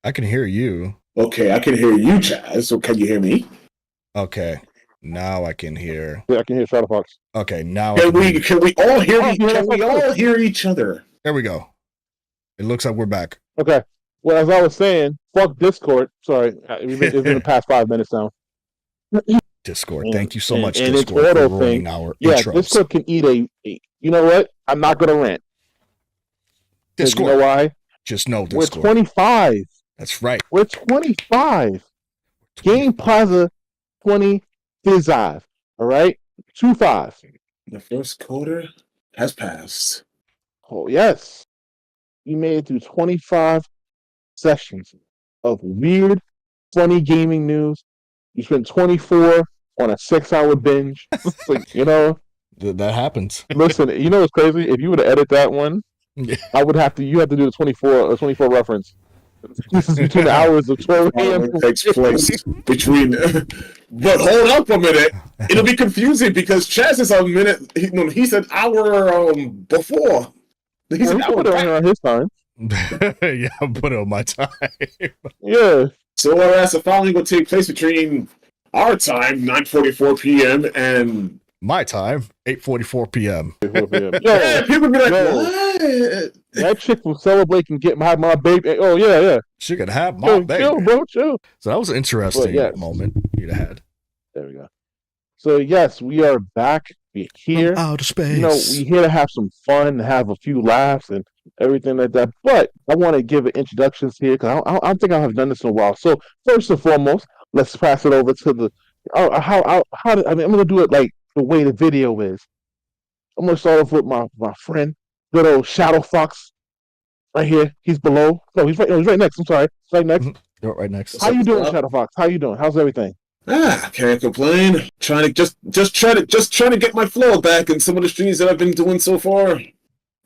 I can hear you. Okay, I can hear you, Chaz. So can you hear me? Okay. Now I can hear. Yeah, I can hear Shadow Fox. Okay, now Can we all hear can we all hear each other? There we go. It looks like we're back. Okay. Well, as I was saying, fuck Discord. Sorry, it's been the past 5 minutes now. Discord. Thank you so much, and Discord, it's for auto ruining thing. our Yeah, intros. Discord can eat a. You know what? I'm not gonna rant. Discord. You know why? Just know Discord. We're 25. That's right. We're 25. Game Plaza 25. All right, 25. The first quarter has passed. Oh yes, you made it through 25 sessions of weird, funny gaming news. You spent 24 on a 6-hour binge. Like, you know, That happens. listen, you know what's crazy? If you were to edit that one, Yeah. I would have to. You have to do a 24 reference. This is between the hours of 12 a.m. It takes place between. But hold up a minute. It'll be confusing because Chaz is a minute. He said hour before. He's an He hour put it back. on his time. Yeah, I'll put it on my time. Yeah. So whereas the following will take place between our time, 9:44 p.m. and My time, 8:44 p.m. yeah, people be like, Yo. what? That chick will celebrate and get my baby. Oh yeah. She could have my Yo, baby. chill, bro, chill. So that was an interesting yes. moment you'd have had. There we go. So yes, we are back. We're here. Outer space. You know, we're here to have some fun, have a few laughs, and everything like that. But I want to give introductions here because I don't think I have done this in a while. So first and foremost, let's pass it over to the I'm gonna do it like the way the video is. I'm gonna start off with my friend, good old Shadow Fox, right here. He's below. No, he's right next. I'm sorry, he's right next. You're right next. How you doing, Shadow Fox? How you doing? How's everything? Can't complain. Trying to get my flow back in some of the streams that I've been doing so far.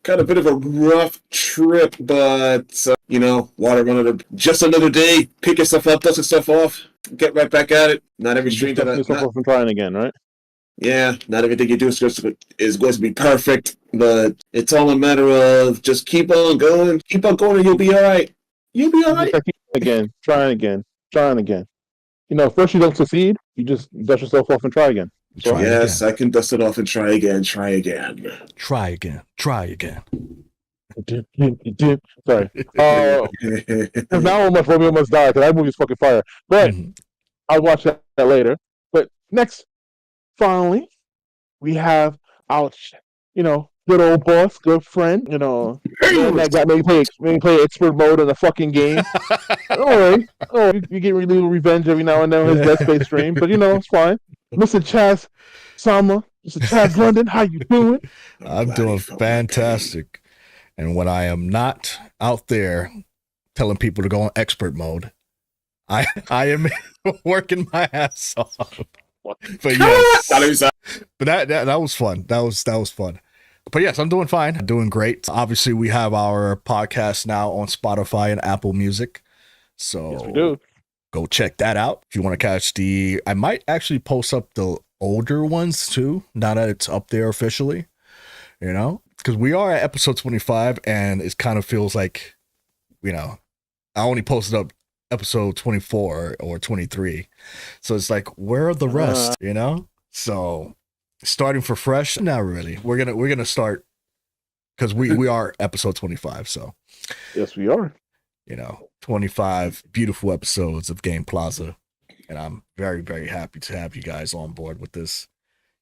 Kind of a bit of a rough trip, but water running. Just another day. Pick yourself up, dust yourself off, get right back at it. Not every stream that yourself from trying again, right? Yeah, not everything you do is going to be perfect, but it's all a matter of just keep on going, and you'll be all right. You'll be all right. Trying again. You know, first you don't succeed, you just dust yourself off and try again. So, Yes, I can dust it off and try again. Try again. Sorry. Now Romeo must die because that movie's fucking fire. But I'll watch that later. But next, finally, we have our, good old boss, good friend, that got me play expert mode in the fucking game. Don't worry. Oh, you get a little revenge every now and then on his Dead Space stream, but it's fine. Mr. Chaz Sama, Mr. Chaz London, how you doing? I'm doing fantastic. And when I am not out there telling people to go on expert mode, I am working my ass off. But yes, but that was fun. That was fun. But yes, I'm doing fine. Doing great. Obviously, we have our podcast now on Spotify and Apple Music. So yes, we do. Go check that out. If you want to catch I might actually post up the older ones too, now that it's up there officially, because we are at episode 25 and it kind of feels like, I only posted up episode 24 or 23. So it's like, where are the rest, So starting for fresh, not really. We're going to start because we are episode 25. So yes, we are. 25 beautiful episodes of Game Plaza. And I'm very, very happy to have you guys on board with this.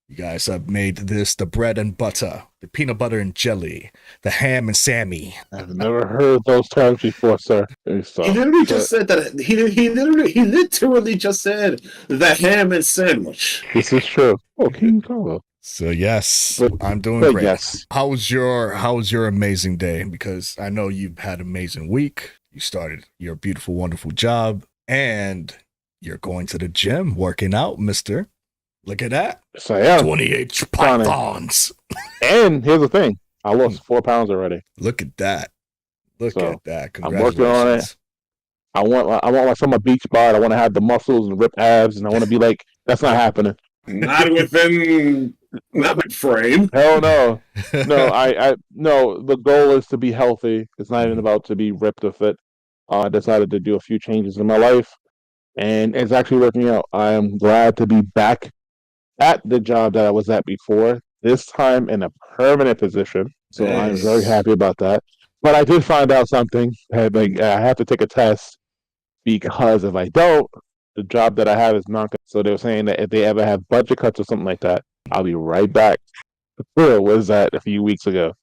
You guys have made this the bread and butter, the peanut butter and jelly, the ham and Sammy. I've never heard those terms before, sir. So, he literally just said that. He literally just said the ham and sandwich. This is true. Oh, King Carlo. So yes, I'm doing great. Yes. How was your amazing day? Because I know you've had an amazing week. You started your beautiful, wonderful job, and you're going to the gym, working out, mister. Look at that. Yes, I am. 28 pythons. And here's the thing. I lost 4 pounds already. Look at that. Look at that. I'm working on it. I want some of beach bod. I want to have the muscles and rip abs, and I want to be like, that's not happening. Not within frame. Hell no. No, no, the goal is to be healthy. It's not even about to be ripped or fit. I decided to do a few changes in my life, and it's actually working out. I am glad to be back at the job that I was at before, this time in a permanent position. So I'm very Nice. happy about that. But I did find out something. Like, I have to take a test because if I don't, the job that I have is not. So they were saying that if they ever have budget cuts or something like that, I'll be right back. Where it was that a few weeks ago.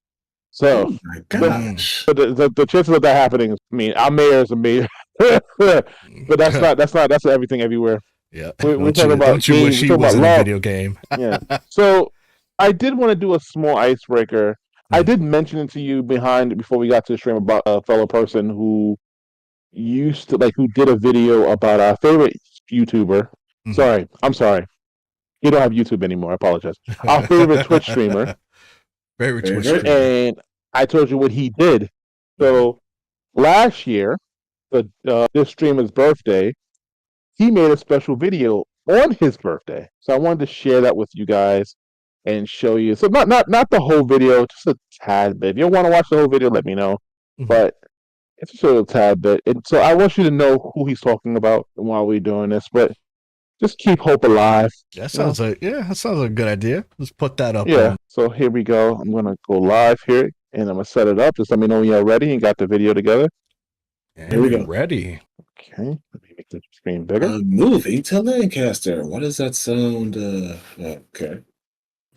So Oh my the gosh. the chances of that happening is, I mean, our mayor is a mayor, but that's everything everywhere. Yeah. We're talking about Don't you games. wish We're he talking was about in a love. video game? Yeah. So I did want to do a small icebreaker. I did mention it to you before we got to the stream about a fellow person who used to who did a video about our favorite YouTuber. Sorry, I'm sorry. You don't have YouTube anymore. I apologize. Our favorite Twitch streamer. Favorite Twitch Favorite? streamer. And I told you what he did. So last year, this streamer's birthday, he made a special video on his birthday. So I wanted to share that with you guys and show you. So not the whole video, just a tad bit. If you don't want to watch the whole video, let me know. But it's just a little tad bit. And so I want you to know who he's talking about while we're doing this. But just keep hope alive. That sounds like a good idea. Let's put that up. Yeah. So here we go. I'm gonna go live here, and I'm gonna set it up. Just let me know when you're ready and got the video together. Here we go. Ready. Okay. Let me make the screen bigger. Moving to Lancaster. What does that sound? Okay.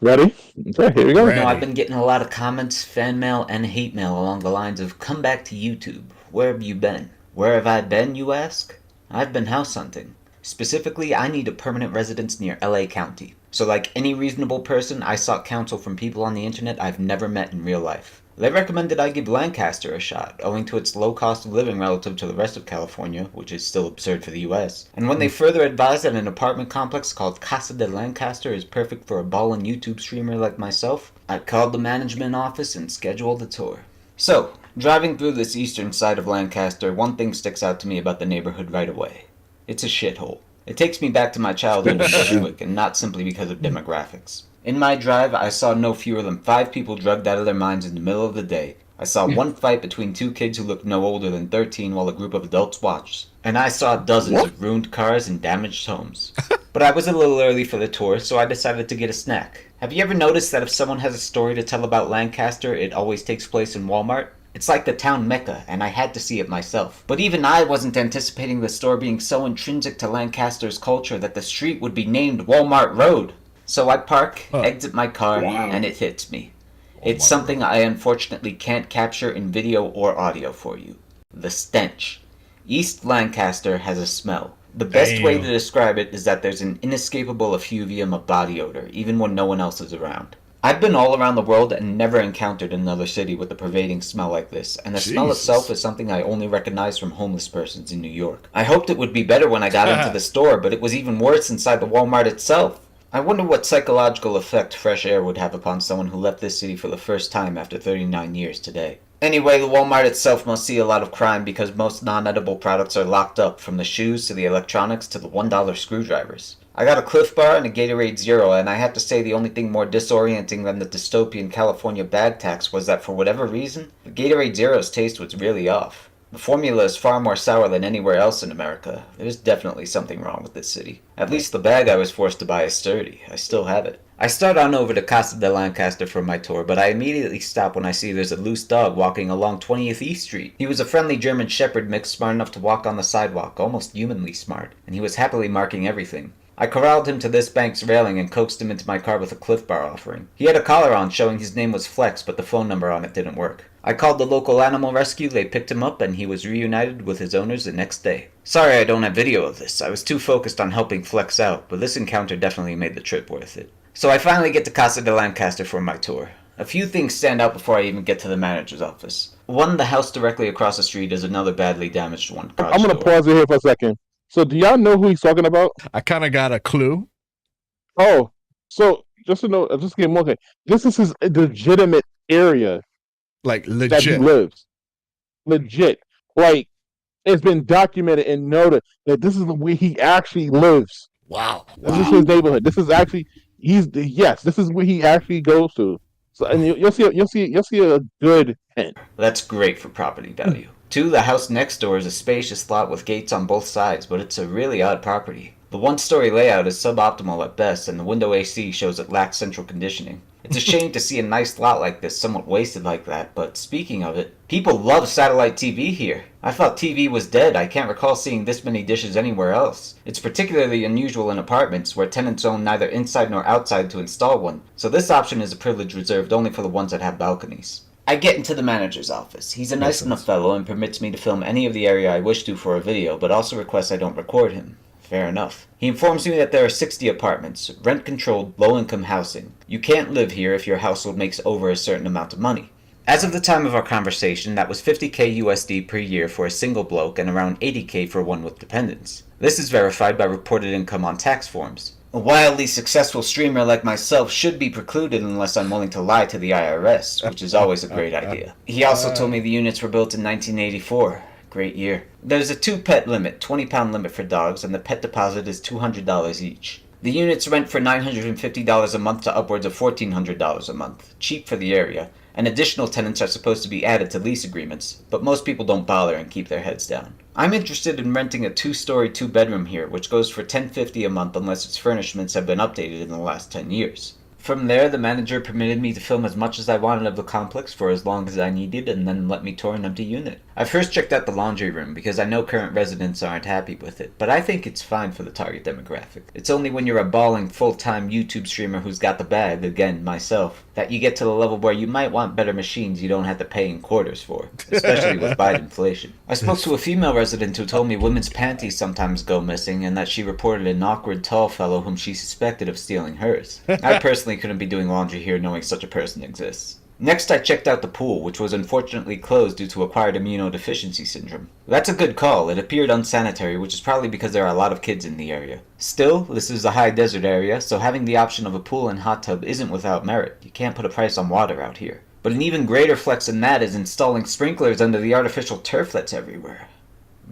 Ready? Okay. Here we go. Ready. I've been getting a lot of comments, fan mail, and hate mail along the lines of "Come back to YouTube. Where have you been?" Where have I been, you ask? I've been house hunting. Specifically, I need a permanent residence near LA County. So like any reasonable person, I sought counsel from people on the internet I've never met in real life. They recommended I give Lancaster a shot, owing to its low cost of living relative to the rest of California, which is still absurd for the US. And when they further advised that an apartment complex called Casa de Lancaster is perfect for a ballin' YouTube streamer like myself, I called the management office and scheduled a tour. So, driving through this eastern side of Lancaster, one thing sticks out to me about the neighborhood right away. It's a shithole. It takes me back to my childhood in Bushwick, and not simply because of demographics. In my drive, I saw no fewer than 5 people drugged out of their minds in the middle of the day. I saw one fight between 2 kids who looked no older than 13 while a group of adults watched. And I saw dozens of ruined cars and damaged homes. But I was a little early for the tour, so I decided to get a snack. Have you ever noticed that if someone has a story to tell about Lancaster, it always takes place in Walmart? It's like the town mecca, and I had to see it myself. But even I wasn't anticipating the store being so intrinsic to Lancaster's culture that the street would be named Walmart Road. So I park, exit my car, and it hits me. It's something I unfortunately can't capture in video or audio for you. The stench. East Lancaster has a smell. The best way to describe it is that there's an inescapable effluvium of body odor, even when no one else is around. I've been all around the world and never encountered another city with a pervading smell like this, and the smell itself is something I only recognize from homeless persons in New York. I hoped it would be better when I got into the store, but it was even worse inside the Walmart itself. I wonder what psychological effect fresh air would have upon someone who left this city for the first time after 39 years today. Anyway, the Walmart itself must see a lot of crime because most non-edible products are locked up, from the shoes to the electronics to the $1 screwdrivers. I got a Cliff Bar and a Gatorade Zero, and I have to say the only thing more disorienting than the dystopian California bag tax was that for whatever reason, the Gatorade Zero's taste was really off. The formula is far more sour than anywhere else in America. There's definitely something wrong with this city. At least the bag I was forced to buy is sturdy. I still have it. I start on over to Casa de Lancaster for my tour, but I immediately stop when I see there's a loose dog walking along 20th East Street. He was a friendly German Shepherd mix smart enough to walk on the sidewalk, almost humanly smart, and he was happily marking everything. I corralled him to this bank's railing and coaxed him into my car with a Cliff Bar offering. He had a collar on showing his name was Flex, but the phone number on it didn't work. I called the local animal rescue, they picked him up, and he was reunited with his owners the next day. Sorry I don't have video of this. I was too focused on helping Flex out, but this encounter definitely made the trip worth it. So I finally get to Casa de Lancaster for my tour. A few things stand out before I even get to the manager's office. One, the house directly across the street is another badly damaged one. I'm going to pause it here for a second. So do y'all know who he's talking about? I kind of got a clue. Oh, so just to know, just to get more. This is his legitimate area. Like legit. That he lives. Legit. Like, it's been documented and noted that this is the way he actually lives. Wow. This is his neighborhood. This is actually, this is where he actually goes to. So, and you'll see a good hint. That's great for property value. 2, the house next door is a spacious lot with gates on both sides, but it's a really odd property. The one-story layout is suboptimal at best, and the window AC shows it lacks central conditioning. It's a shame to see a nice lot like this somewhat wasted like that, but speaking of it, people love satellite TV here. I thought TV was dead. I can't recall seeing this many dishes anywhere else. It's particularly unusual in apartments, where tenants own neither inside nor outside to install one, so this option is a privilege reserved only for the ones that have balconies. I get into the manager's office. He's a nice enough fellow and permits me to film any of the area I wish to for a video, but also requests I don't record him. Fair enough. He informs me that there are 60 apartments, rent-controlled, low-income housing. You can't live here if your household makes over a certain amount of money. As of the time of our conversation, that was $50K USD per year for a single bloke and around $80K for one with dependents. This is verified by reported income on tax forms. A wildly successful streamer like myself should be precluded unless I'm willing to lie to the IRS, which is always a great idea. He also told me the units were built in 1984. Great year. There's a 2-pet limit, 20-pound limit for dogs, and the pet deposit is $200 each. The units rent for $950 a month to upwards of $1,400 a month, cheap for the area, and additional tenants are supposed to be added to lease agreements, but most people don't bother and keep their heads down. I'm interested in renting a 2-story 2-bedroom here, which goes for $1,050 a month unless its furnishments have been updated in the last 10 years. From there, the manager permitted me to film as much as I wanted of the complex for as long as I needed, and then let me tour an empty unit. I first checked out the laundry room because I know current residents aren't happy with it, but I think it's fine for the target demographic. It's only when you're a balling full-time YouTube streamer who's got the bag, again, myself, that you get to the level where you might want better machines you don't have to pay in quarters for, especially with Biden inflation. I spoke to a female resident who told me women's panties sometimes go missing and that she reported an awkward tall fellow whom she suspected of stealing hers. I personally couldn't be doing laundry here knowing such a person exists. Next, I checked out the pool, which was unfortunately closed due to acquired immunodeficiency syndrome. That's a good call. It appeared unsanitary, which is probably because there are a lot of kids in the area. Still, this is a high desert area, so having the option of a pool and hot tub isn't without merit. You can't put a price on water out here. But an even greater flex than that is installing sprinklers under the artificial turf that's everywhere.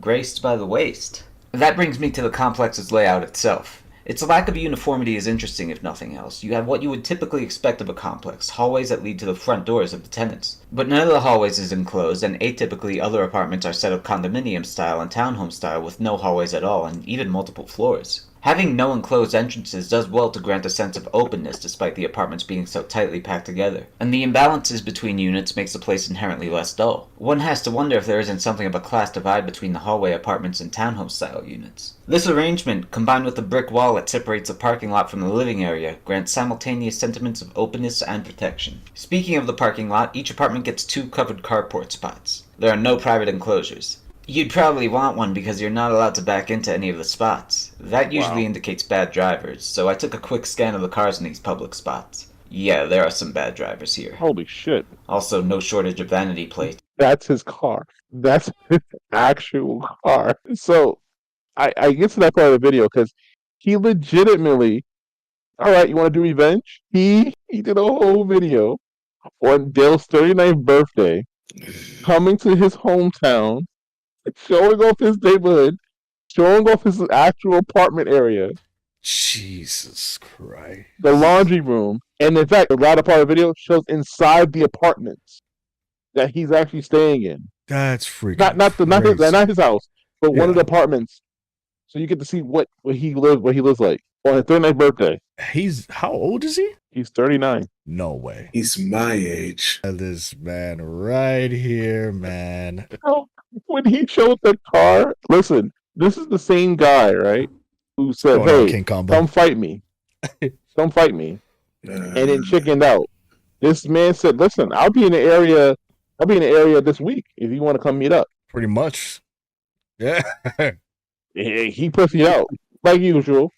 Graced by the waste. That brings me to the complex's layout itself. Its lack of uniformity is interesting if nothing else. You have what you would typically expect of a complex, hallways that lead to the front doors of the tenants. But none of the hallways is enclosed, and atypically other apartments are set up condominium style and townhome style with no hallways at all and even multiple floors. Having no enclosed entrances does well to grant a sense of openness despite the apartments being so tightly packed together, and the imbalances between units makes the place inherently less dull. One has to wonder if there isn't something of a class divide between the hallway apartments and townhome style units. This arrangement, combined with the brick wall that separates the parking lot from the living area, grants simultaneous sentiments of openness and protection. Speaking of the parking lot, each apartment gets 2 covered carport spots. There are no private enclosures. You'd probably want one because you're not allowed to back into any of the spots. That usually indicates bad drivers, so I took a quick scan of the cars in these public spots. Yeah, there are some bad drivers here. Holy shit. Also, no shortage of vanity plates. That's his car. That's his actual car. So, I get to that part of the video because he legitimately, all right, you want to do revenge? He did a whole video on Dale's 39th birthday, coming to his hometown, showing off his neighborhood, showing off his actual apartment area. Jesus Christ. The laundry room. And in fact, the latter part of the video shows inside the apartments that he's actually staying in. That's freaking not his house, but one of the apartments. So you get to see what he lives like on his 39th birthday. He's, how old is he? He's 39. No way. He's my age. This man right here, man. When he showed the car, listen, this is the same guy, right? Who said, "Hey, come fight me, come fight me," and then chickened out. This man said, "Listen, I'll be in the area this week if you want to come meet up." Pretty much, yeah. He pussied out like usual,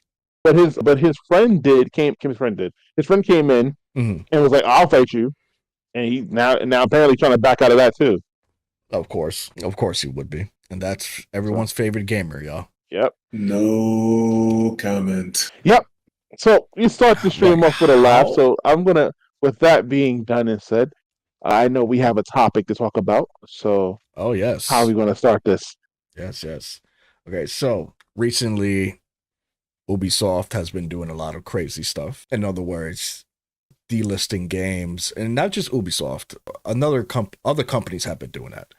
but his friend His friend came in and was like, "I'll fight you," and he now apparently trying to back out of that too. Of course he would be, and that's everyone's favorite gamer, y'all. Yep. No comment. Yep. So you start the stream off with a laugh. So I'm gonna, with that being done and said, I know we have a topic to talk about. So oh yes, how are we gonna start this? Yes. Okay, so recently, Ubisoft has been doing a lot of crazy stuff. In other words, delisting games, and not just Ubisoft. Other companies have been doing that.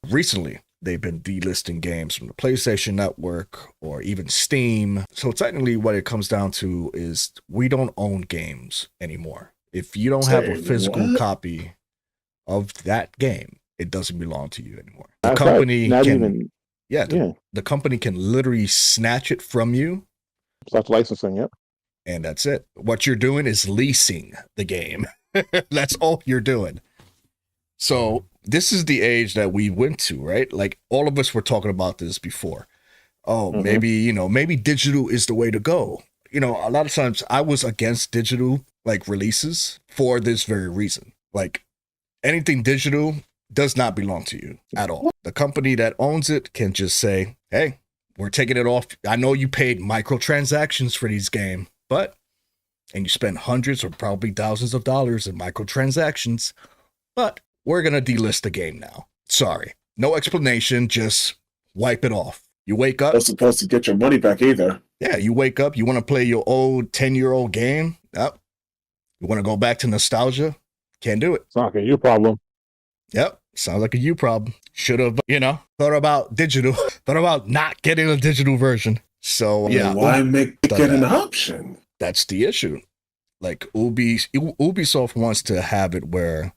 Recently, they've been delisting games from the PlayStation Network or even Steam. So technically what it comes down to is we don't own games anymore. If you don't have a physical copy of that game, it doesn't belong to you anymore. The company the company can literally snatch it from you. That's licensing, yep. And that's it. What you're doing is leasing the game. That's all you're doing. So this is the age that we went to, right? Like all of us were talking about this before. Oh, maybe digital is the way to go. A lot of times I was against digital like releases for this very reason. Like anything digital does not belong to you at all. The company that owns it can just say, hey, we're taking it off. I know you paid microtransactions for these games, and you spend hundreds or probably thousands of dollars in microtransactions, but we're going to delist the game now. Sorry. No explanation. Just wipe it off. You wake up. Not supposed to get your money back either. Yeah, you wake up. You want to play your old 10-year-old game. Yep. You want to go back to nostalgia. Can't do it. It's not your problem. Yep. Sounds like a you problem. Should have, thought about digital. Thought about not getting a digital version. So, yeah. Why make it get an option? That's the issue. Like Ubisoft wants to have it where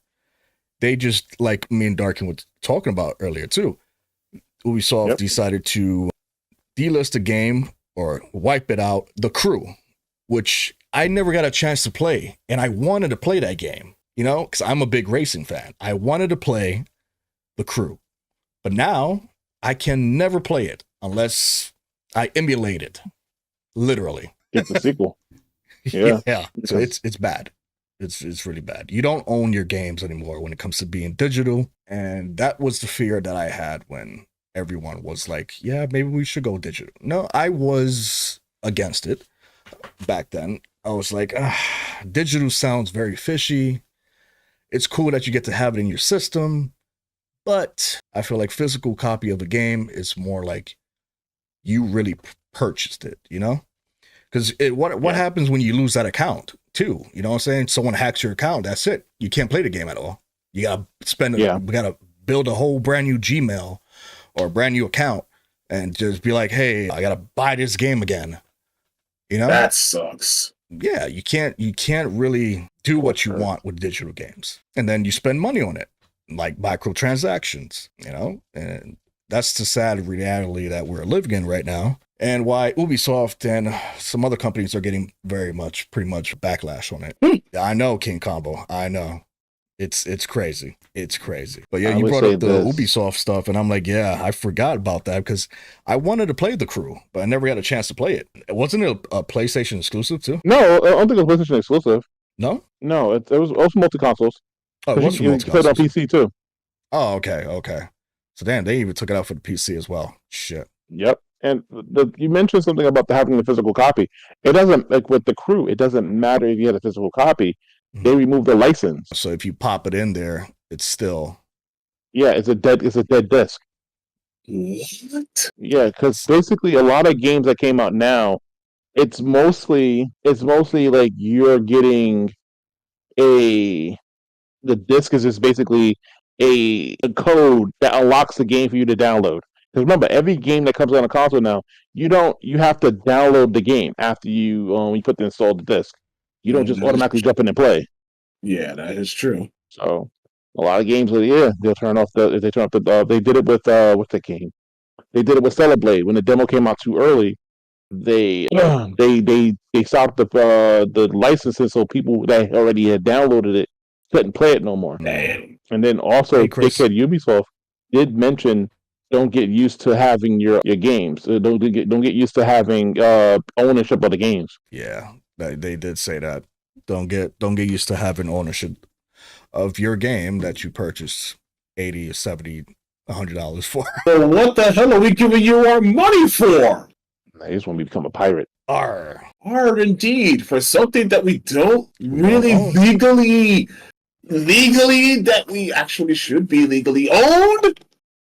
they just, like me and Darkin were talking about earlier too. Ubisoft decided to delist the game or wipe it out, The Crew, which I never got a chance to play. And I wanted to play that game, because I'm a big racing fan. I wanted to play The Crew. But now I can never play it unless I emulate it. Literally. It's a sequel. Yeah. Yeah. So it's bad. It's really bad. You don't own your games anymore when it comes to being digital. And that was the fear that I had when everyone was like, yeah, maybe we should go digital. No, I was against it back then. I was like, digital sounds very fishy. It's cool that you get to have it in your system, but I feel like physical copy of a game is more like you really purchased it, Because what happens when you lose that account too? You know what I'm saying? Someone hacks your account. That's it. You can't play the game at all. You gotta we gotta build a whole brand new Gmail or a brand new account and just be like, hey, I gotta buy this game again. That sucks. Yeah, you can't really do what you want with digital games. And then you spend money on it, like microtransactions, and that's the sad reality that we're living in right now. And why Ubisoft and some other companies are getting pretty much backlash on it. I know, King Combo. I know. It's crazy. It's crazy. But yeah, you brought up the Ubisoft stuff, and I'm like, yeah, I forgot about that because I wanted to play The Crew, but I never had a chance to play it. Wasn't it a PlayStation exclusive too? No, I don't think it was PlayStation exclusive. No? No, it was also multi-consoles. Oh, it was multi-consoles. You played on PC too. Oh, okay. So damn, they even took it out for the PC as well. Shit. Yep. And you mentioned something about having the physical copy. It doesn't, like with The Crew, it doesn't matter if you had a physical copy. They remove the license. So if you pop it in there, it's still... Yeah, it's a dead disc. What? Yeah, because basically a lot of games that came out now, it's mostly like you're getting the disc is just basically a code that unlocks the game for you to download. Because remember, every game that comes on a console now, you have to download the game after you put the install the disc. You don't just automatically jump in and play. Yeah, that is true. So a lot of games, they'll turn off they did it with what's the game? They did it with Celeblade when the demo came out too early. They stopped the licenses so people that already had downloaded it couldn't play it no more. Damn. And then also, Ubisoft did mention don't get used to having your games. Don't get used to having ownership of the games. Yeah. They did say that. Don't get used to having ownership of your game that you purchased $80, $70, $100 for. So what the hell are we giving you our money for? I just want to become a pirate. Arr Indeed, for something that we don't really legally that we actually should be legally owned.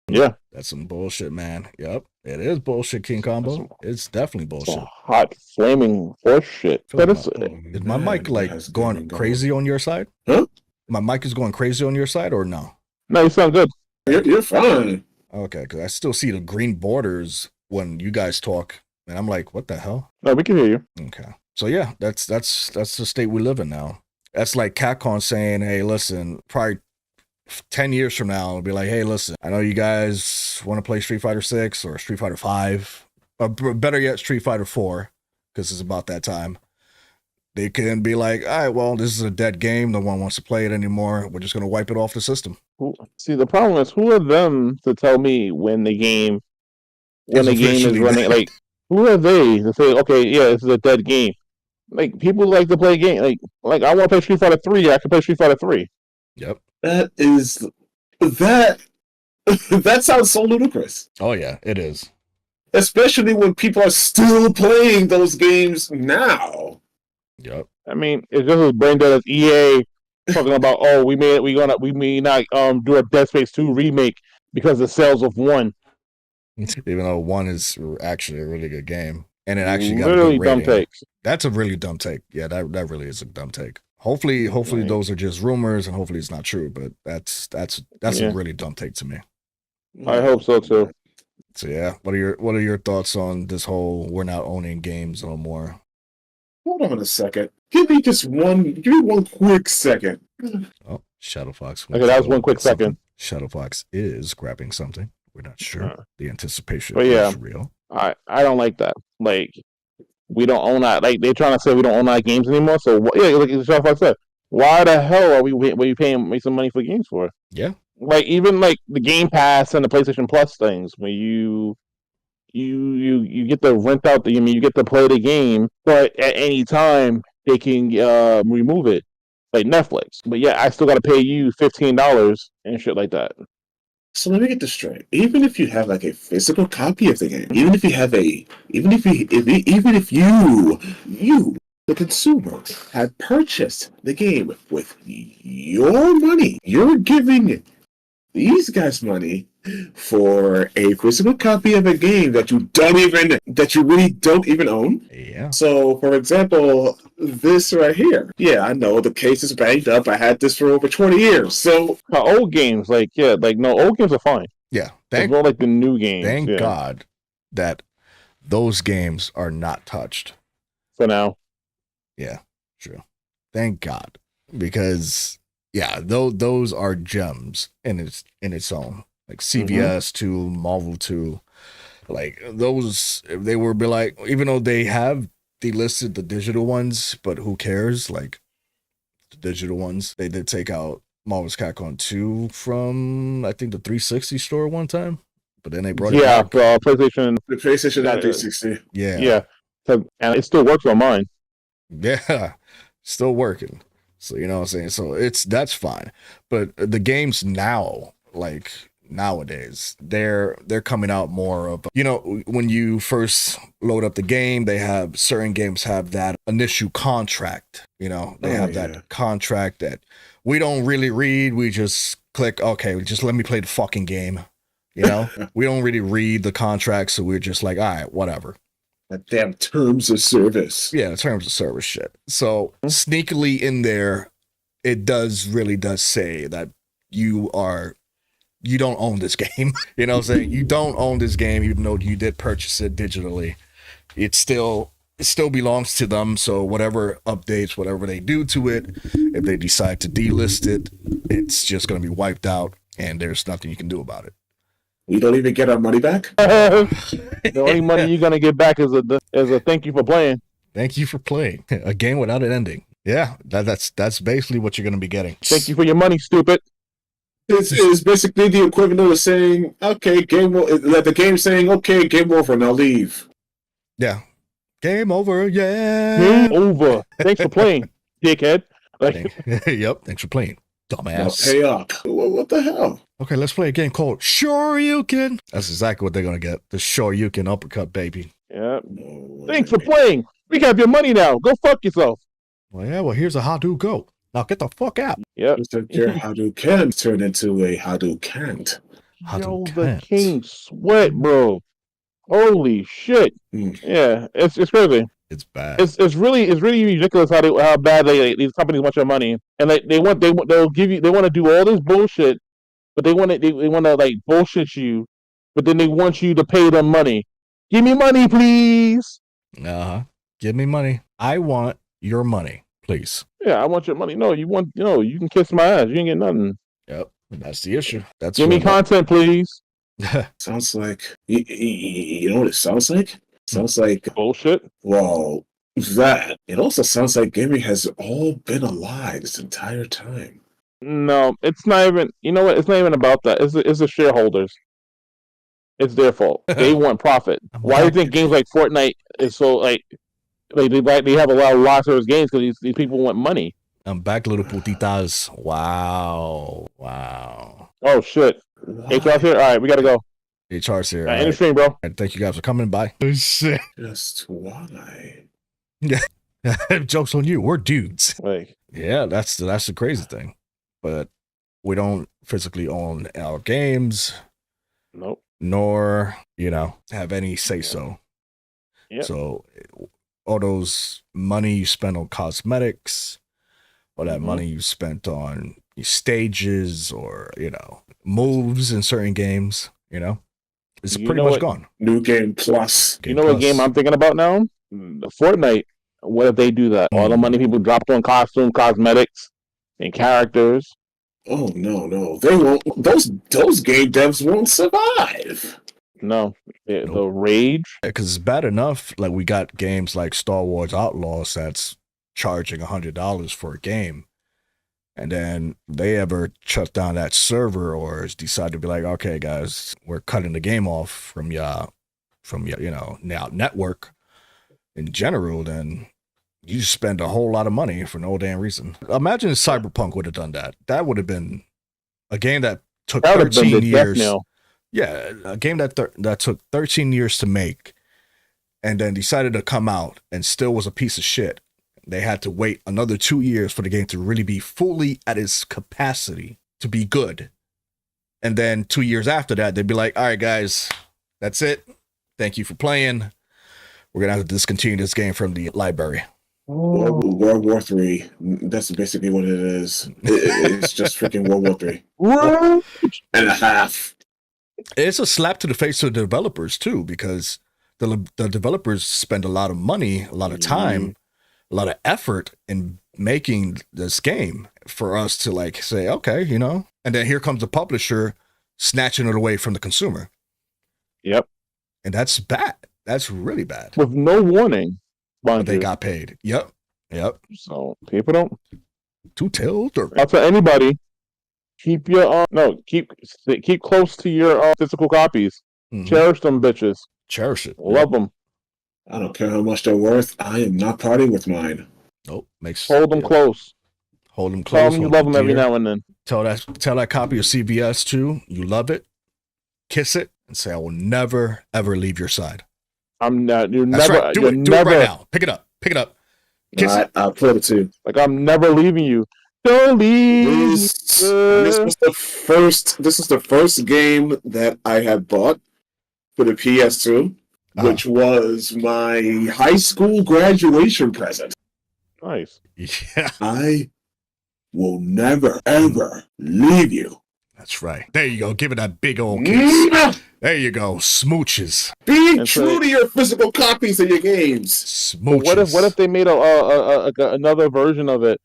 Yeah, that's some bullshit, man. Yep, it is bullshit, King Combo. It's definitely bullshit. Hot, flaming horse shit. Is my mic like going crazy on your side? Huh? My mic is going crazy on your side or no? No, you sound good. You're fine. Okay, because I still see the green borders when you guys talk, and I'm like, what the hell? No, we can hear you. Okay. So yeah, that's the state we live in now. That's like Capcom saying, hey, listen, probably 10 years from now, it'll be like, hey, listen, I know you guys want to play Street Fighter 6 or Street Fighter 5, or better yet, Street Fighter 4, because it's about that time. They can be like, all right, well, this is a dead game. No one wants to play it anymore. We're just going to wipe it off the system. See, the problem is, who are them to tell me when the game is running? Like, who are they to say, okay, yeah, this is a dead game? Like, people like to play game. Like I want to play Street Fighter 3. I can play Street Fighter 3. Yep. That sounds so ludicrous. Oh yeah, it is. Especially when people are still playing those games now. Yep. I mean, it's just as brain dead as EA talking about, oh, we may not do a Dead Space 2 remake because of sales of 1. Even though 1 is actually a really good game, and it actually got really a good dumb rating. takes. That's a really dumb take. Yeah, that really is a dumb take. Hopefully Right. those are just rumors, and hopefully it's not true. But that's Yeah. a really dumb take to me. I hope so too. So yeah, what are your thoughts on this whole we're not owning games no more? Hold on a second. Give me one quick second. Oh, Shadow Fox. Okay, that was one quick second. Shadow Fox is grabbing something. We're not sure. The anticipation But yeah. is real. I don't like that. Like, we don't own that. Like, they're trying to say we don't own our games anymore. So yeah, like Jeff said, why the hell are we paying some money for games for? Yeah. Like, even like the Game Pass and the PlayStation Plus things, where you get to rent out you get to play the game, but at any time they can remove it, like Netflix. But yeah, I still got to pay you $15 and shit like that. So let me get this straight. Even if you have like a physical copy of the game, even if you, the consumer, had purchased the game with your money, you're giving these guys money for a physical copy of a game that you really don't even own. Yeah. So, for example, this right here. Yeah, I know the case is banged up. I had this for over 20 years. So, Old games, old games are fine. Yeah. It's more like the new games. Thank God that those games are not touched. For now. Yeah, true. Thank God. Because yeah, those are gems in its own. Like CVS 2, Marvel 2. Like those, they were be like, even though they have delisted the digital ones, but who cares? Like the digital ones, they did take out Marvel's Capcom 2 from I think the 360 store one time, but then they brought it back. PlayStation. The PlayStation and 360. Yeah. And it still works on mine. Yeah, still working. So you know what I'm saying. So that's fine, but the games now, like nowadays, they're coming out more of, you know, when you first load up the game, they have certain games have that initial contract. You know, they have that contract that we don't really read. We just click, okay, just let me play the fucking game. You know, we don't really read the contract, so we're just like, all right, whatever. That damn terms of service. Yeah, terms of service shit. So sneakily in there, it really does say that you don't own this game. You know what I'm saying? You don't own this game, even though you did purchase it digitally. It still belongs to them. So whatever updates, whatever they do to it, if they decide to delist it, it's just going to be wiped out, and there's nothing you can do about it. We don't even get our money back. The only money you're gonna get back is a thank you for playing. Thank you for playing a game without an ending. Yeah, that's basically what you're gonna be getting. Thank you for your money, stupid. It's basically the equivalent of saying, okay, the game saying, okay, game over, now leave. Yeah, game over. Yeah, Game over. Thanks for playing, dickhead. Yep, thanks for playing, dumbass. Now pay up. What the hell? Okay, let's play a game called Shoryuken. That's exactly what they're gonna get. The Shoryuken uppercut, baby. Yeah. Thanks for playing. We have your money now. Go fuck yourself. Well, yeah. Well, here's a Hadou go. Now get the fuck out. Yep. Your Hadouken turned into a Hadouken. Yo, the King Sweat, bro. Holy shit. Yeah, it's crazy. It's bad. It's really ridiculous how bad these companies want your money, and they want to do all this bullshit but they want to like bullshit you, but then they want you to pay them money. Give me money, please. Give me money. I want your money, please. Yeah, I want your money. No, you can kiss my ass. You ain't get nothing. Yep, that's the issue. That's Give me content, please. Sounds like you know what it sounds like? Sounds like bullshit. Well, that it also sounds like gaming has all been a lie this entire time. No, it's not even. You know what? It's not even about that. It's the shareholders. It's their fault. They want profit. Why do you think games like Fortnite is so like they have a lot of live service games because these people want money? I'm back, little putitas. Wow. Oh shit. Why? HR's here. All right, we gotta go. HR's here. End the stream, bro. And thank you guys for coming by. Oh shit. Just why? Joke's on you. We're dudes. Like, Yeah, that's the crazy thing. But we don't physically own our games. nope. Nor, have any say so. Yep. So all those money you spend on cosmetics, or that money you spent on stages or, moves in certain games, it's pretty much gone. New Game Plus. You know what game I'm thinking about now? Fortnite. What if they do that? All the money people dropped on costume, cosmetics, and characters. Oh no, they won't. Those game devs won't survive. No, the rage. Because it's bad enough. Like we got games like Star Wars Outlaws that's charging $100 for a game, and then they ever shut down that server or decide to be like, okay, guys, we're cutting the game off from your now network in general. Then you spend a whole lot of money for no damn reason. Imagine if Cyberpunk would have done that. That would have been a game that took 13 years. Yeah, a game that took 13 years to make and then decided to come out and still was a piece of shit. They had to wait another 2 years for the game to really be fully at its capacity to be good. And then 2 years after that, they'd be like, all right, guys, that's it. Thank you for playing. We're going to have to discontinue this game from the library. World War III. That's basically what it is. It's just freaking World War III. And a half. It's a slap to the face to the developers, too, because the developers spend a lot of money, a lot of time, a lot of effort in making this game for us to like say, okay, and then here comes the publisher snatching it away from the consumer. Yep. And that's bad. That's really bad. With no warning. But they got paid. Yep. So people don't. Two-tailed. I'll tell anybody, keep your keep close to your physical copies. Mm-hmm. Cherish them bitches. Cherish it. Love them. I don't care how much they're worth. I am not parting with mine. Nope. Hold them close. Hold them close. Tell them you love them every now and then. Tell that copy of CBS too. You love it. Kiss it and say, I will never ever leave your side. I'm not. You're That's never. Right. Do it right now. Pick it up. Kiss it. I'll put it too. Like I'm never leaving you. Don't leave. This was the first game that I had bought for the PS2, which was my high school graduation present. Nice. Yeah. I will never ever leave you. That's right. There you go. Give it that big old kiss. There you go. Smooches. Be true to your physical copies of your games. Smooches. What if they made another version of it,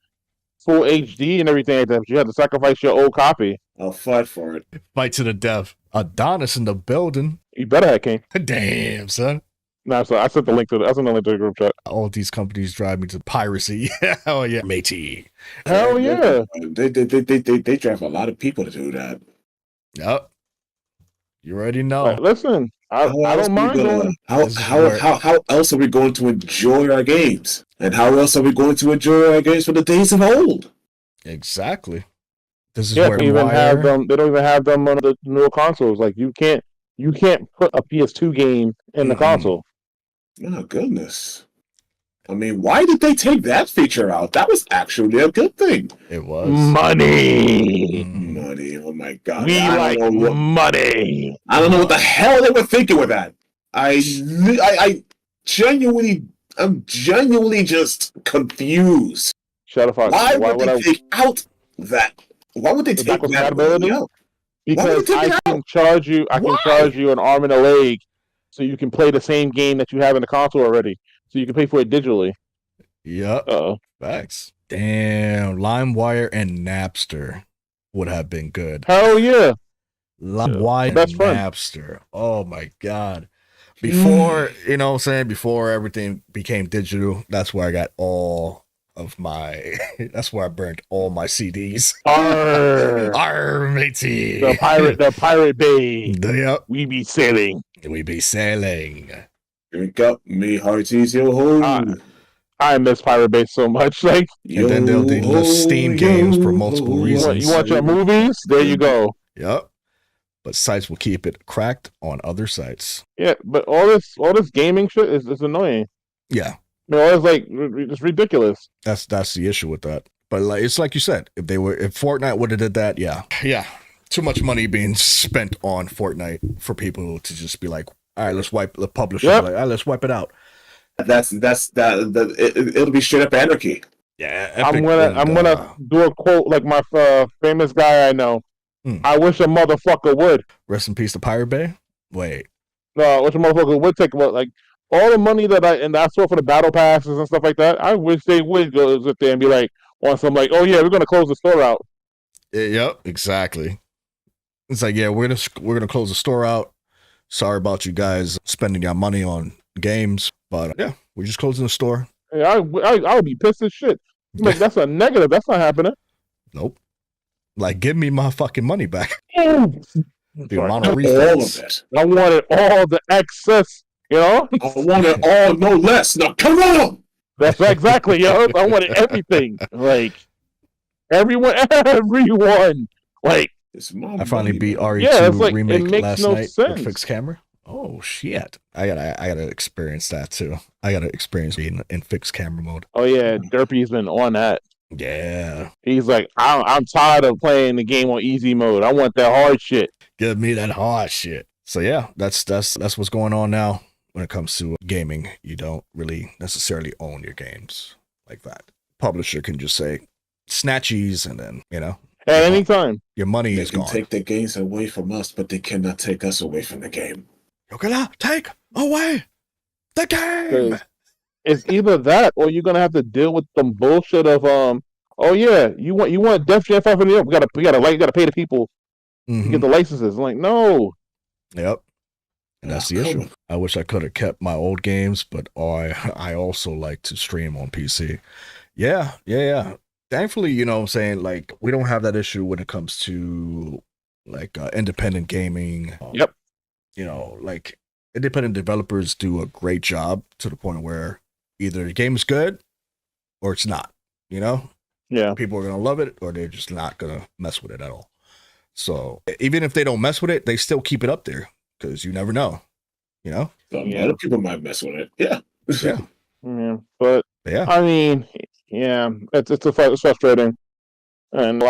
full HD and everything like that? But you had to sacrifice your old copy. I'll fight for it. Fight to the death. Adonis in the building. You better have King. Damn, son. No, I sent the link to the group chat. All these companies drive me to piracy. Oh yeah, matey. Hell yeah. They drive a lot of people to do that. Yep. You already know. Right, listen, I don't mind going. How else are we going to enjoy our games? And how else are we going to enjoy our games for the days of old? Exactly. This is where they don't even have them on the newer consoles. Like you can't put a PS2 game in the console. Oh goodness. I mean, why did they take that feature out? That was actually a good thing. It was. Money. Oh my god. We like money. I don't know what the hell they were thinking with that. I'm genuinely just confused. Shut the fuck. Why would they take out that? Why would they take that out? Because take it I can charge you. I can Why? charge you an arm and a leg, so you can play the same game that you have in the console already. So you can pay for it digitally. Yep. Oh, Facts. Damn. LimeWire and Napster would have been good. hell yeah! LimeWire and Best friend. Napster. Oh my God. Before, you know what I'm saying? Before everything became digital, that's where I got all of my, that's where I burnt all my CDs. Arr, Arr, matey. the pirate bay. Yep. We be sailing. We be sailing. Drink up, me hearties, yo ho. I miss Pirate Bay so much. Like, And then they'll do the Steam games for multiple reasons. you want your movies? There you go. Yep. But sites will keep it cracked on other sites. Yeah, but all this gaming shit is annoying. Yeah. You know, it's like it's ridiculous. That's the issue with that. But like, it's like you said, if Fortnite would have did that, yeah. Too much money being spent on Fortnite for people to just be like, all right, let's wipe the publisher. Yep. Like, all right, let's wipe it out. It'll be straight up anarchy. Yeah, I'm gonna do a quote like my famous guy I know. I wish a motherfucker would. Rest in peace to Pirate Bay. Wait, No, I wish a motherfucker would take like all the money that I saw for the battle passes and stuff like that. I wish they would go sit there and be like on some like, oh yeah, we're gonna close the store out. Yep, exactly. It's like, yeah, we're gonna close the store out. Sorry about you guys spending your money on games, but yeah, we're just closing the store. Yeah, I would be pissed as shit. Like, that's a negative. That's not happening. Nope. Like, give me my fucking money back. The amount of All refunds. of it. I wanted all the excess, you know? I want it all, no less. Now, come on! That's exactly, yo. I wanted everything. Like, everyone. Like, I finally beat RE2 Yeah, it's like, it remake makes last no night sense. with fixed camera. Oh shit! I gotta experience that too. I gotta experience being in fixed camera mode. oh yeah, Derpy's been on that. Yeah, He's like, I'm tired of playing the game on easy mode. I want that hard shit. give me that hard shit. So yeah, that's what's going on now when it comes to gaming. You don't really necessarily own your games like that. Publisher can just say snatchies, and then At any time. your money They is can gone. take the games away from us, but they cannot take us away from the game. You're gonna take away the game. It's either that or you're gonna have to deal with some bullshit of oh yeah, you want Def Jam 5 we gotta pay the people to Mhm. get the licenses. I'm like, no. Yep. And that's the issue. I wish I could have kept my old games, but I also like to stream on PC. Yeah. Thankfully, you know what I'm saying, like, we don't have that issue when it comes to like independent gaming. Yep. You know, like, independent developers do a great job to the point where either the game's good or it's not, you know? Yeah. People are going to love it or they're just not going to mess with it at all. So even if they don't mess with it, they still keep it up there because you never know, you know? A lot of people might mess with it. Yeah. Yeah. Yeah. But Yeah. I mean, yeah, it's frustrating. And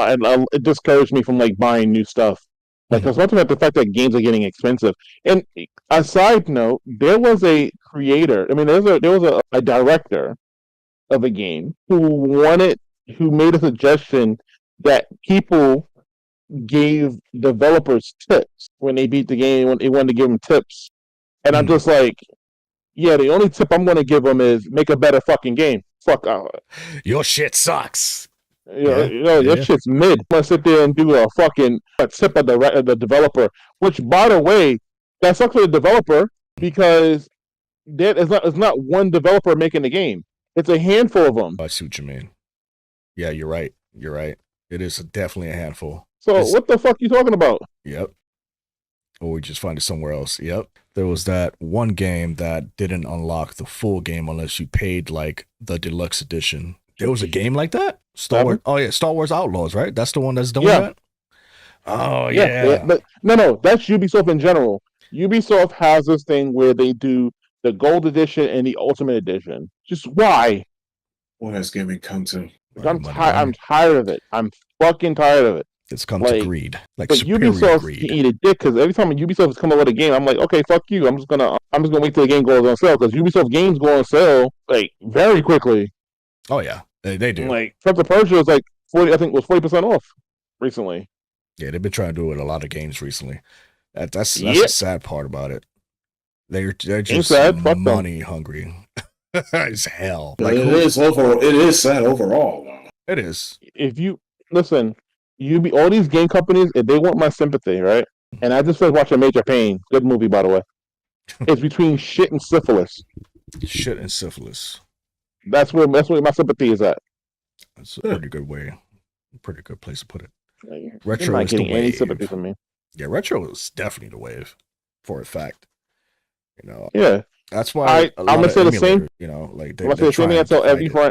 it discouraged me from like buying new stuff. Like, it's not about the fact that games are getting expensive. And a side note, there was a creator. I mean, there was a director of a game who made a suggestion that people gave developers tips when they beat the game. When they wanted to give them tips, and I'm just like, yeah, the only tip I'm going to give them is make a better fucking game. Fuck out. Your shit sucks. Your shit's mid. I'm gonna sit there and do a tip of the developer. Which, by the way, that sucks for the developer because it's not one developer making the game. It's a handful of them. I see what you mean. Yeah, you're right. It is definitely a handful. So what the fuck you talking about? Yep. Or we just find it somewhere else. Yep. There was that one game that didn't unlock the full game unless you paid like the deluxe edition. There was a game like that? Star Wars. Oh yeah, Star Wars Outlaws, right? That's the one that's doing that? Oh yeah. But no, that's Ubisoft in general. Ubisoft has this thing where they do the gold edition and the ultimate edition. Just why? What has gaming come to? I'm tired of it. I'm fucking tired of it. It's come to greed. Like but superior Ubisoft greed. can eat a dick because every time Ubisoft is coming with a game, I'm like, okay, fuck you. I'm just gonna wait till the game goes on sale because Ubisoft games go on sale like very quickly. Oh yeah, they do. Like Prince of Persia was like 40. I think it was 40% off recently. Yeah, they've been trying to do it with a lot of games recently. That's the sad part about it. They're just money hungry as hell. Like it is sad overall. It is. If you listen, all these game companies, if they want my sympathy, right? And I just started watching Major Pain. Good movie, by the way. It's between shit and syphilis. Shit and syphilis. That's where my sympathy is at. That's a pretty good way. Pretty good place to put it. Retro You're not getting any sympathy from me. Yeah, retro is definitely the wave, for a fact. Yeah. That's why I'm gonna say the same. Like I'm gonna say the same thing I tell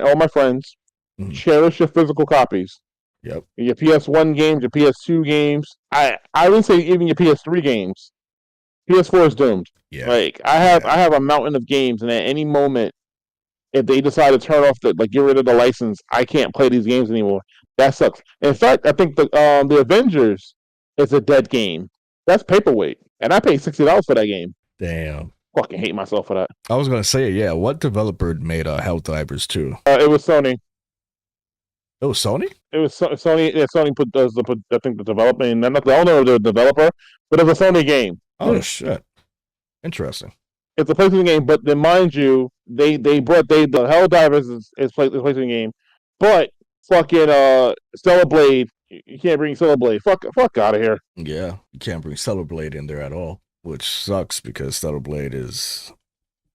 all my friends. Mm-hmm. Cherish your physical copies. Yep. Your PS1 games, your PS2 games. I wouldn't say even your PS3 games. PS4 is doomed. Yeah. Like I have a mountain of games, and at any moment, if they decide to turn off get rid of the license, I can't play these games anymore. That sucks. In fact, I think the Avengers is a dead game. That's paperweight, and I paid $60 for that game. Damn. Fucking hate myself for that. I was gonna say, yeah. What developer made Helldivers 2? It was Sony. It was Sony? It was Sony. Yeah, Sony does I think the development. I'm not the owner of the developer, but it was a Sony game. Oh shit! Interesting. It's a PlayStation game, but then mind you, the Helldivers is a PlayStation game, but fucking Stellar Blade, you can't bring Stellar Blade. Fuck out of here. Yeah, you can't bring Stellar Blade in there at all, which sucks because Stellar Blade is,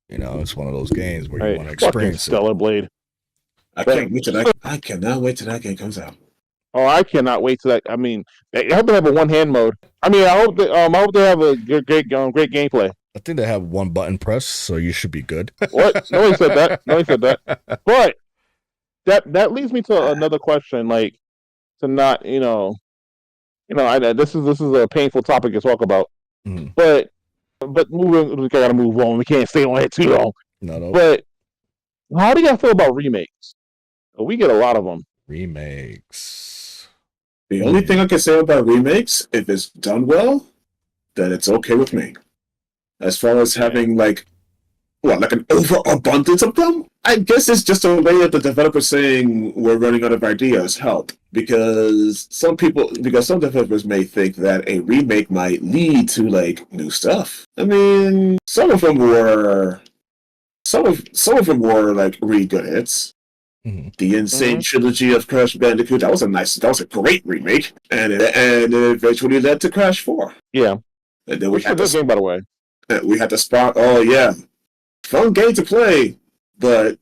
it's one of those games where you want to experience Stellar Blade. I cannot wait till that game comes out. Oh, I cannot wait till that. I mean, I hope they have a one-hand mode. I mean, I hope they have a great gameplay. I think they have one button press, so you should be good. What? No one said that. But that leads me to another question. Like, to not, this is a painful topic to talk about. Mm-hmm. But moving, we gotta move on. We can't stay on it too long. No. But how do y'all feel about remakes? We get a lot of them. Remakes. The only thing I can say about remakes, if it's done well, then it's okay with me. As far as having an overabundance of them, I guess it's just a way of the developer saying we're running out of ideas. Help, because some developers may think that a remake might lead to new stuff. I mean, some of them were really good hits. Mm-hmm. The Insane Trilogy of Crash Bandicoot, that was a great remake, and it eventually led to Crash 4. Yeah, and then we had this game, by the way. We had to spot. Oh yeah, fun game to play, but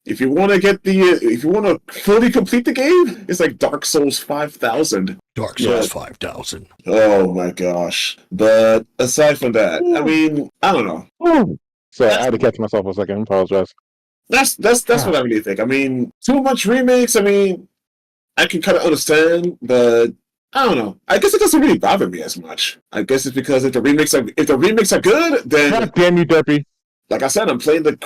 if you want to fully complete the game, it's like Dark Souls 5000. Dark Souls 5000. Oh my gosh! But aside from that, I mean, I don't know. So I had to catch myself a second. I apologize. That's what I really think. I mean, too much remakes. I mean, I can kind of understand, but I don't know. I guess it doesn't really bother me as much. I guess it's because if the remakes are good, then God damn you, Derpy. Like I said, I'm playing the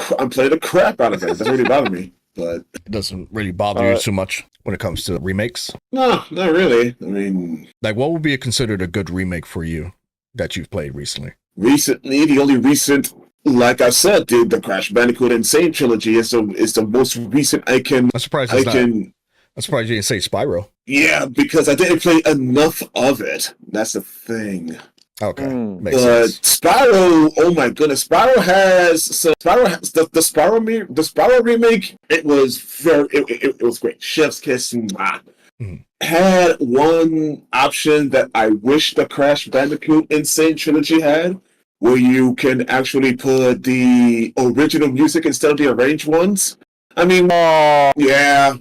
crap out of it. It doesn't really bother me, but it doesn't really bother you too much when it comes to remakes. No, not really. I mean, what would be considered a good remake for you that you've played recently? Recently, the only recent. Like I said, the Crash Bandicoot Insane Trilogy is the most recent I can. I'm surprised you didn't say Spyro. Yeah, because I didn't play enough of it. That's the thing. Okay, makes sense. Spyro, oh my goodness, the Spyro remake. It was great. Chef's kiss. Had one option that I wish the Crash Bandicoot Insane Trilogy had, where you can actually put the original music instead of the arranged ones. I mean, yeah.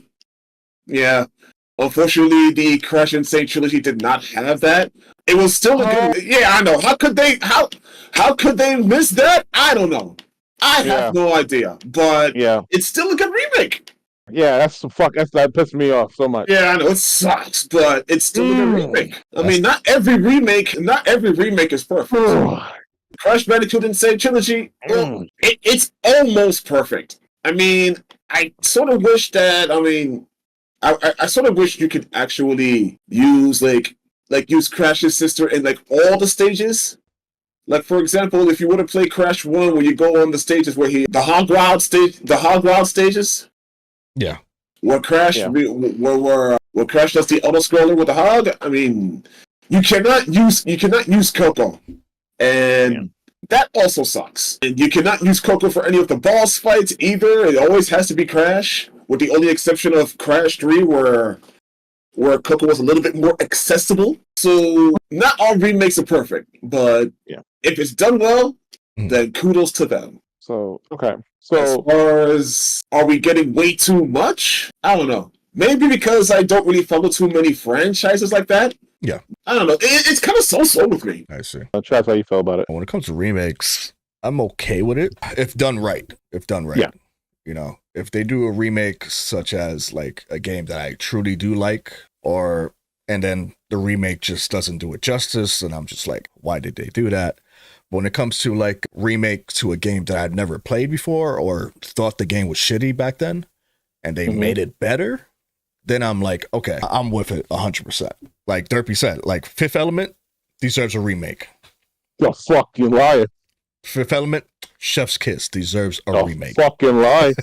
Unfortunately, the Crash Insane Trilogy did not have that. It was still a good. Yeah, I know. How could they miss that? I don't know. I have no idea. But it's still a good remake. Yeah, that pissed me off so much. Yeah, I know it sucks, but it's still a good remake. I mean, not every remake is perfect. Crash Bandicoot Insane Trilogy, it's almost perfect. I mean, I sort of wish that. I mean, I sort of wish you could actually use use Crash's sister in all the stages. Like, for example, if you want to play Crash 1, where you go on the stages where the Hog Wild stages. Yeah. Where Crash where Crash does the auto scroller with the hog. I mean, you cannot use Coco, and that also sucks. And you cannot use Coco for any of the boss fights either. It always has to be Crash, with the only exception of Crash 3, where Coco was a little bit more accessible. So not all remakes are perfect, but if it's done well, then kudos to them. So okay. As far as, are we getting way too much? I don't know. Maybe because I don't really follow too many franchises like that. Yeah. I don't know. It's kind of so-so with me. I see. Travis, how you feel about it? When it comes to remakes, I'm okay with it if done right. Yeah. You know, if they do a remake such as like a game that I truly do like, and then the remake just doesn't do it justice, and I'm just like, why did they do that? When it comes to like remake to a game that I'd never played before or thought the game was shitty back then, and they made it better, then I'm like, okay, I'm with it 100%. Like Derpy said, like Fifth Element deserves a remake. You're a fucking liar. Fifth Element, Chef's Kiss deserves a remake. Fucking lie.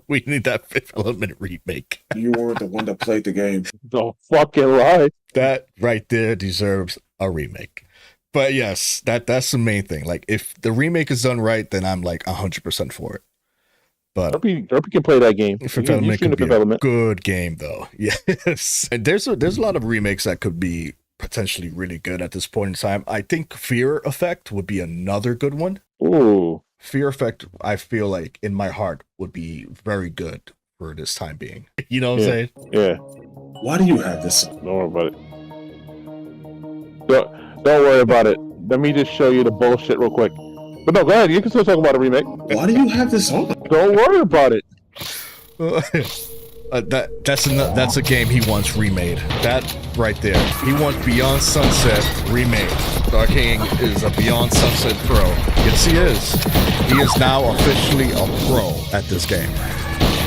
We need that Fifth Element remake. You weren't the one that played the game. Don't fucking lie. That right there deserves a remake. But yes, that's the main thing. Like if the remake is done right, then I'm like 100% for it. But Derpy can play that game. Fifth Element could be a good game, though. Yes, and there's a lot of remakes that could be potentially really good at this point in time. I think Fear Effect would be another good one. Ooh, Fear Effect, I feel like in my heart would be very good for this time being. You know what I'm saying? Yeah. Why do you have this? Don't worry about it. Don't worry about it. Let me just show you the bullshit real quick. But no, go ahead. You can still talk about a remake. Why do you have this on? Don't worry about it. That's a game he wants remade. That right there. He wants Beyond Sunset remade. Dark King is a Beyond Sunset pro. Yes, he is. He is now officially a pro at this game.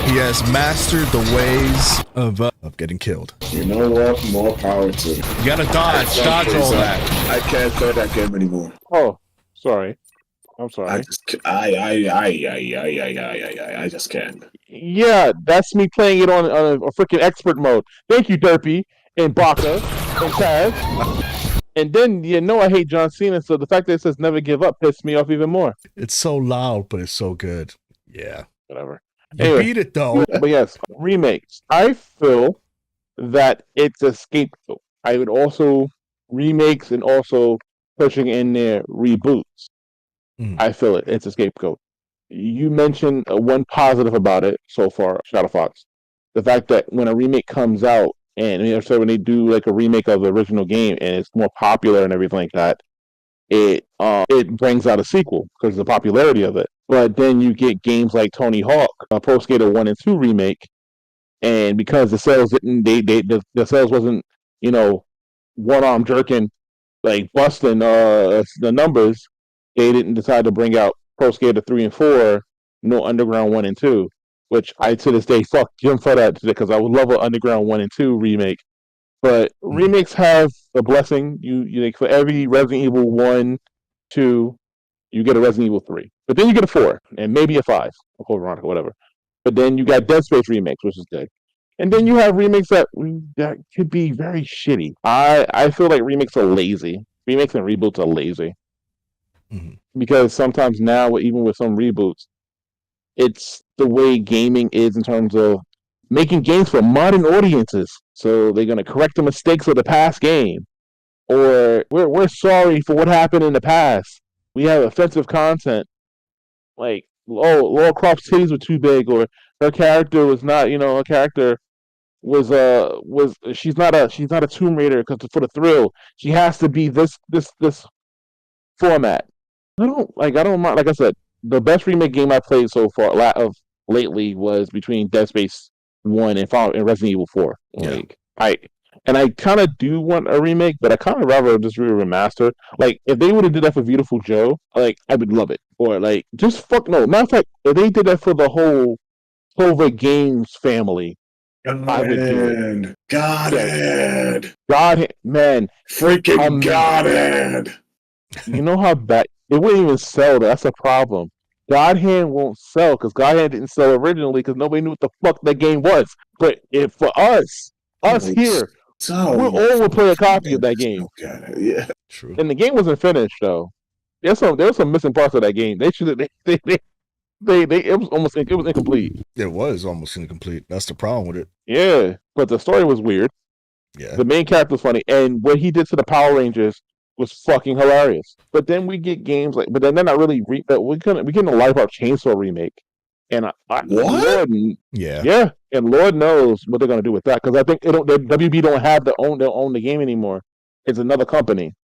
He has mastered the ways of getting killed. You know what? More power to you. You gotta dodge all that. I can't play that game anymore. Oh, sorry. I'm sorry. I just can't. Yeah, that's me playing it on a freaking expert mode. Thank you, Derpy and Baka and Taz. And then I hate John Cena, so the fact that it says never give up pissed me off even more. It's so loud, but it's so good. Yeah. Whatever. You beat it though. But yes, remakes. I feel that it's a scapegoat. I would also remakes and also pushing in their reboots. I feel it's a scapegoat. You mentioned one positive about it so far, Shadow Fox. The fact that when a remake comes out, and so when they do like a remake of the original game and it's more popular and everything like that, it brings out a sequel because of the popularity of it. But then you get games like Tony Hawk, Pro Skater 1 and 2 remake, and because the sales didn't, the sales wasn't, one arm jerking, like busting the numbers. They didn't decide to bring out Pro Skater 3 and 4, no Underground 1 and 2, which I, to this day, fuck Jim for that, because I would love an Underground 1 and 2 remake. But remakes have a blessing. You like, for every Resident Evil 1, 2, you get a Resident Evil 3. But then you get a 4, and maybe a 5, or Veronica, whatever. But then you got Dead Space remakes, which is good. And then you have remakes that could be very shitty. I feel like remakes are lazy. Remakes and reboots are lazy. Because sometimes now, even with some reboots, it's the way gaming is in terms of making games for modern audiences. So they're going to correct the mistakes of the past game. Or we're sorry for what happened in the past. We have offensive content. Like, Laura Croft's titties were too big, or her character was not, her character was she's not a Tomb Raider because for the thrill. She has to be this format. I don't mind. Like I said, the best remake game I played so far lately was between Dead Space 1 and Resident Evil 4. Like, I kind of do want a remake, but I kind of rather just remaster. Like, if they would have did that for Beautiful Joe, like, I would love it. Or like, just matter of fact, if they did that for the whole Clover Games family, I would do it. God, man, freaking Godhead. You know how bad it wouldn't even sell. That's a problem. God Hand won't sell because God Hand didn't sell originally because nobody knew what the fuck that game was. But for us here So We all would play a copy of that game. Okay, yeah. True. And the game wasn't finished though. There's some missing parts of that game. They should it was incomplete. It was almost incomplete. That's the problem with it. Yeah, but the story was weird. Yeah. The main character was funny, and what he did to the Power Rangers was fucking hilarious. But then we get games like, but then they're not really. We getting a Life-Out Chainsaw remake, and What? Lord, Yeah. yeah, and Lord knows what they're gonna do with that because I think WB don't have their own the game anymore. It's another company,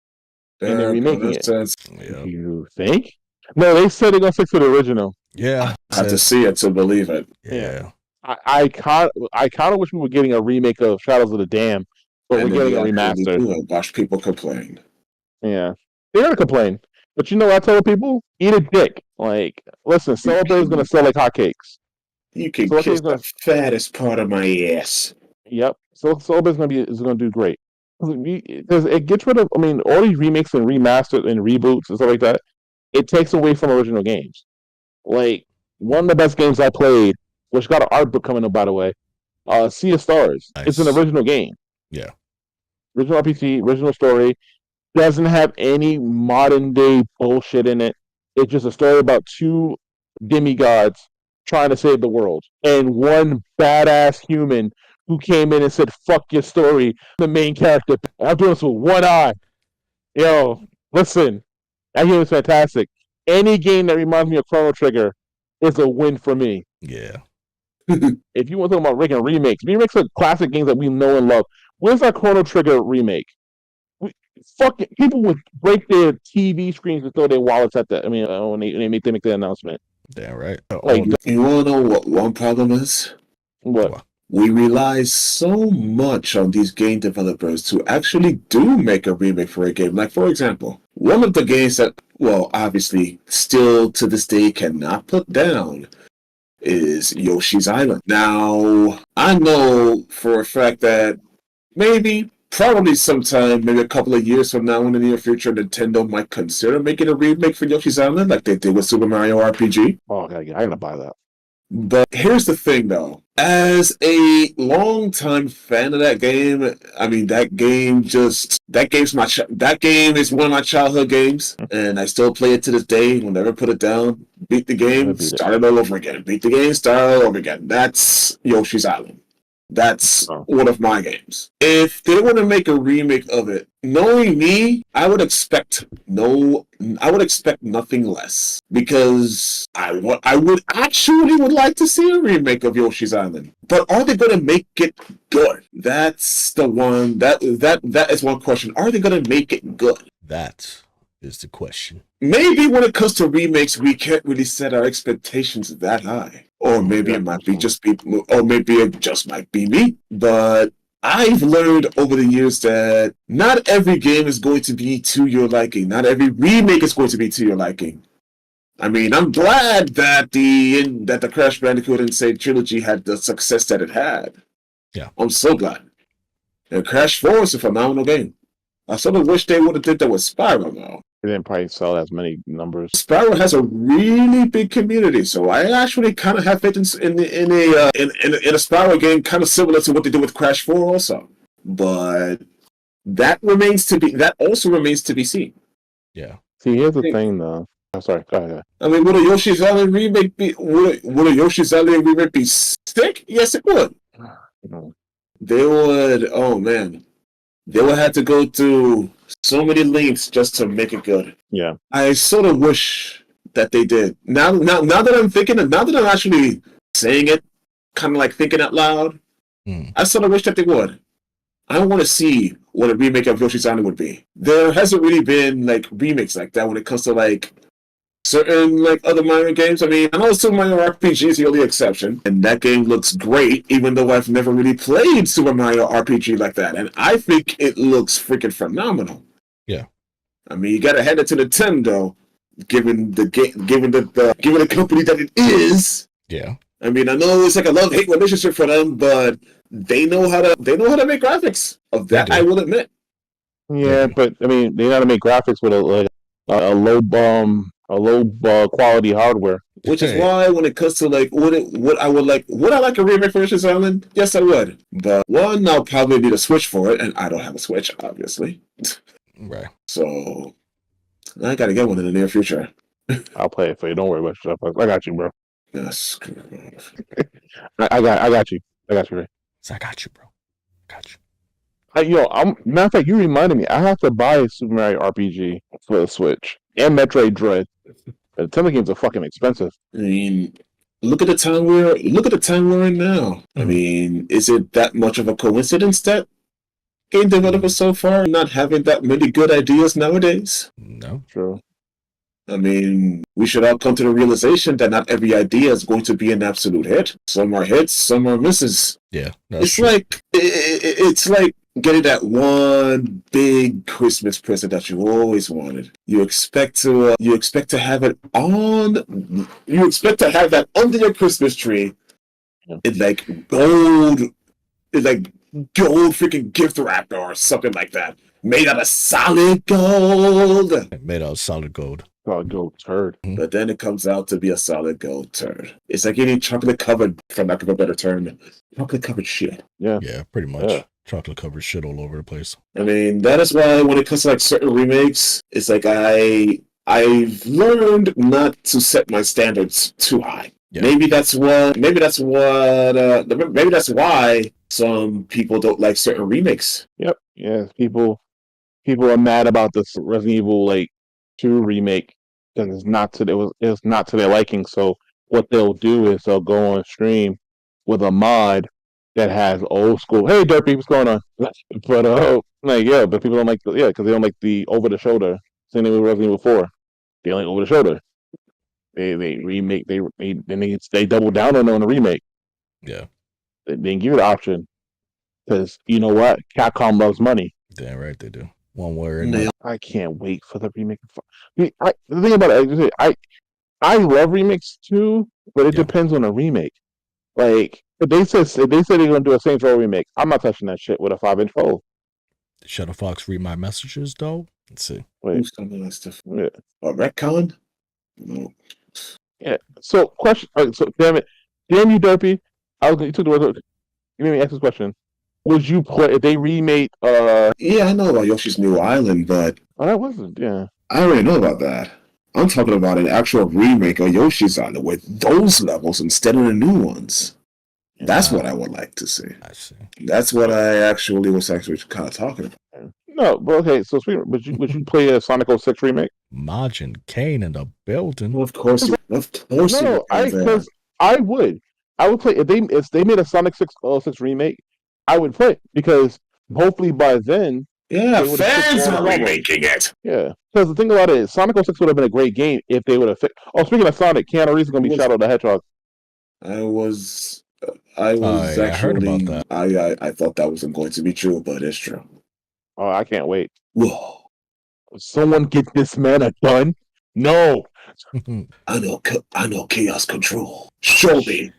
and they're remaking it. Yeah. You think? No, they said they're gonna fix the original. Yeah. I have to see it to believe it. Yeah. I kind of wish we were getting a remake of Shadows of the Dam, but And we're getting a then remaster. Watch people complain. Yeah, they're gonna complain. But you know what I tell people? Eat a dick. Like, listen, Celebrate is gonna sell like hotcakes. You can So kiss the fattest part of my ass. Yep. So Celebrate is gonna do great because it gets rid of. I mean, all these remakes and remasters and reboots and stuff like that. It takes away from original games. Like one of the best games I played, which got an art book coming up by the way, Sea of Stars. Nice. It's an original game. Yeah. Original RPG, original story. Doesn't have any modern day bullshit in it. It's just a story about two demigods trying to save the world. And one badass human who came in and said, fuck your story. The main character. I'm doing this with one eye. Yo, listen. That game is fantastic. Any game that reminds me of Chrono Trigger is a win for me. Yeah. If you want to talk about making remakes are classic games that we know and love. Where's our Chrono Trigger remake? People would break their TV screens and throw their wallets at that. I mean, when they make the announcement. Damn right. Like, You want to know what one problem is? what? We rely so much on these game developers to actually do make a remake for a game. Like, for example, one of the games that, well, obviously, still to this day cannot put down is Yoshi's Island. Now, I know for a fact that probably sometime, maybe a couple of years from now in the near future, Nintendo might consider making a remake for Yoshi's Island like they did with Super Mario RPG. Oh, I gotta buy that. But here's the thing, though. As a longtime fan of that game, I mean, that game is one of my childhood games, and I still play it to this day. Will never put it down. Beat the game, start it all over again. Beat the game, start it all over again. That's Yoshi's Island. That's one of my games. If they want to make a remake of it, knowing me, I would expect nothing less, because I would like to see a remake of Yoshi's Island. But are they going to make it good? That's the one. That is one question. Are they going to make it good? That is the question. Maybe when it comes to remakes, we can't really set our expectations that high. Or maybe it might just be me. But I've learned over the years that not every game is going to be to your liking. Not every remake is going to be to your liking. I mean, I'm glad that the Crash Bandicoot Insane trilogy had the success that it had. Yeah. I'm so glad. And Crash 4 is a phenomenal game. I sort of wish they would have did that with Spyro, though. It didn't probably sell as many numbers. Spyro has a really big community, so I actually kind of have faith in a Spyro game, kind of similar to what they did with Crash 4, also. But that also remains to be seen. Yeah. See, here's the thing, though. I'm sorry. Go ahead. I mean, would a Yoshi's Island remake be? Would a Yoshi's Island remake be sick? Yes, it would. They would. Oh man, they would have to go through so many lengths just to make it good. Yeah. I sort of wish that they did. Now that I'm thinking, now that I'm actually saying it, kind of like thinking out loud, I sort of wish that they would. I want to see what a remake of Yoshi's Island would be. There hasn't really been like remakes like that when it comes to like certain like other Mario games. I mean, I know Super Mario RPG is the only exception, and that game looks great, even though I've never really played Super Mario RPG like that, and I think it looks freaking phenomenal. Yeah, I mean, you gotta hand it to Nintendo, given the company that it is. Yeah, I mean, I know it's like a love-hate relationship for them, but they know how to make graphics. Of that, I will admit. Yeah, but I mean, they know how to make graphics with a low a low quality hardware. Which is why, when it comes to like would I like a remake for Yoshi's Island? Yes, I would. But one, I'll probably need a Switch for it, and I don't have a Switch, obviously. Right. So I gotta get one in the near future. I'll play it for you. Don't worry about yourself. I got you, bro. Yes. I got you. I got you, Ray. So I got you, bro. Got you. Matter of fact, you reminded me. I have to buy a Super Mario RPG for the Switch and Metroid Dread. The Nintendo games are fucking expensive. I mean, look at the time we're in now. I mean, is it that much of a coincidence that game developers so far are not having that many good ideas nowadays? No. True. I mean, we should all come to the realization that not every idea is going to be an absolute hit. Some are hits, some are misses. Yeah. It's like getting that one big Christmas present that you always wanted. You expect to have it on. You expect to have that under your Christmas tree. Yeah. It's like gold. It's like gold freaking gift wrapper or something like that, made out of solid gold. Made out of solid gold. Solid gold turd. But then it comes out to be a solid gold turd. It's like eating chocolate covered, for lack of a better term, chocolate covered shit. Yeah. Yeah, pretty much. Yeah. Chocolate covered shit all over the place. I mean, that is why when it comes to like certain remakes, it's like I've learned not to set my standards too high. Yeah. Maybe that's why some people don't like certain remakes. Yep. Yeah. People are mad about this Resident Evil 2 remake because it's not to their liking. So what they'll do is they'll go on stream with a mod that has old school. Hey, Derpy, what's going on? But but people don't like because they don't like the over the shoulder. Same thing with Resident Evil 4. They don't like over the shoulder. They remake. They double down on the remake. Yeah. They didn't give you the option because you know what? Capcom loves money. Damn right they do. One way or another. I can't wait for the remake. The thing about it, I love remakes too, but it depends on the remake. Like if they said they're gonna do a Saints Row remake, I'm not touching that shit with a 5-inch pole. Did Shadow Fox read my messages though? Let's see. Wait. Something that's different. Yeah. A retcon? No. Yeah. So question. So damn you, Derpy. You took the word. You made me ask this question. Would you play if they remade? Yeah, I know about Yoshi's New Island, but that wasn't. Yeah. I already know about that. I'm talking about an actual remake of Yoshi's Island with those levels instead of the new ones. That's what I would like to see. I see. That's what I actually was kind of talking about. No, but okay. So, would you play a Sonic 06 remake? Majin Kane in the building. Well, of course. No, I would. I would play if they made a Sonic 06 remake. I would play it because hopefully by then. Yeah, fans are remaking it. Yeah, because the thing about it is Sonic 06 would have been a great game if they would have fixed. Oh, speaking of Sonic, Keanu Reeves is going to be Shadow the Hedgehog. I heard about that. I thought that wasn't going to be true, but it's true. Oh, I can't wait. Whoa! Someone get this man a gun? No. I know chaos control. Show me.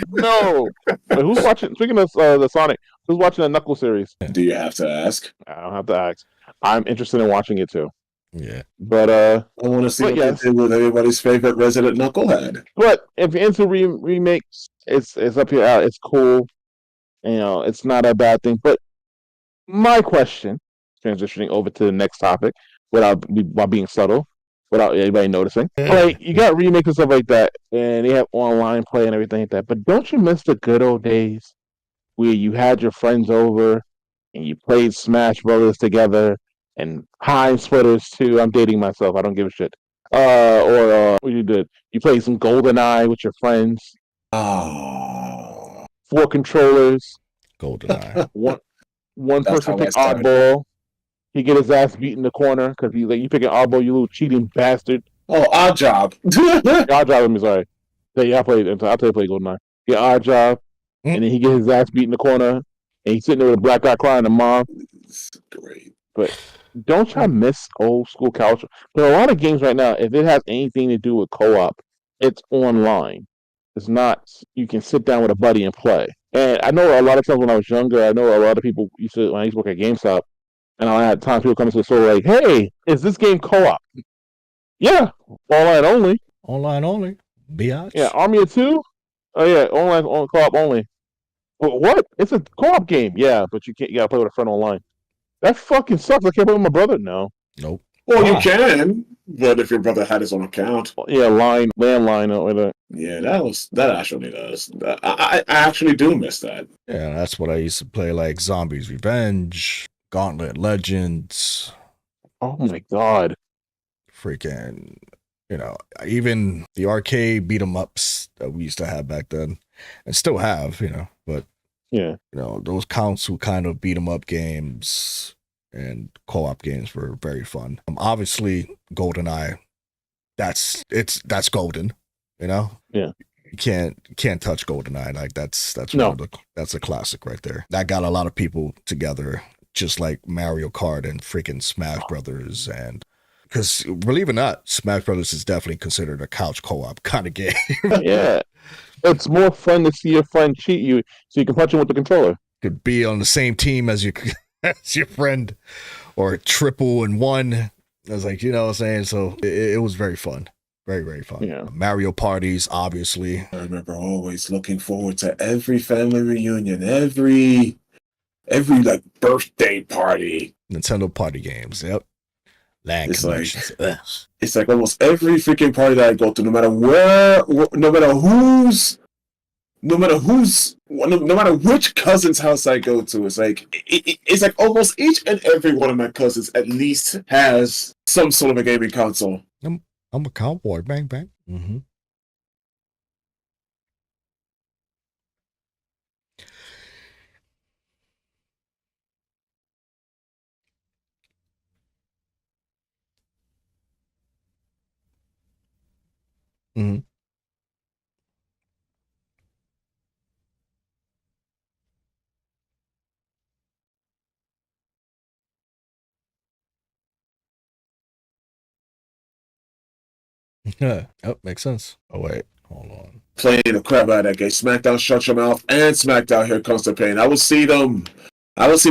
No. Wait, who's watching? Speaking of the Sonic, who's watching the Knuckles series? Do you have to ask? I don't have to ask. I'm interested in watching it too. Yeah. But I want to see what they did with everybody's favorite Resident Knucklehead. But if you're into remakes, it's up here. It's cool. You know, it's not a bad thing. But my question, transitioning over to the next topic, while being subtle, without anybody noticing, like you got remakes and stuff like that, and they have online play and everything like that. But don't you miss the good old days where you had your friends over and you played Smash Brothers together and Pine Splitters too? I'm dating myself. I don't give a shit. Or what you did? You played some GoldenEye with your friends. Oh. 4 controllers. GoldenEye. One person pick oddball. He get his ass beat in the corner because he's like, you pick an oddball, you little cheating bastard. Oh, Odd Job. Odd Job, I'm sorry. Yeah, I'll play GoldenEye. Yeah, Odd Job. And then he get his ass beat in the corner. And he's sitting there with a black guy crying to mom. It's great. But don't y'all miss old school culture? There are a lot of games right now, if it has anything to do with co-op, it's online. It's not, you can sit down with a buddy and play. And I know a lot of times when I was younger, I know a lot of people when I used to work at GameStop, and I had times people come to the store like, hey, is this game co-op? Yeah, online only. Online only. Biatch. Yeah, Army of Two. Oh yeah, online on co-op only. What? It's a co-op game. Yeah, but you can't. You gotta play with a friend online. That fucking sucks. I can't play with my brother. No. Nope. Well, you Why? can, but if your brother had his own account, Yeah, landline or that. yeah, that actually does. I actually do miss that. Yeah, that's what I used to play, like Zombies Revenge, Gauntlet Legends, Oh my god. freaking, even the arcade beat 'em ups that we used to have back then and still have, but Yeah. those console kind of beat 'em up games and co-op games were very fun. Obviously GoldenEye, that's golden, Yeah. You can't touch GoldenEye. Like that's No. that's a classic right there. That got a lot of people together, just like Mario Kart and freaking Smash Brothers. And because believe it or not, Smash Brothers is definitely considered a couch co-op kind of game. Yeah. It's more fun to see your friend cheat you so you can punch him with the controller. Could be on the same team as your friend, or triple and one. I was like, what I'm saying? So it was very fun. Very, very fun. Yeah. Mario parties, obviously. I remember always looking forward to every family reunion, every like birthday party. Nintendo party games. Yep. LAN It's connections. It's like almost every freaking party that I go to, no matter which cousin's house I go to, it's like it's like almost each and every one of my cousins at least has some sort of a gaming console. I'm a cowboy. Bang, bang. Mm-hmm. Mm-hmm. Yeah. Oh, makes sense. Oh, wait. Hold on. Playing the crap out of that game. SmackDown Shut Your Mouth and SmackDown Here Comes the Pain. I would see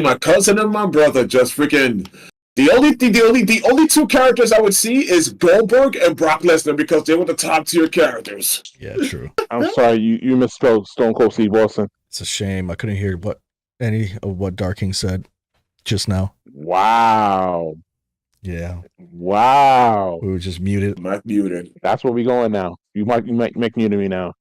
my cousin and my brother just freaking. The only two characters I would see is Goldberg and Brock Lesnar because they were the top tier characters. Yeah, true. I'm sorry, you misspelled Stone Cold Steve Austin. It's a shame. I couldn't hear any of what Darking said just now. Wow. Yeah. Wow. We were just muted. Mike muted. That's where we going now. You might make me to me now.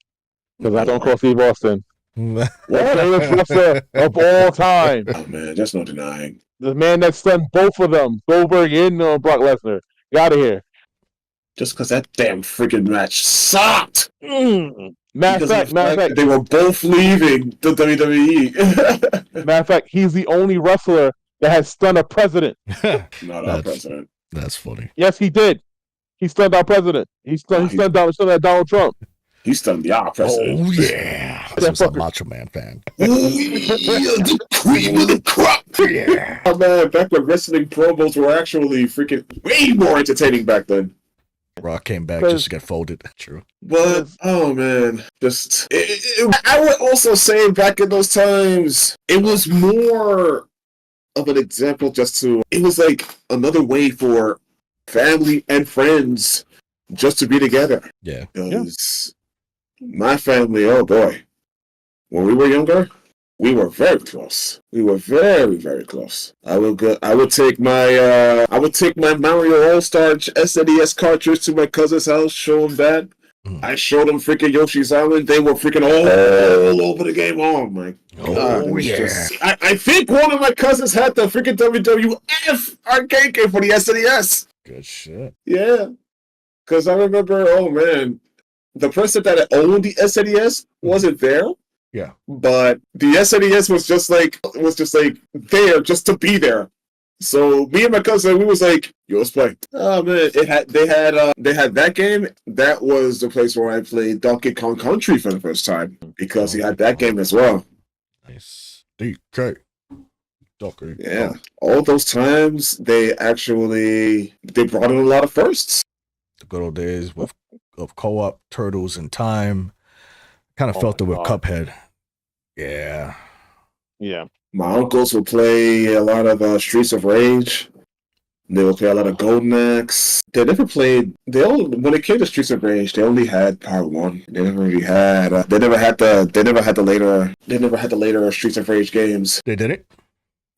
Because I don't call Steve Austin. The greatest wrestler of all time. Oh man, there's no denying. The man that stunned both of them, Goldberg and Brock Lesnar. Get out of here. Just because that damn freaking match sucked. Matter of fact, they were both leaving the WWE. matter of fact, he's the only wrestler that has stunned a president. Not our president. That's funny. Yes, he did. He stunned our president. He stunned Donald Trump. He stunned the our president. Oh, yeah. This was a Macho Man fan. Oh, yeah, the cream of the crop. Yeah. Oh, man, back when wrestling promos were actually freaking way more entertaining back then. Rock came back just to get folded. True. But, oh, man, I would also say back in those times, it was more of an example it was like another way for family and friends just to be together. Yeah. Because my family, oh boy, when we were younger, we were very close. We were very, very close. I would take my Mario All-Star SNES cartridge to my cousin's house, show him that. I showed them freaking Yoshi's Island. They were freaking all over the game. Oh my god! Yeah. I think one of my cousins had the freaking WWF arcade game for the SNES. Good shit. Yeah, because I remember. Oh man, the person that owned the SNES wasn't there. Yeah, but the SNES was just like there just to be there. So me and my cousin, we was like, "Yo, let's play." Oh man, they had that game. That was the place where I played Donkey Kong Country for the first time because he had that game as well. Nice. DK. Donkey. Yeah, all those times they brought in a lot of firsts. The good old days of co-op, Turtles in Time. Kind of felt it with Cuphead. Yeah. Yeah. My uncles would play a lot of Streets of Rage. They would play a lot of Golden Axe. They never played. When it came to Streets of Rage, they only had Part 1. They never really had. They never had the later. They never had the later Streets of Rage games. They didn't?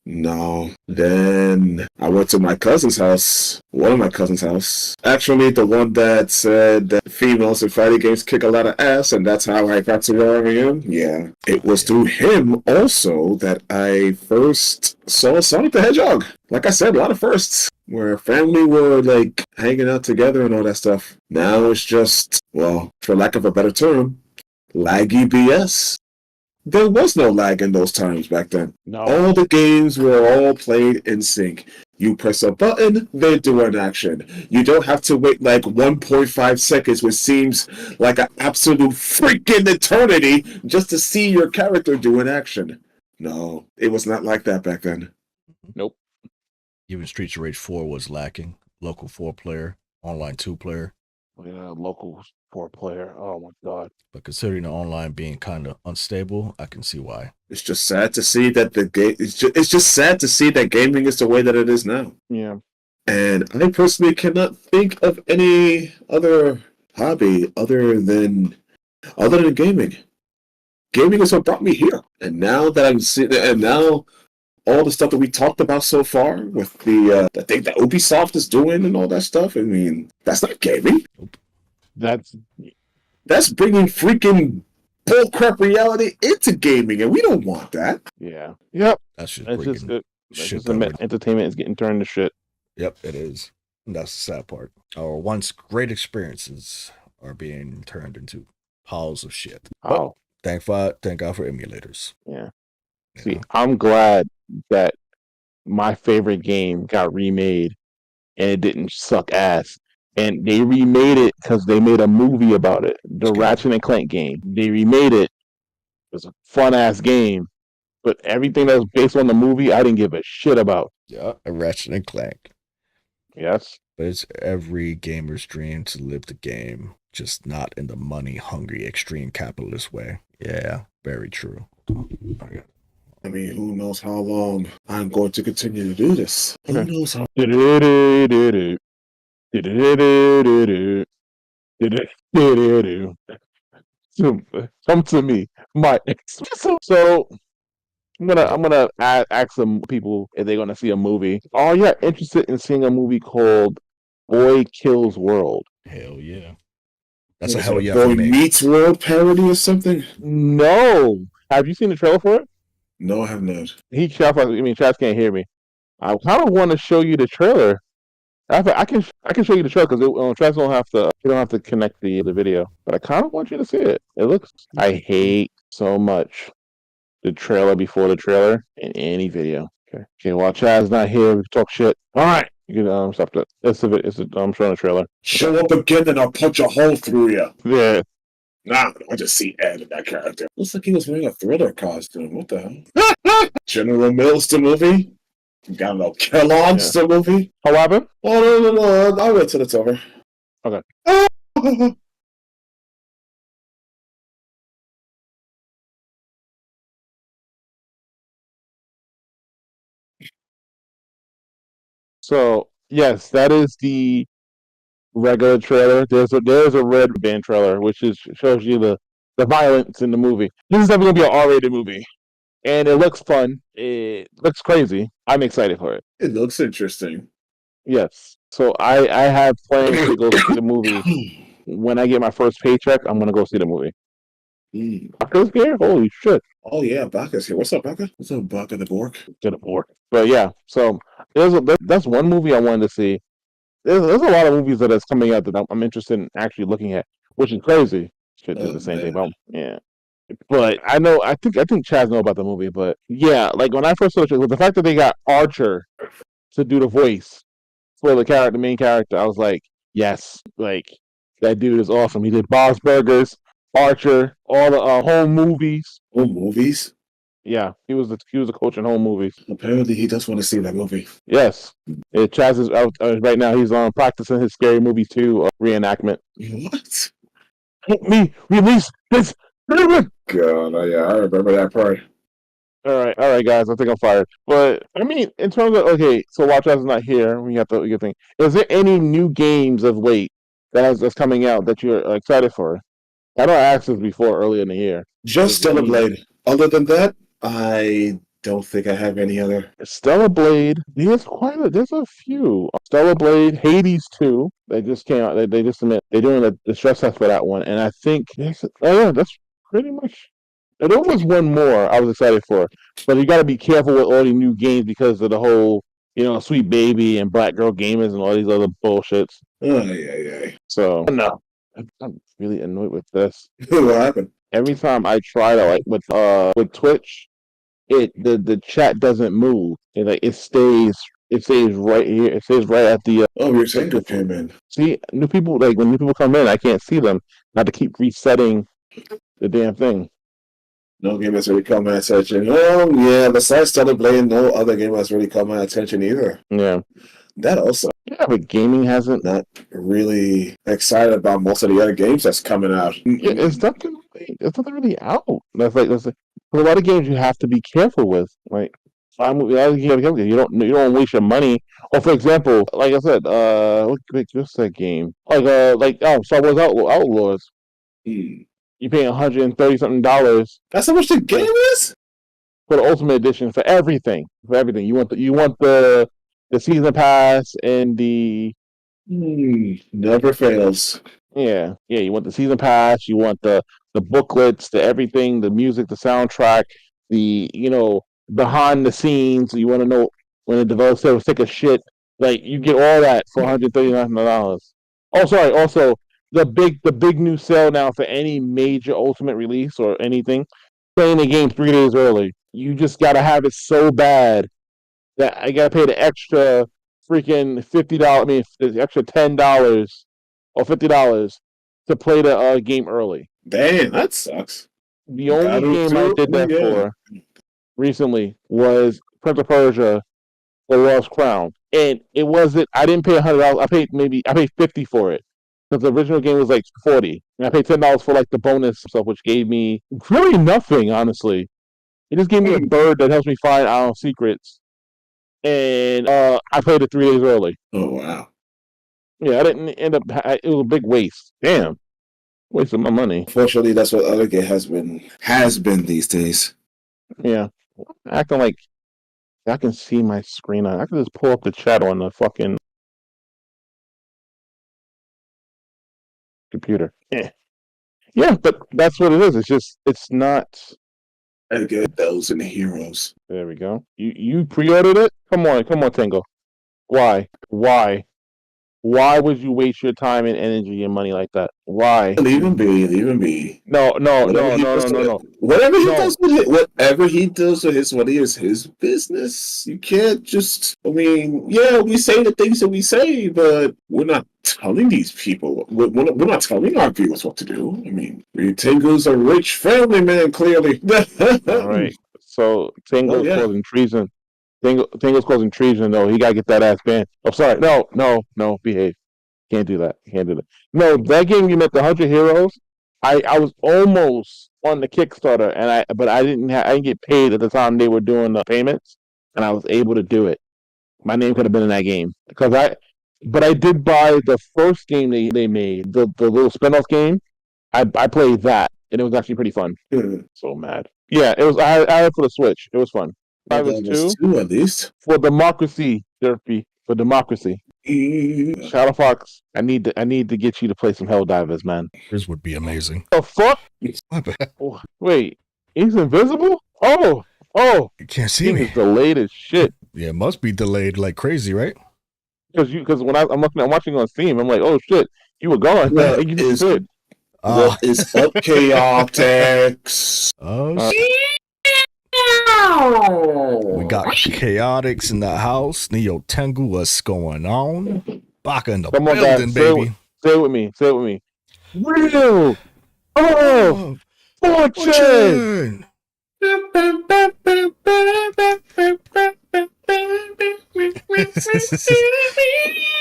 No. Then I went to my cousin's house. One of my cousin's house. Actually, the one that said that females in fighting games kick a lot of ass, and that's how I got to where I am. Yeah. It was through him also that I first saw Sonic the Hedgehog. Like I said, a lot of firsts. Where family were like hanging out together and all that stuff. Now it's just, well, for lack of a better term, laggy BS. There was no lag in those times back then. No. All the games were all played in sync. You press a button, they do an action. You don't have to wait like 1.5 seconds, which seems like an absolute freaking eternity, just to see your character do an action. No, it was not like that back then. Nope. Even Streets of Rage 4 was lacking. Local 4-player, online 2-player. Yeah, local 4-player. Oh my god. But considering the online being kind of unstable, I can see why. It's just sad to see that it's just sad to see that gaming is the way that it is now. Yeah. And I personally cannot think of any other hobby other than gaming. Gaming is what brought me here. And now that I'm sitting, and now all the stuff that we talked about so far with the thing that Ubisoft is doing and all that stuff, I mean, that's not gaming. That's bringing freaking bullcrap reality into gaming, and we don't want that. yeah. Yep. That's just It's just bringing good. It's shit just that entertainment is getting turned to shit. Yep, it is. And that's the sad part. Our once great experiences are being turned into piles of shit. But Oh, thank God for emulators. yeah. You See, know? I'm glad that my favorite game got remade and it didn't suck ass. And they remade it because they made a movie about it. The It's good. Ratchet and Clank game. They remade it. It was a fun ass game. But everything that was based on the movie, I didn't give a shit about. Yeah, a Ratchet and Clank. Yes. But it's every gamer's dream to live the game, just not in the money-hungry, extreme capitalist way. Yeah, very true. Okay. I mean, who knows how long I'm going to continue to do this? Who Okay. knows how? Do-do-do-do-do. Do-do-do-do-do. Do-do-do-do-do. Come to me, my ex. So I'm gonna ask some people if they're gonna see a movie. Are you interested in seeing a movie called Boy Kills World? Hell yeah. That's a Is hell it yeah Boy for me. Meets World parody or something? No. Have you seen the trailer for it? No, I have not. Chaz can't hear me. I kind of want to show you the trailer. I can show you the trailer because Chaz don't have to. You don't have to connect the video. But I kind of want you to see it. It looks. I hate so much the trailer before the trailer in any video. Okay. While Chaz's not here, we can talk shit. All right. You can stop that. I'm showing the trailer. Show up again and I'll punch a hole through you. Yeah. Nah, I just see Ed in that character. Looks like he was wearing a Thriller costume. What the hell? General Mills the movie? Got no Kellogg's the movie? However, Oh, no. I'll wait till it's over. Okay. so yes, that is the regular trailer. There's a red band trailer, which shows you the violence in the movie. This is definitely gonna be an R-rated movie, and it looks fun. It looks crazy. I'm excited for it. It looks interesting. Yes. So I have plans to go see the movie. When I get my first paycheck, I'm gonna go see the movie. Baka's here? Holy shit! Oh yeah, Baka's here. What's up, Baka? What's up, Baka the Bork? Get aboard. But yeah, so that's one movie I wanted to see. There's a lot of movies that is coming out that I'm interested in actually looking at, which is crazy. Should do the same thing, but yeah. But I think Chaz know about the movie, but yeah, like when I first saw it, the fact that they got Archer to do the voice for the main character, I was like, yes, like that dude is awesome. He did Bob's Burgers, Archer, all the home movies. Home movies? Yeah, he was a coach in home movies. Apparently, he does want to see that movie. Yes, Chaz is out right now. He's practicing his Scary Movie 2 reenactment. What? Help me release this. God, yeah, I remember that part. All right, guys. I think I'm fired. But I mean, in terms of so Watch Dogs is not here. We got the thing. Is there any new games of late that's coming out that you're excited for? I know I asked this before earlier in the year. Just Stellar Blade. Other than that, I don't think I have any other. Stellar Blade. There's a few. Stellar Blade, Hades 2. They just came out. They just submit. They're doing the stress test for that one, and I think that's pretty much. And there was one more I was excited for, but you got to be careful with all these new games because of the whole, Sweet Baby and Black Girl Gamers and all these other bullshits. Yeah. So no, I'm really annoyed with this. What happened? Every time I try to with Twitch, the chat doesn't move. It stays right here. It stays right at the. Your singer came in. See, new people when new people come in, I can't see them. I have to keep resetting the damn thing. No game has really caught my attention. Oh yeah, besides Stellar Blade, no other game has really caught my attention either. Yeah. That also. Yeah, but gaming hasn't. Not really excited about most of the other games that's coming out. Yeah, it's nothing really out. That's a lot of games you have to be careful with. Like, you don't waste your money. Or for example, like I said, what's that game? Star Wars Outlaws. You're paying $130 something. That's how much the game is? For the Ultimate Edition, for everything. You want the season pass and the never fails. Yeah. You want the season pass. You want the booklets, the everything, the music, the soundtrack, the behind the scenes. You want to know when the developer was take a shit. Like you get all that for $139. Oh, sorry. Also, the big new sale now for any major Ultimate release or anything, playing the game 3 days early. You just gotta have it so bad that I gotta pay the extra freaking $50. I mean, the extra $10 or $50 to play the game early. Damn, that sucks. The only game I did that for recently was Prince of Persia: The Lost Crown, and it wasn't. I didn't pay $100. I paid $50 for it. Because the original game was like $40, and I paid $10 for the bonus stuff, which gave me really nothing. Honestly, it just gave me a bird that helps me find secrets, and I played it 3 days early. Oh wow! Yeah, I didn't end up. It was a big waste. Damn, wasting my money. Unfortunately, that's what other game has been these days. Yeah, acting like I can see my screen. I can just pull up the chat on the fucking computer. Yeah, but that's what it is. It's not. I get those in the heroes. There we go. You pre-ordered it? Come on, Tango. Why? Why would you waste your time and energy and money like that? Why? Leave him be. No. Whatever he does with his money is his business. You can't just. I mean, yeah, we say the things that we say, but we're not telling these people. We're not telling our viewers what to do. I mean, Tengu's a rich family man, clearly. All right. So Tango's causing treason. Tango's causing treason, though. He gotta get that ass banned. Oh, sorry. No. Behave. Can't do that. No, that game you met the 100 Heroes. I was almost on the Kickstarter, but I didn't get paid at the time they were doing the payments, and I was able to do it. My name could have been in that game but I did buy the first game they made, the little spinoff game. I played that, and it was actually pretty fun. So mad. Yeah, it was. I had it for the Switch. It was fun. I was two at least for democracy, Derpy. For democracy. Shadow Fox, I need to get you to play some Helldivers, man. This would be amazing. The fuck? Wait, he's invisible? Oh, you can't see me. He's delayed as shit. Yeah, it must be delayed like crazy, right? Because when I'm watching on Steam, I'm like, oh shit, you were gone. What is up, Chaotix? We got Chaotix in the house. Neo Tengu, what's going on? Baka in the building, guys, baby. Say it with me. Real. Oh, Fortune.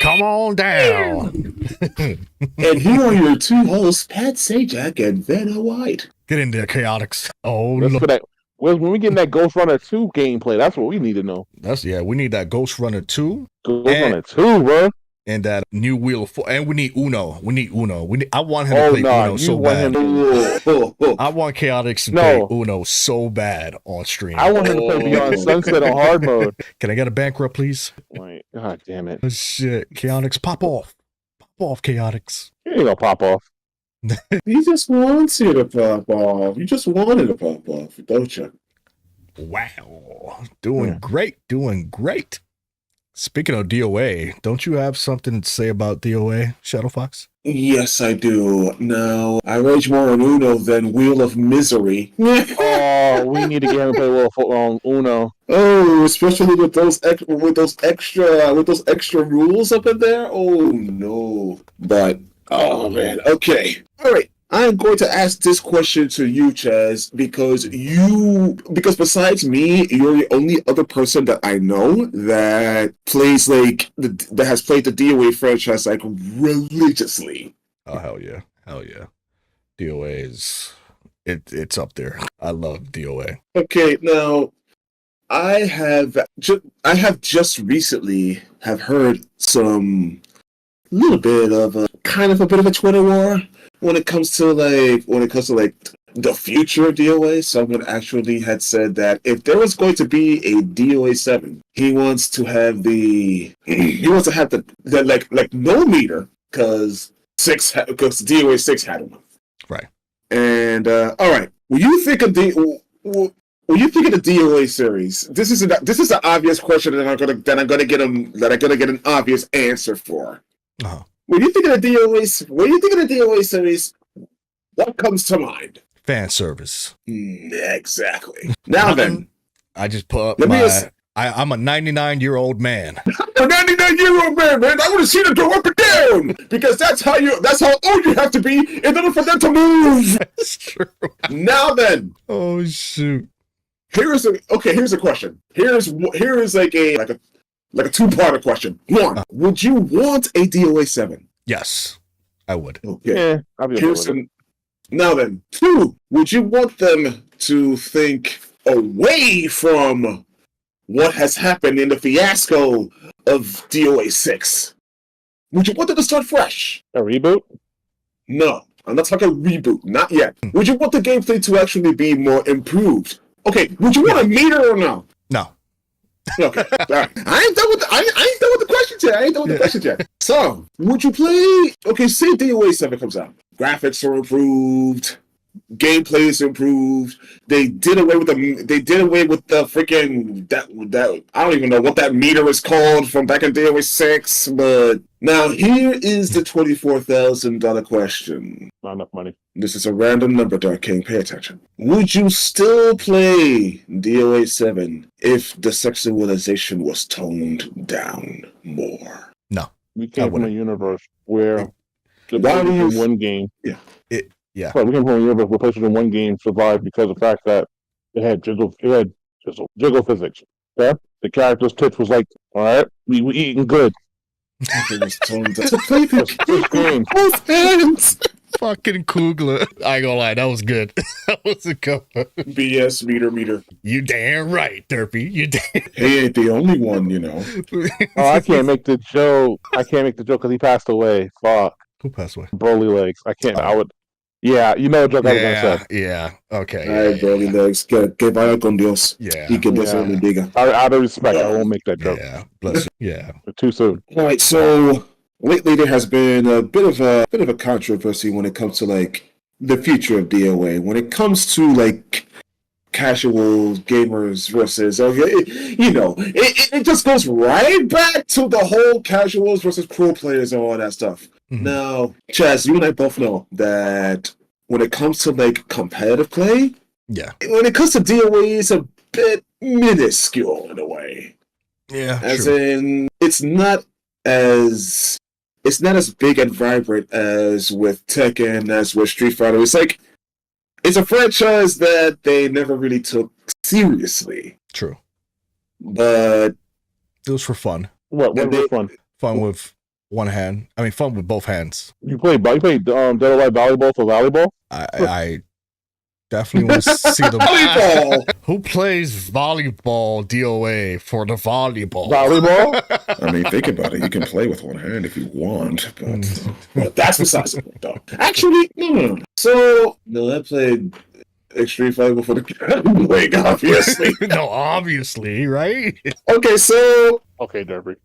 Come on down. And here are your two hosts, Pat Sajak and Vanna White. Get in there, Chaotix. Oh, Let's look. put that. Well, when we get that Ghost Runner 2 gameplay, that's what we need to know. We need that Ghost Runner 2. Ghost Runner 2, bro. And that new Wheel of and we need Uno. I want him to play Uno so bad. I want Chaotix to play Uno so bad on stream. I want him to play Beyond Sunset on hard mode. Can I get a bankrupt, please? Wait, god damn it. Oh, shit. Chaotix, pop off. Pop off, Chaotix. You ain't gonna pop off. He just wants you to pop off. You just wanted to pop off, don't you? Wow. Doing great. Speaking of DOA, don't you have something to say about DOA, Shadowfox? Yes, I do. Now, I rage more on Uno than Wheel of Misery. Oh, we need to get him to play Wheel Uno. Oh, especially with those extra rules up in there. Oh no! But oh man, okay, all right. I'm going to ask this question to you, Chaz, because besides me, you're the only other person that I know that plays that has played the DOA franchise like religiously. Oh hell yeah. DOA is it's up there. I love DOA. Okay, now I have just recently have heard some little bit of a bit of a Twitter war. When it comes to the future of DOA, someone actually had said that if there was going to be a DOA 7, he wants to have the no meter because DOA 6 had one. Right. And all right, when you think of the DOA series, this is an obvious question that I'm gonna get an obvious answer for. Uh-huh. When you think of the DOA series, what comes to mind? Fan service. Exactly. Now then, I just put up I'm a 99-year-old man. I'm a 99-year-old man. I want to see them go up and down because that's how old you have to be in order for them to move. That's true. Now then. Oh shoot. Here's a question. Here's like a two-parter question. One, would you want a DOA 7? Yes, I would. Okay. Yeah, I'll be able to. Now then, 2, would you want them to think away from what has happened in the fiasco of DOA 6? Would you want them to start fresh? A reboot? No, I'm not talking reboot. Not yet. Would you want the gameplay to actually be more improved? Okay, would you want a meter or no? No. Okay, all right. I ain't done with the questions yet. So, would you play? Okay, say DOA 7 comes out. Graphics are improved. Gameplay is improved. They did away with the freaking that I don't even know what that meter is called from back in DOA 6. But now here is the $24,000 question. Not enough money. This is a random number, Dark King. Pay attention. Would you still play DOA 7 if the sexualization was toned down more? No. We came from a universe where the one game. Yeah. Yeah. Right, we came from a universe where PlayStation 1 game survived because of the fact that it had jiggle physics. Yeah? The character's tits was like, all right, we eating good. It was toned down. Both hands. Fucking Kugler. I ain't gonna lie, that was good. That was a good one. BS meter. You damn right, Derpy. You damn. He ain't the only one, you know. Oh, I can't make the joke. Because he passed away. Fuck. Who passed away? Broly Legs. I can't. I would. Yeah, you know what joke I was gonna say. Yeah. Okay. All right, Broly Legs. Que vaya con Dios. Yeah. Y que Dios le bendiga. Out of respect, I won't make that joke. Yeah. Bless you. Yeah. Too soon. All right, so lately there has been a bit of a controversy when it comes to like the future of DOA. When it comes to like casual gamers versus it just goes right back to the whole casuals versus pro players and all that stuff. Mm-hmm. Now, Chaz, you and I both know that when it comes to like competitive play, when it comes to DOA, it's a bit minuscule in a way. Yeah, as true. In it's not as big and vibrant as with Tekken, as with Street Fighter. It's a franchise that they never really took seriously. True. But it was for fun. What was fun? Fun with one hand. I mean, fun with both hands. You played Dead or Alive volleyball for volleyball? I Definitely want to see the Volleyball! Who plays volleyball DOA for the volleyball? Volleyball? I mean, think about it. You can play with one hand if you want, but that's besides the point, though. Actually, no. So, no, I played Extreme Volleyball for the Game, obviously. No, obviously, right? Okay, so Okay, Derby.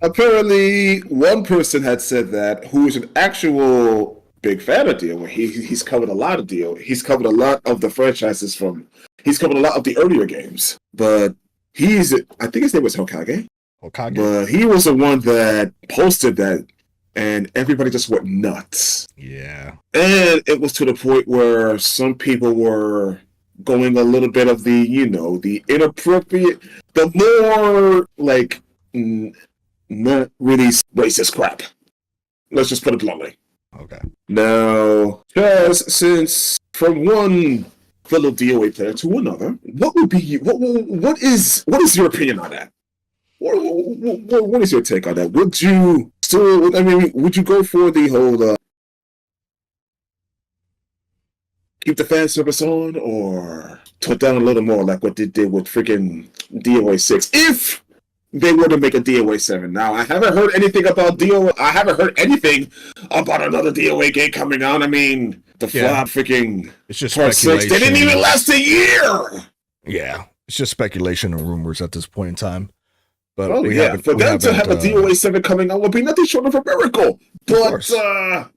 apparently one person had said that who is an actual big fan of DOA. He's covered a lot of DOA. He's covered a lot of the franchises he's covered a lot of the earlier games. But I think his name was Hokage. But he was the one that posted that, and everybody just went nuts. Yeah. And it was to the point where some people were going a little bit of the, the inappropriate, the more, like, not really racist crap. Let's just put it bluntly. Okay. Now, since from one fellow DOA player to another, what is your opinion on that? What is your take on that? Would you go for the whole keep the fan service on, or tone down a little more like what they did with freaking DOA 6? If they were to make a DOA 7. Now, I haven't heard anything about DOA. I haven't heard anything about another DOA game coming out. I mean, the flop freaking it's just Part 6 speculation. didn't even last a year. Yeah. It's just speculation and rumors at this point in time. But for them to have a DOA 7 coming out would be nothing short of a miracle. But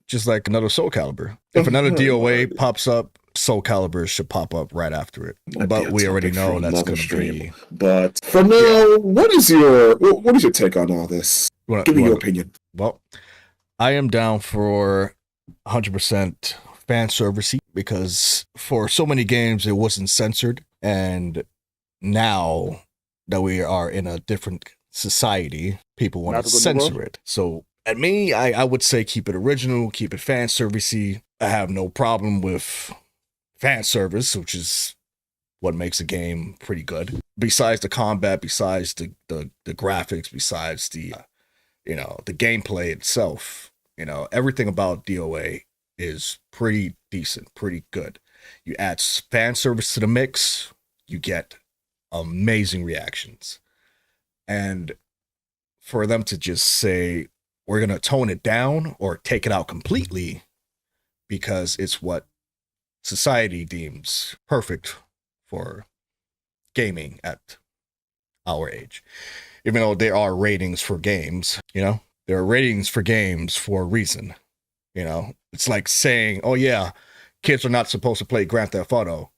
just like another Soul Calibur. If another DOA pops up, Soul Calibur should pop up right after it. But we already know that's going to be. But for now, what is your take on all this? Give me your opinion. Well, I am down for 100% fan service because for so many games it wasn't censored, and now that we are in a different society, people want to censor it. So at me, I would say keep it original, keep it fan servicey. I have no problem with fan service, which is what makes a game pretty good. Besides the combat, besides the graphics, besides the the gameplay itself, everything about DOA is pretty decent, pretty good. You add fan service to the mix, you get amazing reactions. And for them to just say we're going to tone it down or take it out completely because it's what society deems perfect for gaming at our age, even though there are ratings for games, there are ratings for games for a reason. It's like saying, oh yeah, kids are not supposed to play Grand Theft Auto,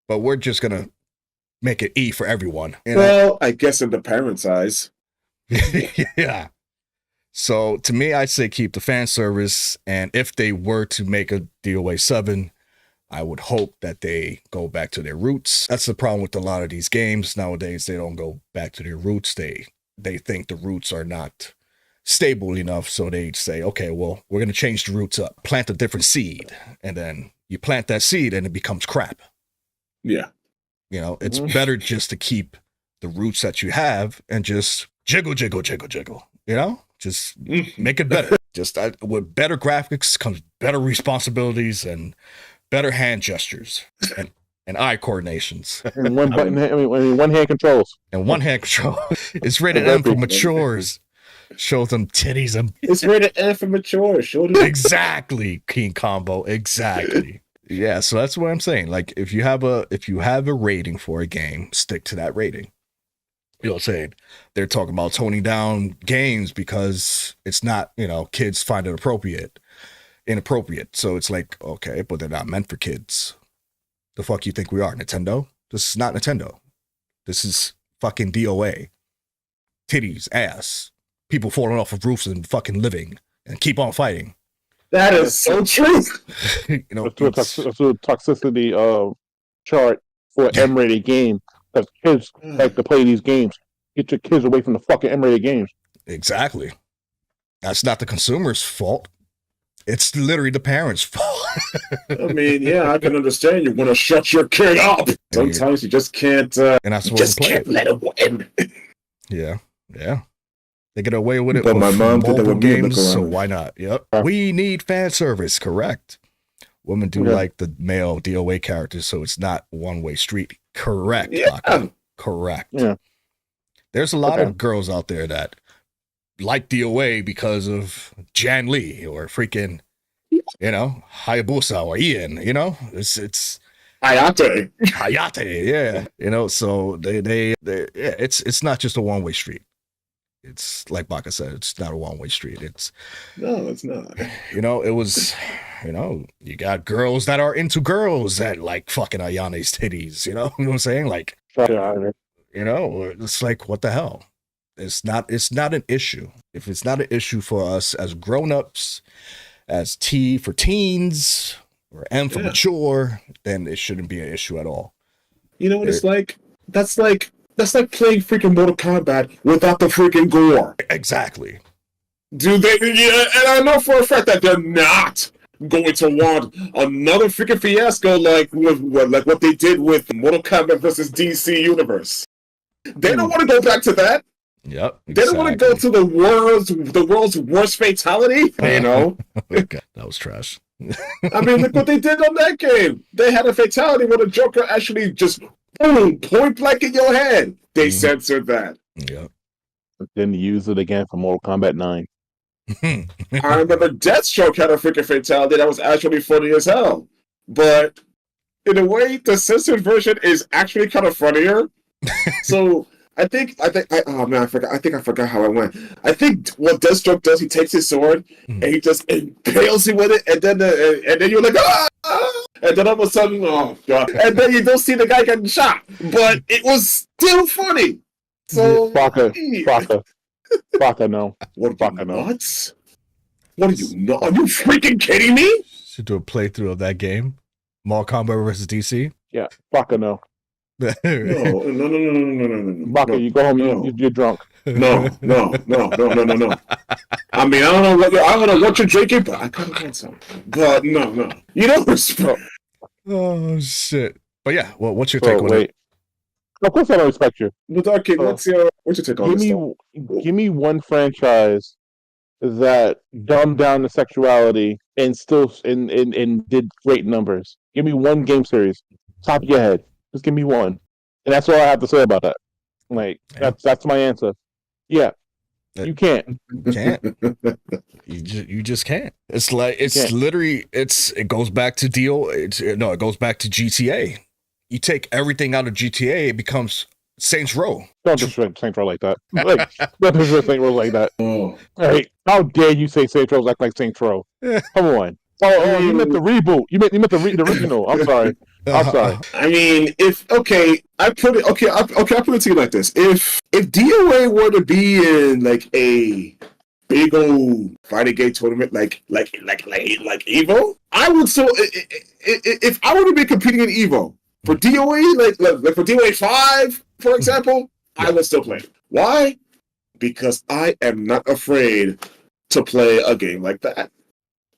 but we're just going to make it E for everyone. Well, I guess in the parents' eyes. Yeah. So to me, I'd say keep the fan service. And if they were to make a DOA 7, I would hope that they go back to their roots. That's the problem with a lot of these games nowadays. They don't go back to their roots. They think the roots are not stable enough. So they say, okay, well, we're going to change the roots up, plant a different seed. And then you plant that seed and it becomes crap. Yeah. It's better just to keep the roots that you have and just jiggle. Just make it better. Just with better graphics comes better responsibilities and better hand gestures and eye coordinations. And one hand controls. And one hand control. It's rated M for matures. Show them titties and it's rated M for mature. Show them exactly, King Combo. Exactly. Yeah, so that's what I'm saying. Like, if you have a rating for a game, stick to that rating. You know what I'm saying? They're talking about toning down games because it's not, kids find it inappropriate. So it's like, okay, but they're not meant for kids. The fuck you think we are, Nintendo? This is not Nintendo. This is fucking DOA. Titties, ass, people falling off of roofs and fucking living and keep on fighting. That is so true. Let's do a toxicity chart for an M-rated game. Because kids like to play these games. Get your kids away from the fucking M-rated games. Exactly. That's not the consumer's fault. It's literally the parents' fault. I mean, yeah, I can understand you want to shut your kid up. Sometimes you just can't. And that's what just can't let it win. Yeah. They get away with it. But with my mom did that mobile with me, games, look so around. why not? Yep. We need fan service, correct. women do like the male DOA characters, so it's not one-way street. Correct, Baka. Correct. Yeah. There's a lot of girls out there that like DOA because of Jan Lee or freaking, Hayabusa or Ian, it's Hayate, yeah. So they it's not just a one-way street. It's like Baka said, it's not a one-way street. No, it's not. It was, you got girls that are into girls that like fucking Ayane's titties, you know what I'm saying? Like, it's like, what the hell? It's not an issue. If it's not an issue for us as grown-ups, as T for teens, or M for mature, then it shouldn't be an issue at all. You know what it's like? That's like playing freaking Mortal Kombat without the freaking gore. Exactly. Do they? Yeah, and I know for a fact that they're not going to want another freaking fiasco like what they did with Mortal Kombat versus DC Universe. They don't want to go back to that. Yep. They don't want to go to the world's worst fatality. Okay, that was trash. I mean, look what they did on that game. They had a fatality where the Joker actually just boom, point blank in your head. They censored that. Yep. Then use it again for Mortal Kombat 9. I remember Deathstroke had a freaking fatality that was actually funny as hell. But in a way, the censored version is actually kind of funnier. So I think oh man, I forgot how I went. I think what Deathstroke does, he takes his sword and he just impales you with it, and then you're like, and then all of a sudden, oh god, and then you don't see the guy getting shot, but it was still funny. So Baka, no. What Baka nuts? What are you not? Are you freaking kidding me? Should do a playthrough of that game, Mortal Kombat versus DC. Yeah, Baka, no. No. Baka, you go home. You're drunk. No. I mean, I don't know what you're drinking, but I kind of want some. But no. You know respect. Oh shit! But yeah, well, what's your take on it? Of course, I don't respect you. But okay, what's your take on this? Give me one franchise that dumbed down the sexuality and still and did great numbers. Give me one game series, top of your head. Just give me one, and that's all I have to say about that. Like that's my answer. Yeah, you can't. You just can't. It's like literally it goes back to it goes back to GTA. You take everything out of GTA, it becomes Saints Row. Don't disrespect Saints Row like that. Don't disrespect Saints Row like that. Oh. Hey, how dare you say Saints Row like Saints Row? Come on. Oh, you meant the reboot. You meant the original. I'm sorry. I mean, I put it to you like this: if DOA were to be in like a big old fighting game tournament, like Evo, I would still. If I were to be competing in Evo for DOA, like for DOA 5, for example, I would still play. Why? Because I am not afraid to play a game like that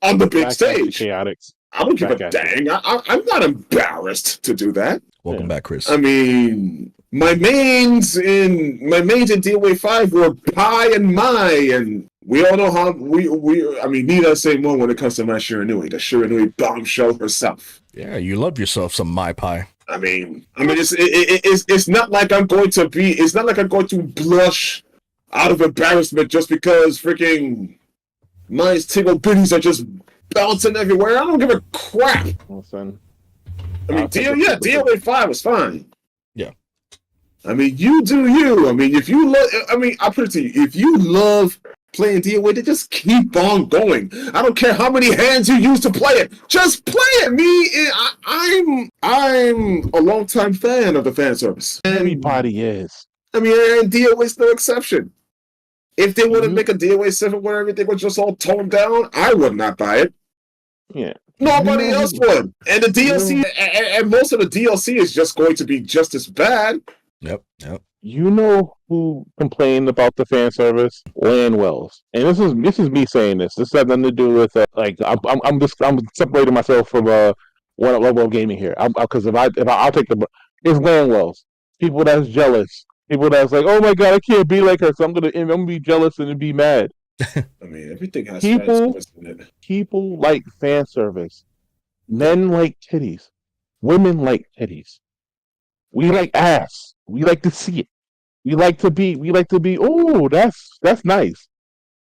on the big stage. Chaotix. I don't give a dang. I'm not embarrassed to do that. Welcome back, Chris. I mean, my mains in DOA 5 were Pi and Mai, and we all know how I mean, need I say more when it comes to my Shiranui, the Shiranui bombshell herself. Yeah, you love yourself some Mai Pai. I mean, it's not like I'm going to blush out of embarrassment just because freaking my tingle bitties are just bouncing everywhere. I don't give a crap. Listen, I mean, DOA 5 was fine. Yeah. I mean, you do you. I mean, if you love, I'll put it to you. If you love playing DOA, then just keep on going. I don't care how many hands you use to play it. Just play it. I'm a longtime fan of the fan service. Everybody is. I mean, and DOA is no exception. If they want to make a DOA 7 where everything was just all toned down, I would not buy it. Yeah. Nobody else would. And the DLC, and most of the DLC is just going to be just as bad. Yep. You know who complained about the fan service? Landwells. And this is me saying this. This has nothing to do with I'm separating myself from one level of gaming here. Because I'll take it's Landwells. People that's jealous. People that's like, oh my god, I can't be like her, so I'm gonna be jealous and be mad. I mean, everything has fan service in it. People like fan service. Men like titties. Women like titties. We like ass. We like to see it. We like to be. Oh, that's nice.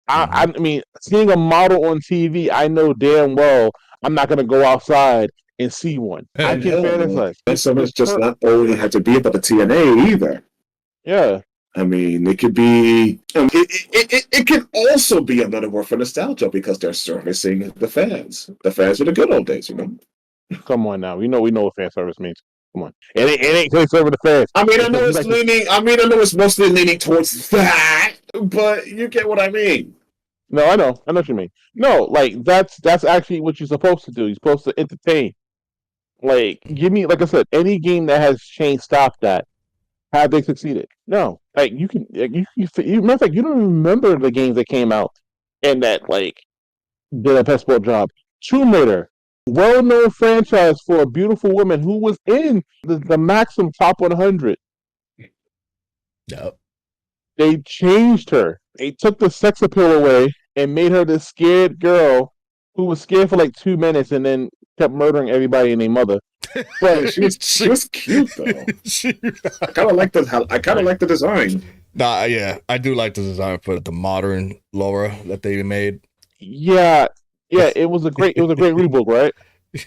I mean, seeing a model on TV, I know damn well I'm not gonna go outside and see one. I can fantasize. And so it's just not only have to be about the TNA either. Yeah. I mean, it could be. It could also be another word for nostalgia because they're servicing the fans. The fans of the good old days, you know. Come on now, we know what fan service means. Come on, it ain't clean serving the fans. I mean, I know it's leaning. I mean, I know it's mostly leaning towards that, but you get what I mean. No, I know what you mean. No, like that's actually what you're supposed to do. You're supposed to entertain. Like, give me, like I said, any game that has changed, stop that. Have they succeeded? No. Like you can, matter of fact, you don't remember the games that came out and that like did a best sport job. Tomb Raider, well-known franchise for a beautiful woman who was in the Maxim Top 100. Yep. They changed her. They took the sex appeal away and made her this scared girl who was scared for like 2 minutes and then kept murdering everybody and their mother. But she was cute though. I kind of like the design. Nah, yeah, I do like the design for the modern Laura that they made. Yeah, it was a great reboot, right?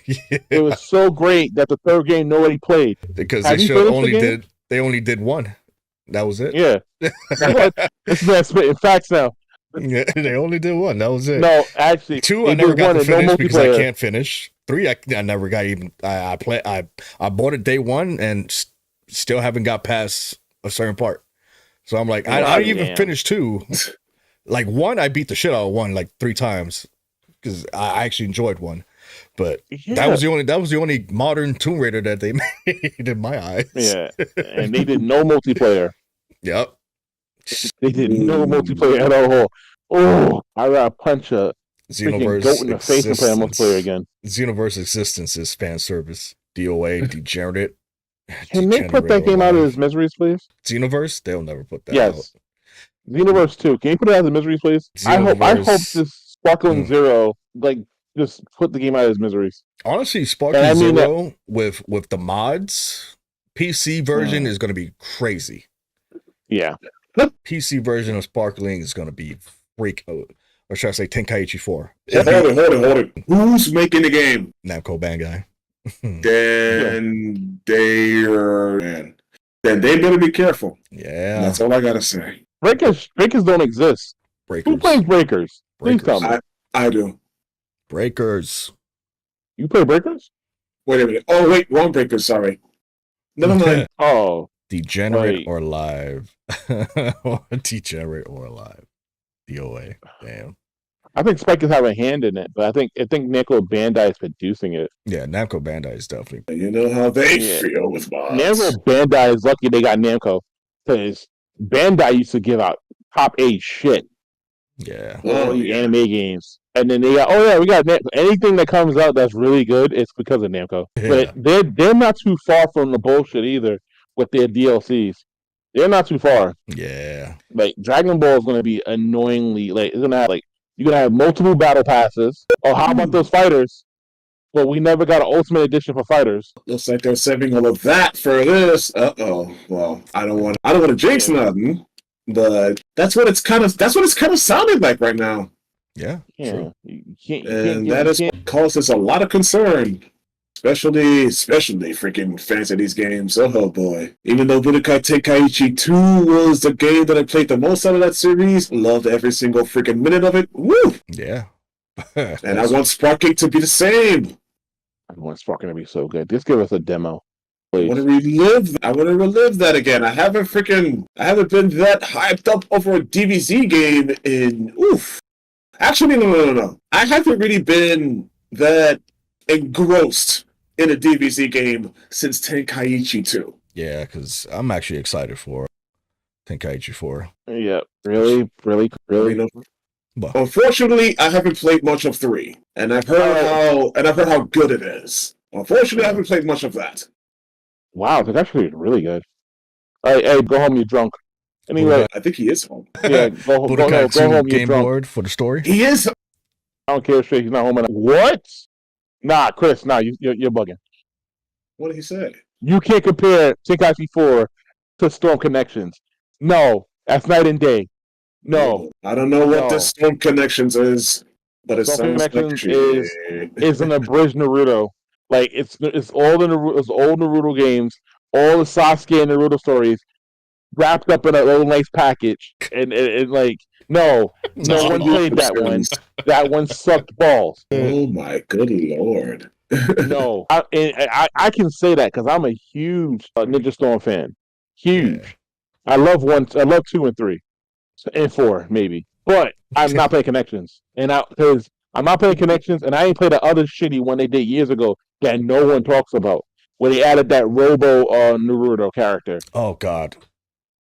Yeah. It was so great that the third game nobody played Because they only did one. That was it. Yeah, this man spitting facts now. Yeah, they only did one. That was it. No, actually, 2 I never got to finish because I can't finish. 3 I never got even. I bought it day one and still haven't got past a certain part. So I'm like, I didn't even finish 2. Like 1, I beat the shit out of 1 like 3 times because I actually enjoyed 1. But that was the only modern Tomb Raider that they made in my eyes. Yeah, and they did no multiplayer. Yep. They did no multiplayer at all. Oh, I got to punch a freaking goat in the face and play a multiplayer again. Xenoverse Existence is fan service. DOA, Degenerate. Can they put that game out of its miseries, please? Xenoverse? They'll never put that out. Yes. Xenoverse 2. Can you put it out of the miseries, please? I hope this Sparkling Zero, like, just put the game out of its miseries. Honestly, Sparkling Zero with the mods, PC version is going to be crazy. Yeah. PC version of Sparkling is going to be or should I say Tenkaichi 4? Hold it. Who's making the game? Namco Bandai. Then they better be careful. Yeah. That's all I gotta say. Breakers don't exist. Breakers. Who plays Breakers? Please tell me. I do. Breakers. You play Breakers? Wait a minute. Oh, wait, wrong Breakers, sorry. Never mind. Oh. Degenerate or Live. Degenerate or Live. DOA. Damn. I think Spike is having a hand in it, but I think Namco Bandai is producing it. Yeah, Namco Bandai is definitely. You know how they feel with mods. Namco Bandai is lucky they got Namco, because Bandai used to give out top 8 shit. Yeah. All these anime games. And then they got, we got Namco. Anything that comes out that's really good, it's because of Namco. Yeah. But they're not too far from the bullshit either with their DLCs. They're not too far. Yeah. Like, Dragon Ball is going to be annoyingly, like, it's going to have, like, you're going to have multiple battle passes. Oh, how about those fighters? Well, we never got an Ultimate Edition for fighters. Looks like they're saving all of that for this. Well, I don't want to jinx nothing, but that's what it's kind of sounding like right now. Yeah. True. And that has caused us a lot of concern. Especially freaking fans of these games. Oh boy. Even though Budokai Tenkaichi 2 was the game that I played the most out of that series, loved every single freaking minute of it. Woo! Yeah. And I want Sparking to be the same. I want Sparking to be so good. Just give us a demo. Please. I want to relive that again. I haven't been that hyped up over a DBZ game in Actually, no. I haven't really been that engrossed in a DBZ game since Tenkaichi 2. Yeah, because I'm actually excited for Tenkaichi 4. Yeah, really. But unfortunately, I haven't played much of 3, and I've heard how good it is. Unfortunately, I haven't played much of that. Wow, that's actually really good. Hey, go home, you drunk. Anyway, I think he is home. Yeah, go home, you game drunk. board for the story. He is. I don't care if he's not home. What? Nah, Chris, nah, you're bugging. What did he say? You can't compare Tenkaichi 4 to Storm Connections. No, that's night and day. No, I don't know what No. this Storm Connections is, but it Storm sounds like Connections shit. is an abridged Naruto. Like it's all the it's old Naruto games, all the Sasuke and Naruto stories wrapped up in a little nice package, and like no one played that one. That one sucked balls. Oh my good lord! No, I can say that because I'm a huge Ninja Storm fan. Huge. Yeah. I love 2 and 3, and 4 maybe, but I'm not playing Connections, and because I'm not playing Connections, and I ain't played the other shitty one they did years ago that no one talks about, where they added that Robo Naruto character. Oh God.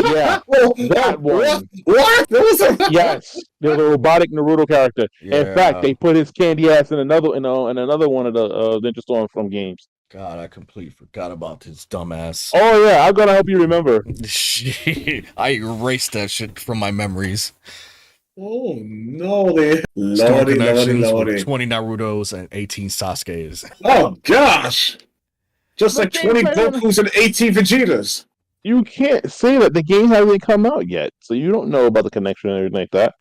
Yeah, that one. What? There was a Yes, there's a robotic Naruto character. Yeah. In fact, they put his candy ass in another one of the Ninja Storm from games. God, I completely forgot about his dumbass. Oh yeah, I'm gonna help you remember. I erased that shit from my memories. Oh no, they Storm lordy, Connections with lordy. 20 Narutos and 18 Sasuke's. Oh gosh! Just But like they 20 play- Gokus and 18 Vegetas. You can't say that the game hasn't come out yet, so you don't know about the connection and everything like that.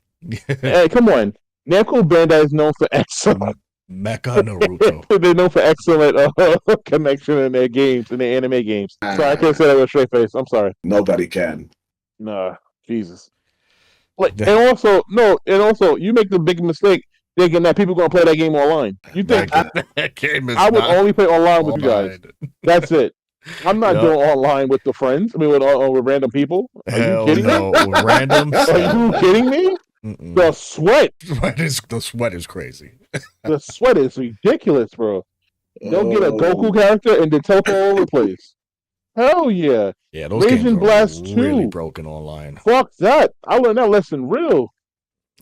Hey, come on. Namco Bandai is known for excellent. Mecha Naruto. They're known for excellent connection in their games, in their anime games. Sorry, I can't say that with a straight face. I'm sorry. Nobody can. Nah, Jesus. Like, and also, you make the big mistake thinking that people gonna play that game online. You think that game is I would not only play online with you guys? online. That's it. I'm not Yup. doing online with the friends. I mean, with random people. Are Hell you kidding no. me? With randoms. Are you kidding me? Mm-mm. The sweat, The sweat is crazy. the sweat is ridiculous, bro. They'll get a Oh. Goku character and then teleport all over the place. Hell yeah. Yeah, those Raging games are Blast really 2. broken online. Fuck that. I learned that lesson real.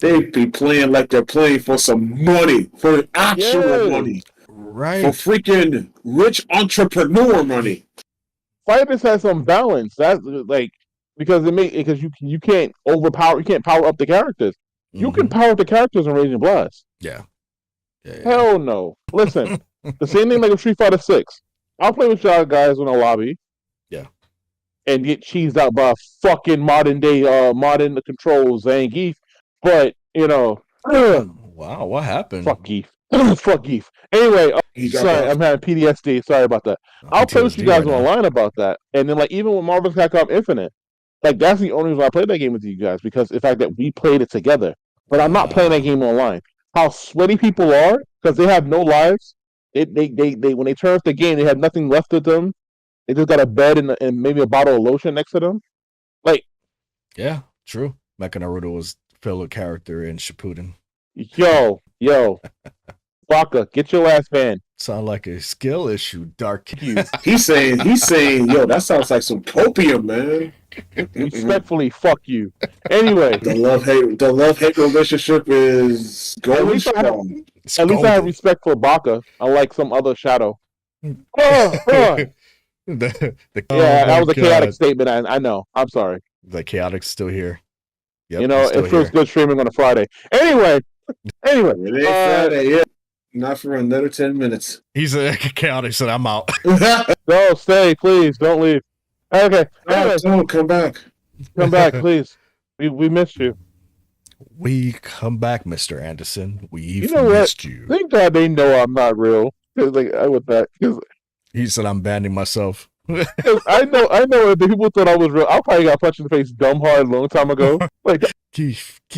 They be playing like they're playing for some money, for actual Yeah. money, for Right. freaking rich entrepreneur money. Fighters has some balance. That's like because you can't power up the characters. You can power up the characters in Raging Blast. Yeah. Yeah. Hell no. Listen, the same thing like with Street Fighter 6. I'll play with y'all guys in a lobby. Yeah. And get cheesed out by fucking modern controls Zangief. But, Wow, what happened? fuck Geef. Fuck Geef. Anyway, He got sorry, off. I'm having PTSD. Sorry about that. I'll play with you PTSD guys right now. online about that. And then, like, even with Marvel's Capcom Infinite, like, that's the only reason I played that game with you guys, because the fact that we played it together. But I'm not playing that game online. How sweaty people are, because they have no lives. They when they turn off the game, they have nothing left of them. They just got a bed and maybe a bottle of lotion next to them. Like, Yeah, true. Mecha Naruto was filler character in Shippuden. yo, Baka, get your ass banned. Sound like a skill issue, Dark. He's saying, yo, that sounds like some copium, man. Respectfully, fuck you. Anyway, The love hate relationship is going least I have- strong. at least I have respect for Baka, unlike some other shadow. Yeah, that was a chaotic statement. I know. I'm sorry. The chaotic's still here. Yep, You know, he's still it feels here. good streaming on a Friday. Anyway, It ain't Friday, yeah. Not for another 10 minutes. He's a chaotic, said I'm out. no, stay, please. Don't leave. Okay, anyway, Don't come back. come back, please. We missed you. We come back, Mr. Anderson. We've You know what? missed you. Thank God they know I'm not real. 'Cause, like, I with that. 'Cause He said I'm banning myself. I know if the people thought I was real, I probably got punched in the face dumb hard a long time ago. Like, Grief,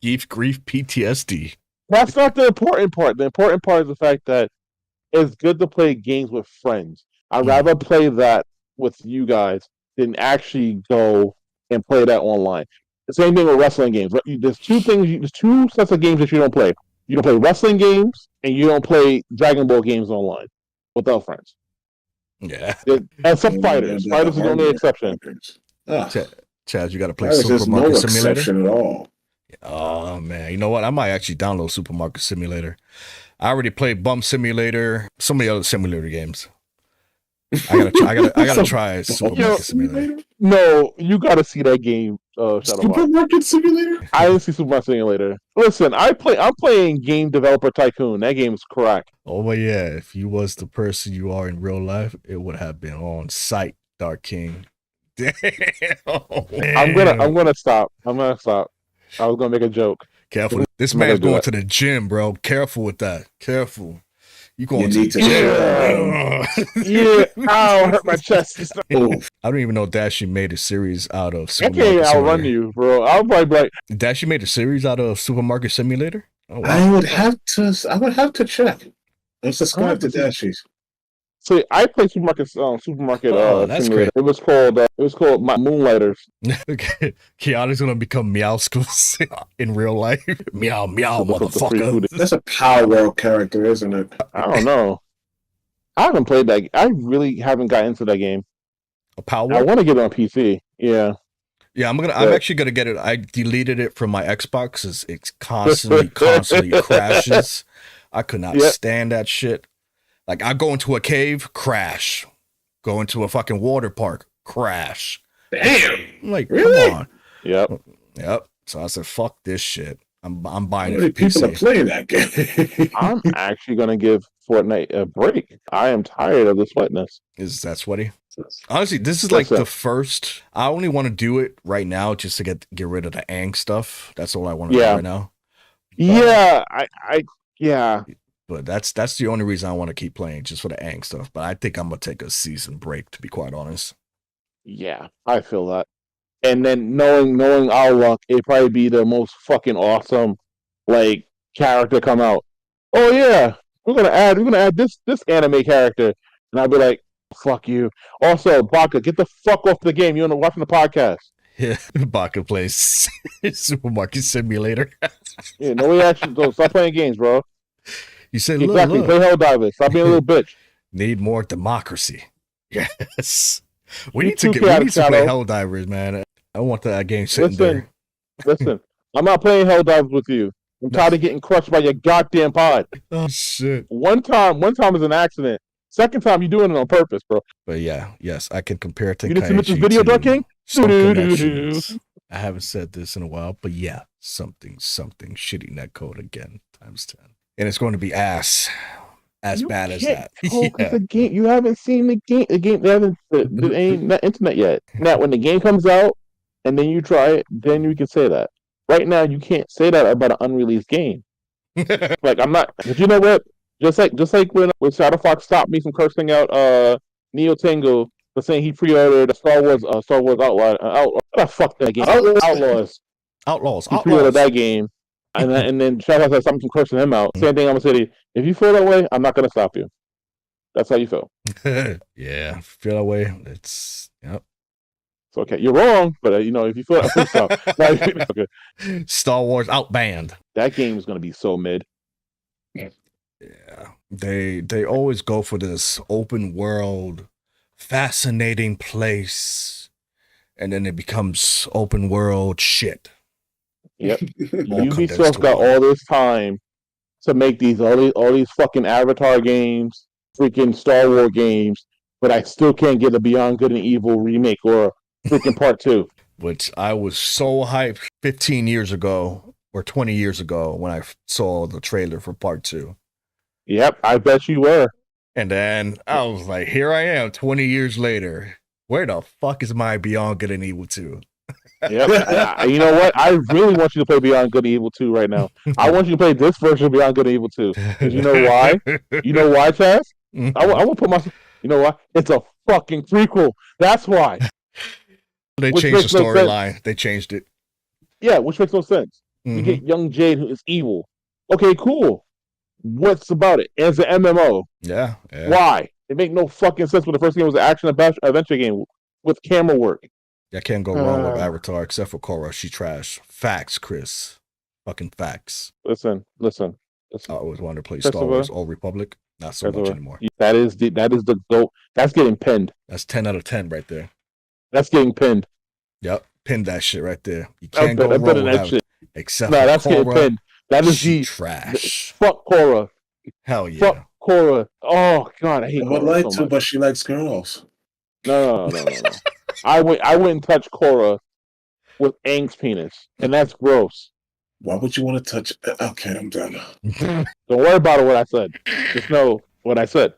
PTSD. that's not the important part. The important part is the fact that it's good to play games with friends. I'd rather play that with you guys than actually go and play that online. The same thing with wrestling games. There's two sets of games that you don't play. You don't play wrestling games, and you don't play Dragon Ball games online without friends. Yeah. And some fighters. Fighters is the only exception. Chaz, you got to play There's Super just no Market Simulator. exception at all. Oh, man. You know what? I might actually download Supermarket Simulator. I already played Bump Simulator, so many other simulator games. I gotta try Supermarket Simulator. No, you gotta see that game. Shadow Box. Supermarket Simulator? I didn't see Supermarket Simulator. Listen, I'm playing Game Developer Tycoon. That game's crack. Oh, but yeah, if you was the person you are in real life, it would have been on site, Dark King. Damn. I'm gonna stop. I was gonna make a joke. Careful. This man's going to the gym, bro. Careful with that. Careful. You going to need the to gym. Yeah. Ow, hurt my chest. Oh, I don't even know Dashi made a series out of I Supermarket can't outrun Simulator. you, bro. I'll probably be like, Dashi made a series out of Supermarket Simulator? Oh, wow. I would have to check. I'm subscribed to Dashies. see, I played Supermarket Oh, that's Simulator. great. It was called my Moonlighters. Keanu's gonna become Meowscles in real life. Meow, meow, Look up the free motherfucker. food. That's a Power World character, isn't it? I don't know. I haven't played that. I really haven't got into that game. A Power? I want to get it on PC. Yeah. Yeah, I'm Yeah. actually gonna get it. I deleted it from my Xbox. It's constantly crashes. I could not Yep. stand that shit. Like I go into a cave, crash. Go into a fucking water park, crash. Damn. I'm like, Really? come on. Yep. Yep. So I said, fuck this shit. I'm How buying it many for people are PC. playing that game? I'm actually gonna give Fortnite a break. I am tired of this wetness. Is that sweaty? Honestly, this is Yes, like sir. the first. I only want to do it right now just to get rid of the Aang stuff. That's all I want to do Yeah. right now. Yeah. Yeah. But that's the only reason I want to keep playing, just for the Aang stuff. But I think I'm gonna take a season break, to be quite honest. Yeah. I feel that. And then knowing our luck, it'd probably be the most fucking awesome like character come out. Oh yeah, we're gonna add this anime character, and I'll be like, fuck you. Also, Baka, get the fuck off the game. You're watching the podcast. Yeah, Baka plays Supermarket Simulator. Yeah, no reaction. Don't stop playing games, bro. You said, Exactly. look, Play Helldivers. Stop being a little bitch. need more democracy. Yes, we You need to too, play Shadow. Helldivers, man. I want that game sitting Listen, I'm not playing Helldivers with you. I'm tired of getting crushed by your goddamn pod. there. Oh shit! One time is an accident. Second time, you're doing it on purpose, bro. But yeah, yes, I can compare You didn't submit this Tenkaichi video, to Dark King? some Doo-doo-doo-doo. connections. I haven't said this in a while, but yeah, something shitty netcode again times 10, and it's going to be as You bad as can't that. focus Yeah. the game. You haven't seen the game. There ain't not internet yet. Now, when the game comes out and then you try it, then you can say that. Right now, you can't say that about an unreleased game. Like I'm not. But you know what? Just like when Shadow Fox stopped me from cursing out Neo Tengu for saying he pre-ordered Star Wars fuck that game. Outlaws. Outlaws. He pre-ordered that game, and then Shadow Fox stopped me from cursing him out. Same thing. I'm gonna say to you, if you feel that way, I'm not gonna stop you. That's how you feel. Yeah, feel that way. It's yep. It's okay. You're wrong, but if you feel that, stop. Like, okay. Star Wars outbanned. That game is gonna be so mid. Yeah, they always go for this open world, fascinating place, and then it becomes open world shit. Yep. All condensed Ubisoft got away. all this time to make all these fucking Avatar games, freaking Star Wars games, but I still can't get a Beyond Good and Evil remake or freaking part 2. Which I was so hyped 15 years ago or 20 years ago when I saw the trailer for part 2. Yep, I bet you were. And then I was like, here I am 20 years later. Where the fuck is my Beyond Good and Evil 2? Yep. You know what? I really want you to play Beyond Good and Evil 2 right now. I want you to play this version of Beyond Good and Evil 2. Because you know why? You know why, Chaz? I will put my... You know what? It's a fucking prequel. That's why. They Which changed the makes no sense. storyline. They changed it. Yeah, which makes no sense. You Mhm. get young Jade who is evil. Okay, cool. What's about it? It's an MMO. Yeah. Yeah. Why? It make no fucking sense when the first game was an action adventure game with camera work. I can't go wrong with Avatar except for Korra. She trash. Facts, Chris. Fucking facts. Listen. I always wanted to play First Star of all- Wars Old Republic. Not so much anymore. That is the goat. That's getting pinned. That's 10 out of 10 right there. That's getting pinned. Yep. Pin that shit right there. You I'm can't go wrong putting with that that shit. except No, for that's getting Korra. pinned. That is She the trash. fuck Korra. Hell yeah. Fuck Korra. Oh god, I hate I would Korra like so to, much. but she likes girls. No. I wouldn't touch Korra with Aang's penis, and that's gross. Why would you want to touch? Okay, I'm done. Don't worry about what I said. Just know what I said.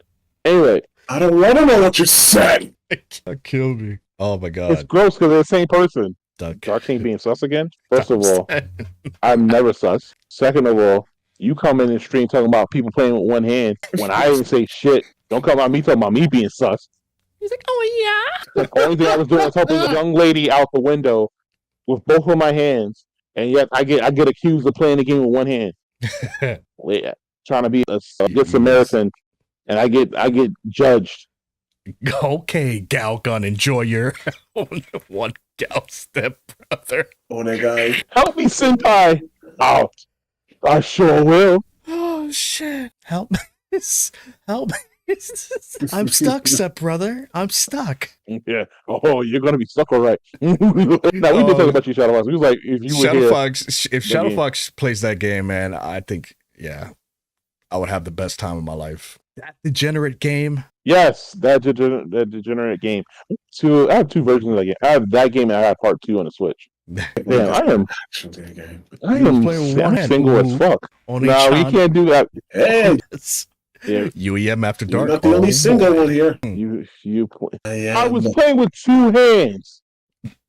Anyway, I don't want to know what you said. That killed me. Oh my it's god. gross because they're the same person. Duck. Dark King being sus again? First of all, I'm never sus. Second of all, you come in the stream talking about people playing with one hand when I didn't say shit. Don't come about me talking about me being sus. He's like, oh The only thing I was doing was helping a young lady out the window with both of my hands, and yet I get accused of playing the game with one hand. Yeah, trying to be a good Samaritan, and I get judged. yeah. Okay, Galgun, enjoy your one gal step brother. Oh, that guy. Help me, senpai. Oh, I sure will. Oh shit! Help me! Help me! I'm stuck, step brother. I'm stuck. Yeah. Oh, you're gonna be stuck, all right. Now we did talk about you, Shadow Fox. We was like, if you were Shadow here, Fox, if Shadow game. Fox plays that game, man, I think, yeah, I would have the best time of my life. That degenerate game. yes, that degenerate game. I have two versions of that game. I have that game and I have part 2 on the Switch. Damn, I am playing one hand. single as Ooh. fuck. Only No, we Chan- can't do that. Hey, Yeah, UEM After you're Dark. not the only Oh, single one here. you play. I I was playing with 2 hands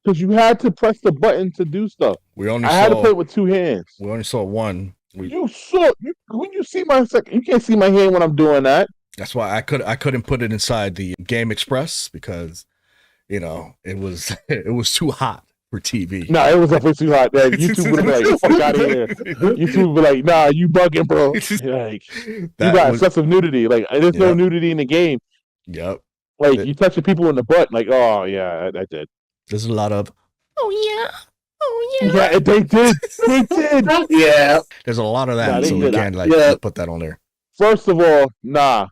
because you had to press the button to do stuff. We only I had to saw. play with 2 hands. We only saw one. You saw when you see my second. You can't see my hand when I'm doing that. That's why I couldn't put it inside the Game Express because, it was too hot for TV. No, it was definitely too hot. Man. YouTube would have been like, "Fuck out of here." YouTube would be like, "Nah, you bugging, bro." Like, you got excessive nudity. Like, there's no nudity in the game. Yep. Like, you touching people in the butt. Like, oh yeah, I did. There's a lot of. Oh yeah. Yeah, they did. They did. Yeah. There's a lot of that, Nah, they so we did can't that. put that on there. First of all, nah,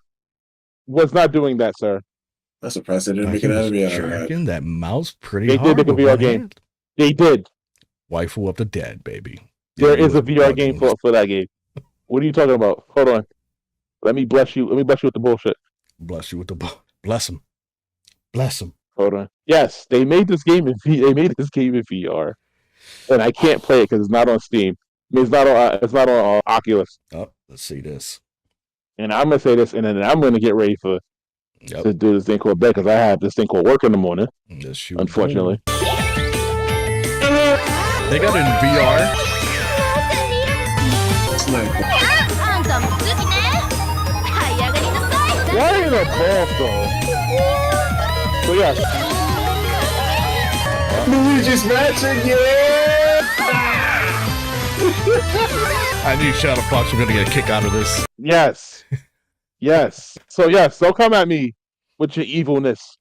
was not doing that, sir. I'm surprised they didn't Like, make he it out was of me. jerking that mouse pretty They hard. did make a with VR one game. hand. They did. Waifu of the Dead, baby. There Yeah, is a he VR was game bugging. for that game. What are you talking about? Hold on. Let me bless you. Let me bless you with the bullshit. Bless you with the bless him. Bless him. Hold on. Yes, they made this game in VR, and I can't play it because it's not on Steam. I mean, it's not on Oculus. Oh, let's see this. And I'm gonna say this, and then I'm gonna get ready to Yep. do this thing called bed because I have this thing called work in the morning. Yes, you Unfortunately, do. They got it in VR. Sniper. あんたも好きね這い上がりなさい why in a ball though? So yeah, Luigi's Mansion, yeah! I knew Shadow Fox was gonna get a kick out of this. yes. So yes, don't come at me with your evilness,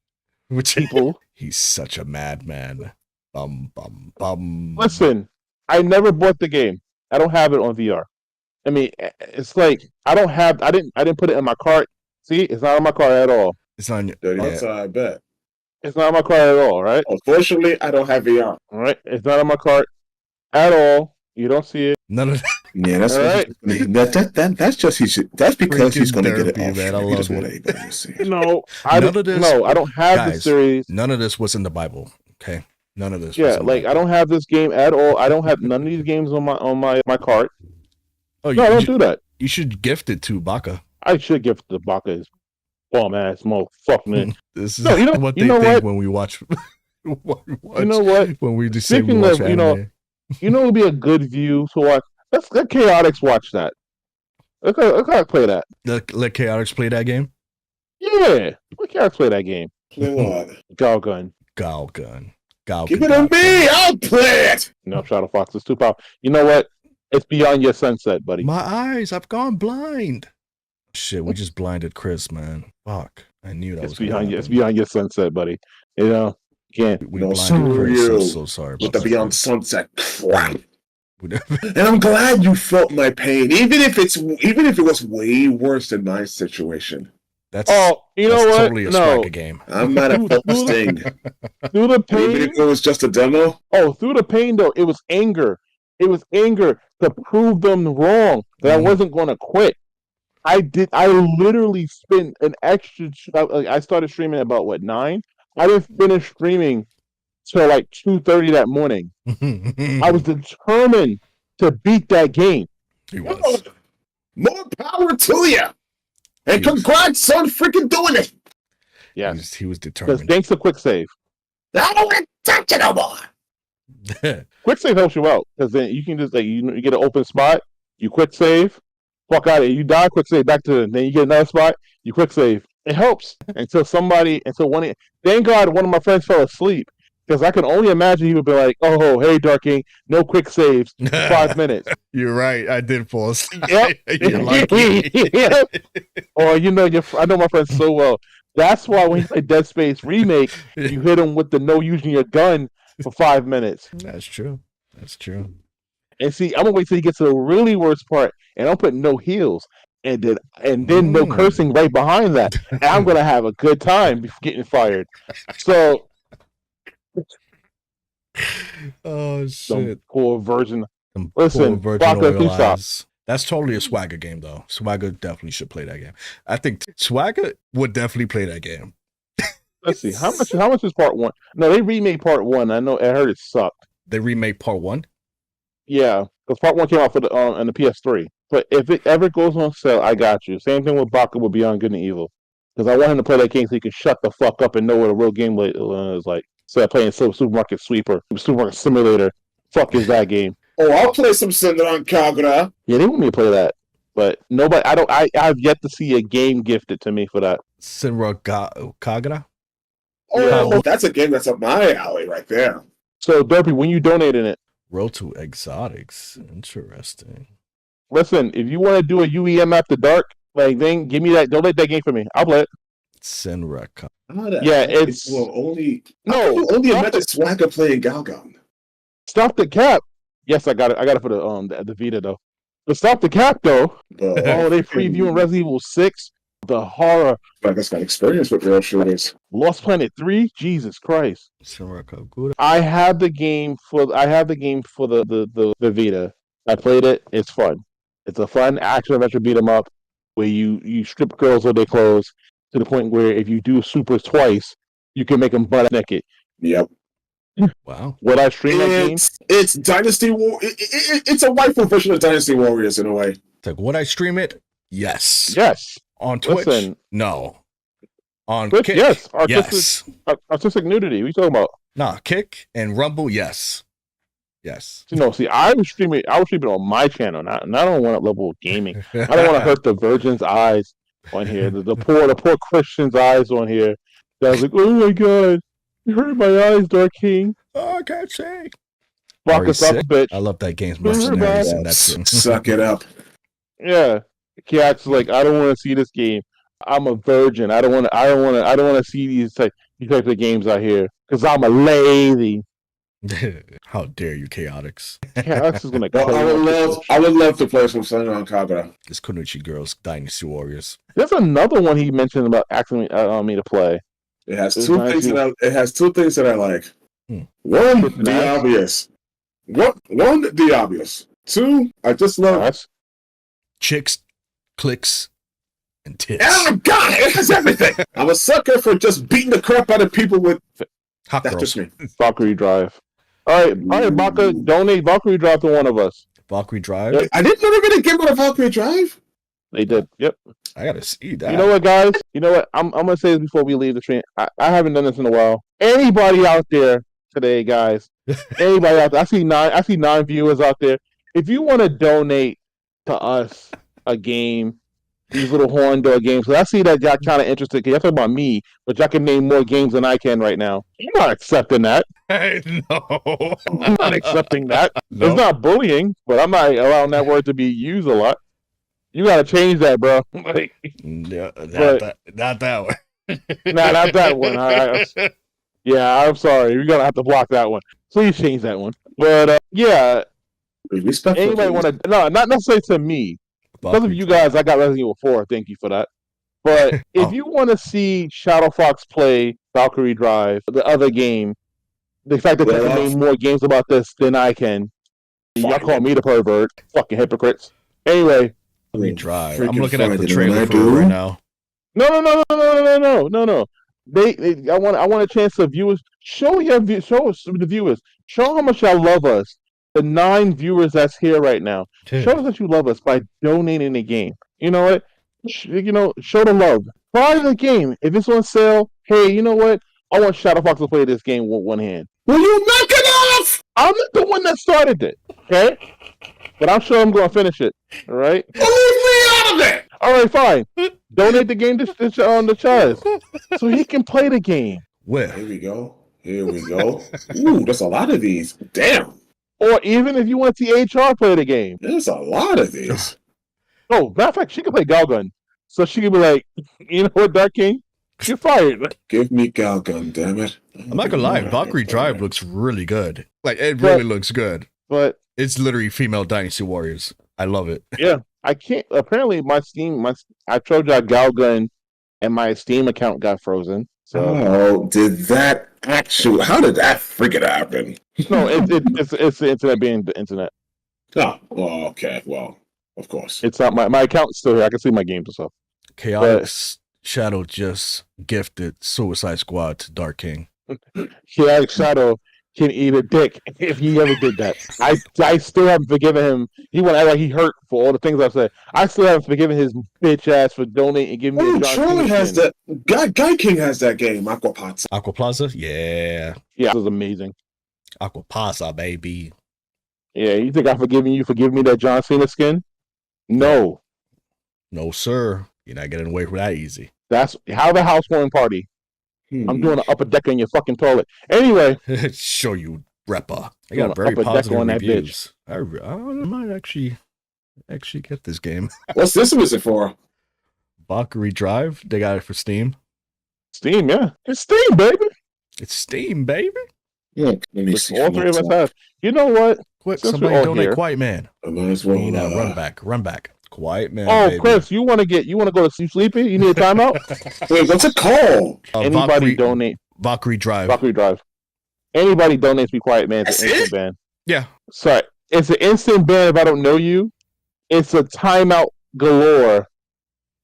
Which people. he's such a madman. Bum bum bum. Listen, I never bought the game. I don't have it on VR. I mean, it's like I didn't put it in my cart. See, it's not on my cart at all. It's on. Dirty Yeah. outside, I bet. It's not on my cart at all, right? Unfortunately, I don't have VR. All right, it's not on my cart at all. You don't see it. None of Yeah, that's All right. that's just that's because he's Freaking going to get it derpy, off. man. I He love doesn't it. want anybody to see it. No, I None don't. of this- No, I don't have the Guys, series. none of this was in the Bible. Okay, none of this. was Yeah, in like the I don't have this game at all. I don't have none of these games on my cart. Oh, No, I don't do that. You should gift it to Baka. I should give the Baka his bomb ass motherfucker. Man. This is No, you know- what you they know think what? when we watch. When we watch You know what? when we just say we Speaking watch of, you know, anime. You know, it would be a good view to watch. Let Chaotix watch that. Let play that. Let Chaotix play that game. Yeah, let Chaotix play that game. Play what? Galgun. Galgun. Give it to me. I'll play it. No, Shadow Fox is too powerful. You know what? It's beyond your sunset, buddy. My eyes, I've gone blind. Shit, we just blinded Chris, man. Fuck. I knew that It's was gonna beyond happen. your sunset, buddy. You know, you can't. We No, blinded screw Chris. I'm you. so sorry With about the that, Beyond Chris. Sunset crap. We- And I'm glad you felt my pain, even if it was way worse than my situation. That's Oh, you know that's what? totally a No, Striker game. I might have felt the sting, through the even pain. if it was just a demo. Oh, through the pain though, it was anger. It was anger to prove them wrong that I Mhm. wasn't going to quit. I literally spent an extra. I started streaming at about 9. I didn't finish streaming till like 2:30 that morning. I was determined to beat that game. He was. More power to you. And congrats on freaking doing it. Yes. He was Because determined. thanks to quick save. I don't want to touch it no more. Quick save helps you out because then you can just like you get an open spot, you quick save, fuck out of it. You die, quick save back to then you get another spot, you quick save. It helps until thank God one of my friends fell asleep because I can only imagine he would be like, "Oh, hey, Dark King, no quick saves, 5 minutes." You're right. I did fall asleep. Yep. You're lucky. Yep. Or I know my friends so well. That's why when you play Dead Space Remake, you hit him with the no using your gun for 5 minutes. That's true. That's true. And see, I'm gonna wait till he gets to the really worst part, and I'll put no heals, and then no cursing right behind that, and I'm gonna have a good time before getting fired. So, Oh some shit. poor version. Some Listen, poor virgin Baka, oil please stop. eyes. That's totally a Swagger game, though. Swagger definitely should play that game. I think Swagger would definitely play that game. Let's see how much is part one? No, they remade part one. I heard it sucked. They remade part one. Yeah, because part one came out for the on the PS3. But if it ever goes on sale, I got you. Same thing with Baka with Beyond Good and Evil. Because I want him to play that game so he can shut the fuck up and know what a real game is like. Instead of playing Supermarket Sweeper, Supermarket Simulator. Fuck is that game? Oh, I'll play some Senran Kagura. Yeah, they want me to play that. But nobody, I've yet to see a game gifted to me for that. Sinra Kagura. Oh, Yeah. that's a game that's up my alley right there. So, Derpy, when you donating it, Road to Exotics. Interesting. listen, if you want to do a UEM after dark, like, then give me that, donate that game for me. I'll play it. Sinra Yeah, it's- only No, only stop imagine Swagger playing Galgun. Stop the Cap. Yes, I got it for the Vita, though. But Stop the Cap, though. Oh, they previewing Resident Evil 6. The horror. Swagger's got experience with real shooters. Lost Planet 3? Jesus Christ. Sinra Kagura. I have the game for the Vita. I played it. It's fun. It's a fun action adventure beat 'em up where you strip girls of their clothes to the point where if you do supers twice, you can make them butt naked. Yep. Wow. Would I stream that game? It's Dynasty War. It's a waifu version of Dynasty Warriors in a way. It's like, would I stream it? Yes. Yes. On Twitch? Listen. No. On Twitch, Kick? yes. Yes. Artistic nudity. What are you talking about? Nah, Kick and Rumble, yes. Yes. See, I was streaming on my channel, not on one up level gaming. I don't want to hurt the virgin's eyes on here. The poor Christian's eyes on here. That was like, oh my god, you hurt my eyes, Dark King. Oh, I can't say. Fuck Very us up, sick. bitch. I love that game's Remember mercenaries that? and that's it. Suck it up. Yeah, Cat's like, I don't want to see this game. I'm a virgin. I don't want to see these types of games out here because I'm a lady. How dare you, Chaotix? Yeah, this is gonna. Well, I would love to play some Senran Kagura. It's Kunuchi Girls, Dynasty Warriors. There's another one he mentioned about asking me to play. It has It's two nice things you- it has two things that I like. Hmm. One, It's the nice. obvious. One, the obvious. Two, I just love. Nice. Chicks, clicks, and tits. Oh my god, it has everything. I'm a sucker for just beating the crap out of people with. Hot That's girls. just me. Valkyrie Drive. All right, Baka, donate Valkyrie Drive to one of us. Valkyrie Drive. Yep. I didn't know they were gonna give out a Valkyrie Drive. They did. Yep. I gotta see that. You know what, guys? You know what? I'm gonna say this before we leave the stream. I haven't done this in a while. Anybody out there today, guys? Anybody out there? I see 9 viewers out there. If you want to donate to us a game, these little horn door games, because I see that y'all kind of interested. Because y'all talking about me, but y'all can name more games than I can right now. I'm not accepting that. No. I'm not accepting that. No. It's not bullying, but I'm not allowing that word to be used a lot. You gotta change that, bro. Like, No, But- not that one. nah, not that one. Yeah, I'm sorry. You're gonna have to block that one. Please change that one. But yeah, Respect. anybody want to? No, not necessarily to me. Because of you guys, I got Resident Evil 4. Thank you for that. But if Oh. you want to see Shadow Fox play Valkyrie Drive, the other game, the fact that they can name more games about this than I can, y'all call me the pervert. Fucking hypocrites. Anyway, Valkyrie Drive. I'm Freaking looking at the Friday, trailer man, for it dude. right now. no. I want a chance to viewers show the viewers, show how much y'all love us. The 9 viewers that's here right now, show us that you love us by donating the game. You know what? Show the love. Buy the game. If it's on sale, hey, you know what? I want Shadow Fox to play this game with one hand. Will you knock it off? I'm not the one that started it, okay? But I'm sure I'm going to finish it. All right. Leave me out of it. All right, fine. Donate the game to Chaz so he can play the game. Where? Here we go. Ooh, there's a lot of these. Damn. Or even if you want to see HR play the game. There's a lot of these. Oh, matter of fact, she can play Galgun. So she can be like, you know what, Dark King? You're fired. Give me Galgun, damn it. I'm not gonna lie, Valkyrie Drive looks really good. Like, it really looks good. But it's literally female Dynasty Warriors. I love it. Yeah. I can't. Apparently, I told y'all Galgun and my Steam account got frozen. So. Oh, how did that freaking happen? No, it's the internet being the internet. Oh, well, okay. Well, of course. It's not my account's still here. I can see my games and stuff. Chaotic Shadow just gifted Suicide Squad to Dark King. Chaotic Shadow can eat a dick if he ever did that. I still haven't forgiven him. He want to act like he hurt for all the things I've said. I still haven't forgiven his bitch ass for donating and giving me a John Charlie Cena has skin. that. Guy King has that game, Aqua Plaza. Aqua Plaza? Yeah. Yeah, it was amazing. Aqua Plaza, baby. Yeah, you think I've forgiven you for giving me that John Cena skin? No. No, sir. You're not getting away from that easy. That's how the housewarming party. I'm doing an upper decker in your fucking toilet. Anyway. Show you, Reppa. I got very positive reviews. I might actually get this game. What's this music for? Valkyrie Drive. They got it for Steam. Steam, yeah. It's Steam, baby. It's Steam, baby. Yeah, let me see. All 3 of us have. You know what? Quick, Since somebody donate here, Quiet Man. I might as well. Run back. Quiet Man. Oh, baby. Chris, you want to go to sleep sleepy? You need a timeout? Wait, what's it called? Anybody donate? Valkyrie Drive. Valkyrie Drive. Anybody donates Be Quiet Man. It's an instant ban. Yeah. Sorry. It's an instant ban if I don't know you. It's a timeout galore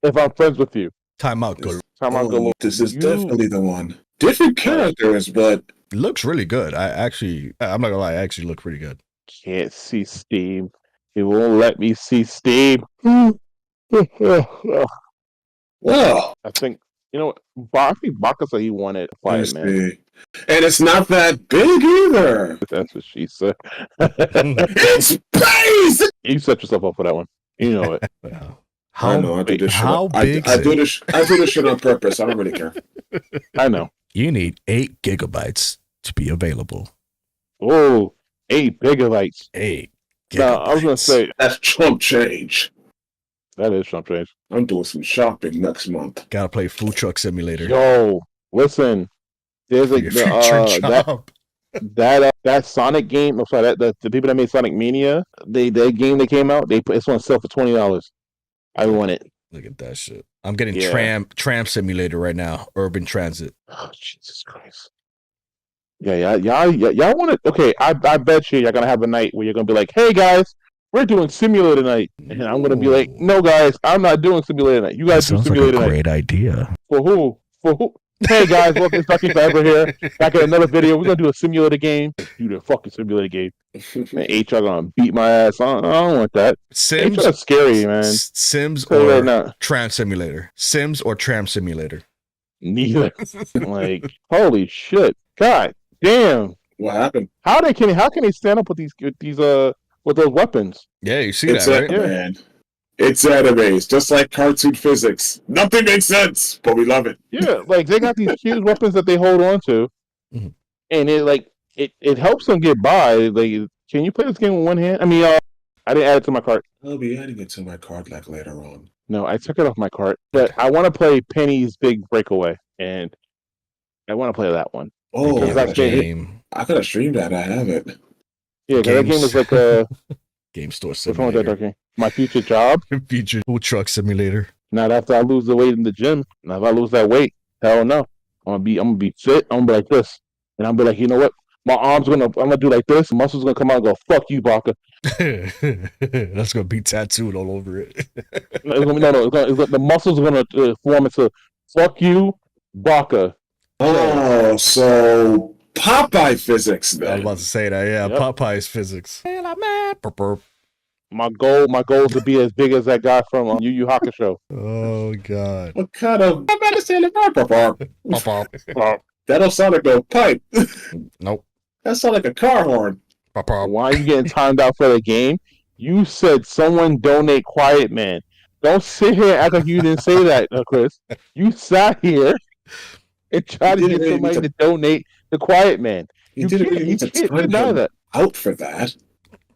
if I'm friends with you. Timeout galore. Timeout galore. This is definitely the one. Different characters, but it looks really good. I'm not gonna lie, I actually look pretty good. Can't see Steam. It won't let me see Steam. well, I think I think Baka said he wanted Quiet Man. And it's not that big either. That's what she said. It's space. You set yourself up for that one. You know it. I know. I do this how shit. big? I do this shit on purpose. I don't really care. I know. You need 8 gigabytes to be available. Oh, 8 gigabytes. 8 gigabytes. Now, I was gonna say that's chump change. That is chump change. I'm doing some shopping next month. Gotta play Food Truck Simulator. Yo, listen. There's that Sonic game. I'm sorry, the people that made Sonic Mania, that game that came out, it's on sale for $20. I want it. Look at that shit. I'm getting Tram Simulator right now. Urban Transit. Oh, Jesus Christ. Yeah, y'all want it? Okay, I bet you're gonna have a night where you're gonna be like, "Hey guys, we're doing Simulator night," and I'm gonna be like, "No guys, I'm not doing Simulator night. You guys do Simulator night." Great idea. For who? Hey guys, welcome to Fucking Forever here. Back in another video, we're gonna do a simulator game. Do the fucking simulator game. Man, HR gonna beat my ass. I don't want that. Sims. HR's scary, man. Sims or Tram Simulator. Sims or Tram Simulator. Neither. Like, holy shit. God damn. What happened? How can they stand up with with those weapons? Yeah, you see that, right? Man. It's anime. It's just like cartoon physics. Nothing makes sense, but we love it. Yeah, like they got these huge weapons that they hold on to, and it helps them get by. Like, can you play this game with one hand? I mean, I didn't add it to my cart. I'll be adding it to my cart like later on. No, I took it off my cart, but I want to play Penny's Big Breakaway, and I want to play that one. Oh, that game. I could have streamed that. I have it. Yeah, that game is like a Game Store what's wrong Simulator. with that game? My future job. Future Food Truck Simulator. Not after I lose the weight in the gym. Now if I lose that weight, hell no. I'm gonna be fit. I'm gonna be like this, and I'm gonna be like, you know what? I'm gonna do like this. Muscles gonna come out and go, fuck you, Baka. That's gonna be tattooed all over it. The muscles are gonna form into fuck you, Baka. Oh, so Popeye physics I was then. about to say that. Yeah, Yep. Popeye's physics. My goal is to be as big as that guy from Yu Yu Hakusho. Oh God. What kind of Pop. that'll sound like a pipe. Nope. That sounds like a car horn. Pop. Why are you getting timed out for the game? You said someone donate Quiet Man. Don't sit here and act like you didn't say that, Chris. You sat here and tried to You get didn't really somebody need to donate the Quiet Man. You didn't really need to time deny him that. out for that.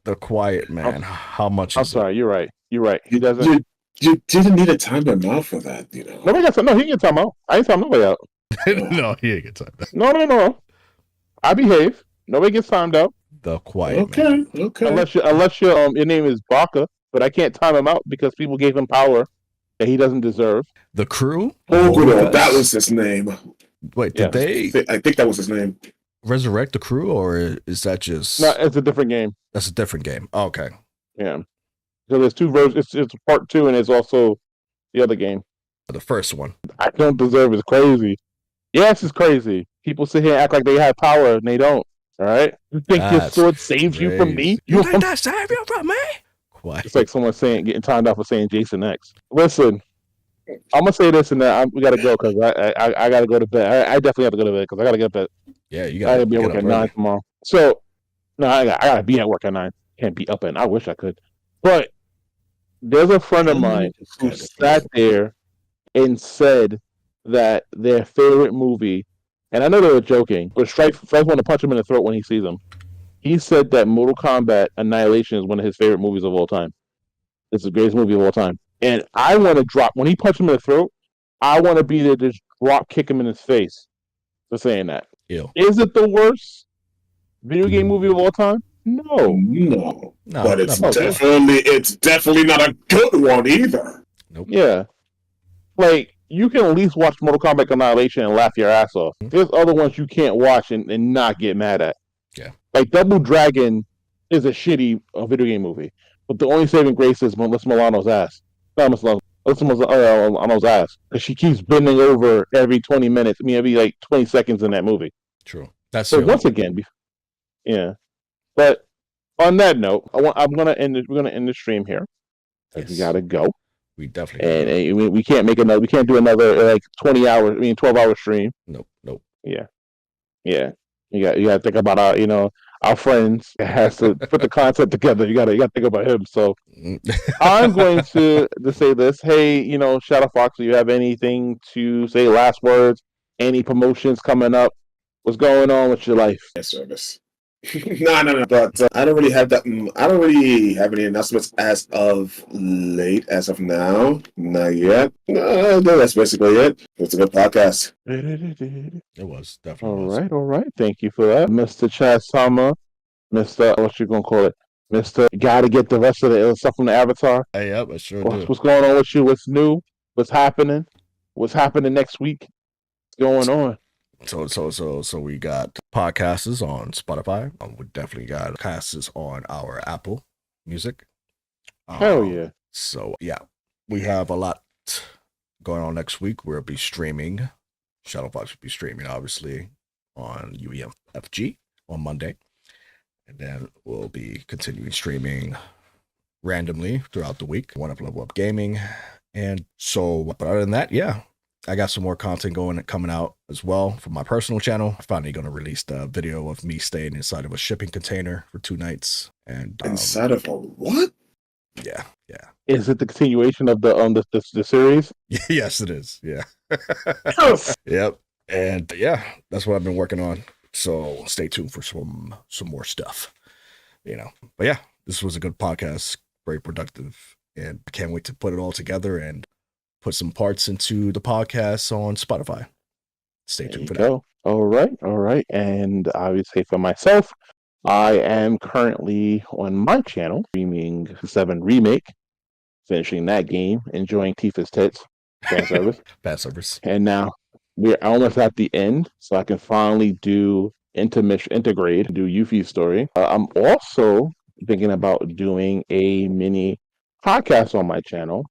The Quiet Man. How much I'm is sorry, you're right. You're right. He You, doesn't. you didn't need to time him out for that, you know. Nobody got no. He can time out. I ain't time nobody out. it? No, he ain't get time. No. I behave. Nobody gets timed out The Quiet Man. Okay. unless your name is Baka. But I can't time him out because people gave him power that he doesn't deserve. The Crew. Oguro, that was his name. Wait, Yeah. did they I think that was his name. resurrect the Crew, or is that just No, it's a different game. that's a different game? Oh, okay. Yeah. So there's two versions. It's part 2, and it's also the other game. The first one. I don't deserve is crazy. Yes, it's crazy. People sit here and act like they have power, and they don't. All right. You think your That's sword saves you from me? You think that saved you from me? Quiet. It's like someone getting timed out for saying Jason X. Listen, I'm gonna say this and that we gotta go because I gotta go to bed. I definitely have to go to bed because I gotta get up at Yeah, you I gotta gotta be at get work up at 9 early. tomorrow. So no, I gotta be at work at 9. Can't be up at 9. I wish I could. But there's a friend of mine who sat there and said that their favorite movie, and I know they were joking, but Strife want to punch him in the throat when he sees him. He said that Mortal Kombat Annihilation is one of his favorite movies of all time. It's the greatest movie of all time. And I want to drop, when he punched him in the throat, I want to be there to just drop kick him in his face for saying that. Ew. Is it the worst video game movie of all time? No. No. No, But it's not definitely not a good one either. Nope. Yeah. Like, you can at least watch Mortal Kombat Annihilation and laugh your ass off. Mhm. There's other ones you can't watch and not get mad at. Yeah. Like, Double Dragon is a shitty video game movie. But the only saving grace is Melissa Milano's ass. Not Melissa Milano's ass. Because she keeps bending over every 20 minutes. I mean, every, like, 20 seconds in that movie. True. That's So true. once again, yeah. But on that note, we're gonna end the stream here. Yes. We gotta go. We definitely. And we can't we can't do another like 12-hour stream. Nope. Yeah. You got to think about our friends. It has to put the content together. You got to think about him. So I'm going to say this. Hey, Shadow Fox, do you have anything to say? Last words? Any promotions coming up? What's going on with your life? Service. No. But I don't really have that. I don't really have any announcements as of late, as of now. Not yet. No, that's basically it. It's a good podcast. It was definitely. All right. Thank you for that, Mr. Chad Sama. Mr. What you gonna call it? Mr. Got to get the rest of the stuff from the Avatar. Hey, yep, I sure do. What's going on with you? What's new? What's happening? What's happening next week? What's going on? So we got podcasts on Spotify. We definitely got podcasts on our Apple Music. Hell yeah. So yeah, we have a lot going on next week. We'll be streaming. Shadow Fox will be streaming, obviously, on UEMFG on Monday. And then we'll be continuing streaming randomly throughout the week. One up Level Up Gaming. And so, but other than that, yeah, I got some more content coming out as well from my personal channel. I'm finally going to release the video of me staying inside of a shipping container for 2 nights. And Inside of a what? Yeah. Is it the continuation of the series? Yes, it is. Yeah. Yep. And yeah, that's what I've been working on. So stay tuned for some more stuff. But yeah, this was a good podcast, very productive, and I can't wait to put it all together and put some parts into the podcast on Spotify. Stay tuned for that. All right. And obviously for myself, I am currently on my channel streaming 7 Remake, finishing that game, enjoying Tifa's tits, fan service. Bad service. And now we're almost at the end, so I can finally do Intergrade, do Yuffie's story. I'm also thinking about doing a mini podcast on my channel.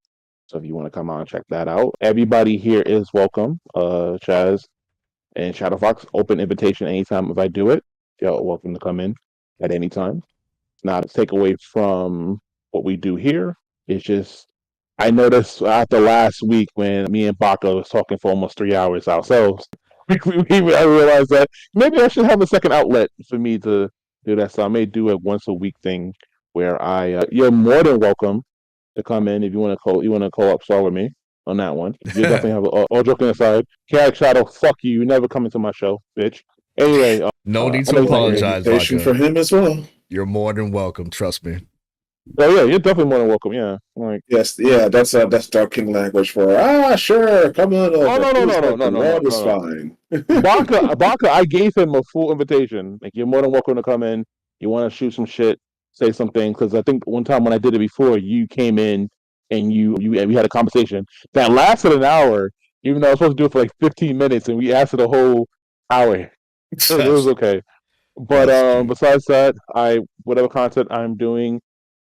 So if you want to come on and check that out, everybody here is welcome. Chaz And Shadow Fox, open invitation anytime if I do it. You're welcome to come in at any time. It's not a takeaway from what we do here. It's just I noticed after last week when me and Baka was talking for almost 3 hours ourselves, I realized that maybe I should have a second outlet for me to do that. So I may do a once a week thing where you're more than welcome to come in if you want to co-op Star with me on that one. You definitely have all joking aside. Chaotic Shadow, fuck you. You never come into my show, bitch. Anyway, no need to apologize, Vodka. For him as well. You're more than welcome. Trust me. Oh yeah, you're definitely more than welcome. Yeah, like yes, yeah. That's Dark King language for sure. Come on over. No. It's fine. Baka, I gave him a full invitation. Like you're more than welcome to come in. You want to shoot some shit, say something. Because I think one time when I did it before, you came in and we had a conversation that lasted an hour. Even though I was supposed to do it for like 15 minutes, and we lasted a whole hour. It was okay. But besides that, whatever content I'm doing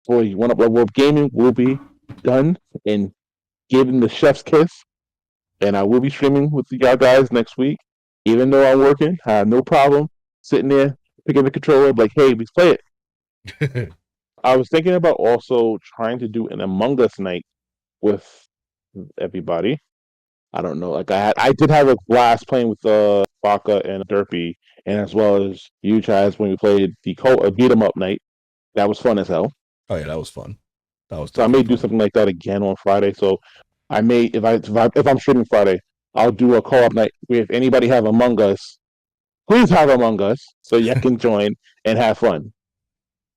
for One Up Level Up Gaming will be done and given the chef's kiss. And I will be streaming with y'all guys next week. Even though I'm working, I have no problem sitting there, picking the controller, like, hey, let's play it. I was thinking about also trying to do an Among Us night with everybody. I don't know. Like I did have a blast playing with Baka and Derpy, and as well as you guys when we played the beat 'em up night. That was fun as hell. Oh yeah, that was fun. So I may do something like that again on Friday. So I may if I'm streaming Friday, I'll do a co-op night. If anybody have Among Us, please have Among Us so you can join and have fun.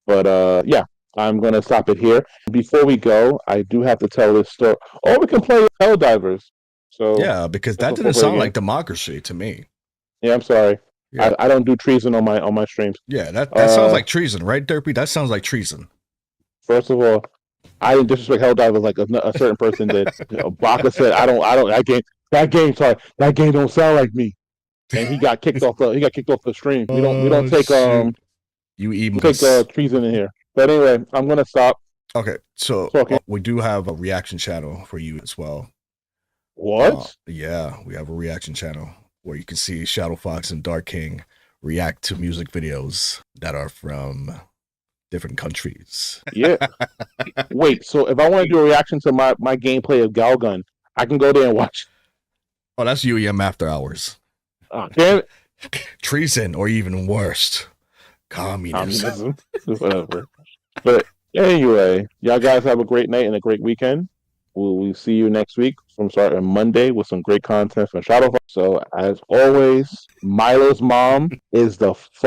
But yeah, I'm gonna stop it here. Before we go, I do have to tell this story. Or we can play Helldivers. So yeah, because that didn't sound like democracy to me. Yeah, I'm sorry. Yeah. I don't do treason on my streams. Yeah, that sounds like treason, right, Derpy? That sounds like treason. First of all, I didn't disrespect Helldivers like a certain person did. Baka said, "I don't. That game don't sound like me," and he got kicked off the stream. We don't take treason in here. But anyway, I'm gonna stop. Okay, so we do have a reaction channel for you as well. What? Yeah, we have a reaction channel where you can see Shadow Fox and Dark King react to music videos that are from different countries. Yeah. Wait, so if I want to do a reaction to my gameplay of Galgun, I can go there and watch. Oh, that's UEM After Hours. Oh, damn it. Treason, or even worse, communism. Whatever. But anyway, y'all guys have a great night and a great weekend. We'll see you next week from starting Monday with some great content from Shadow Fox. So as always, Milo's mom is the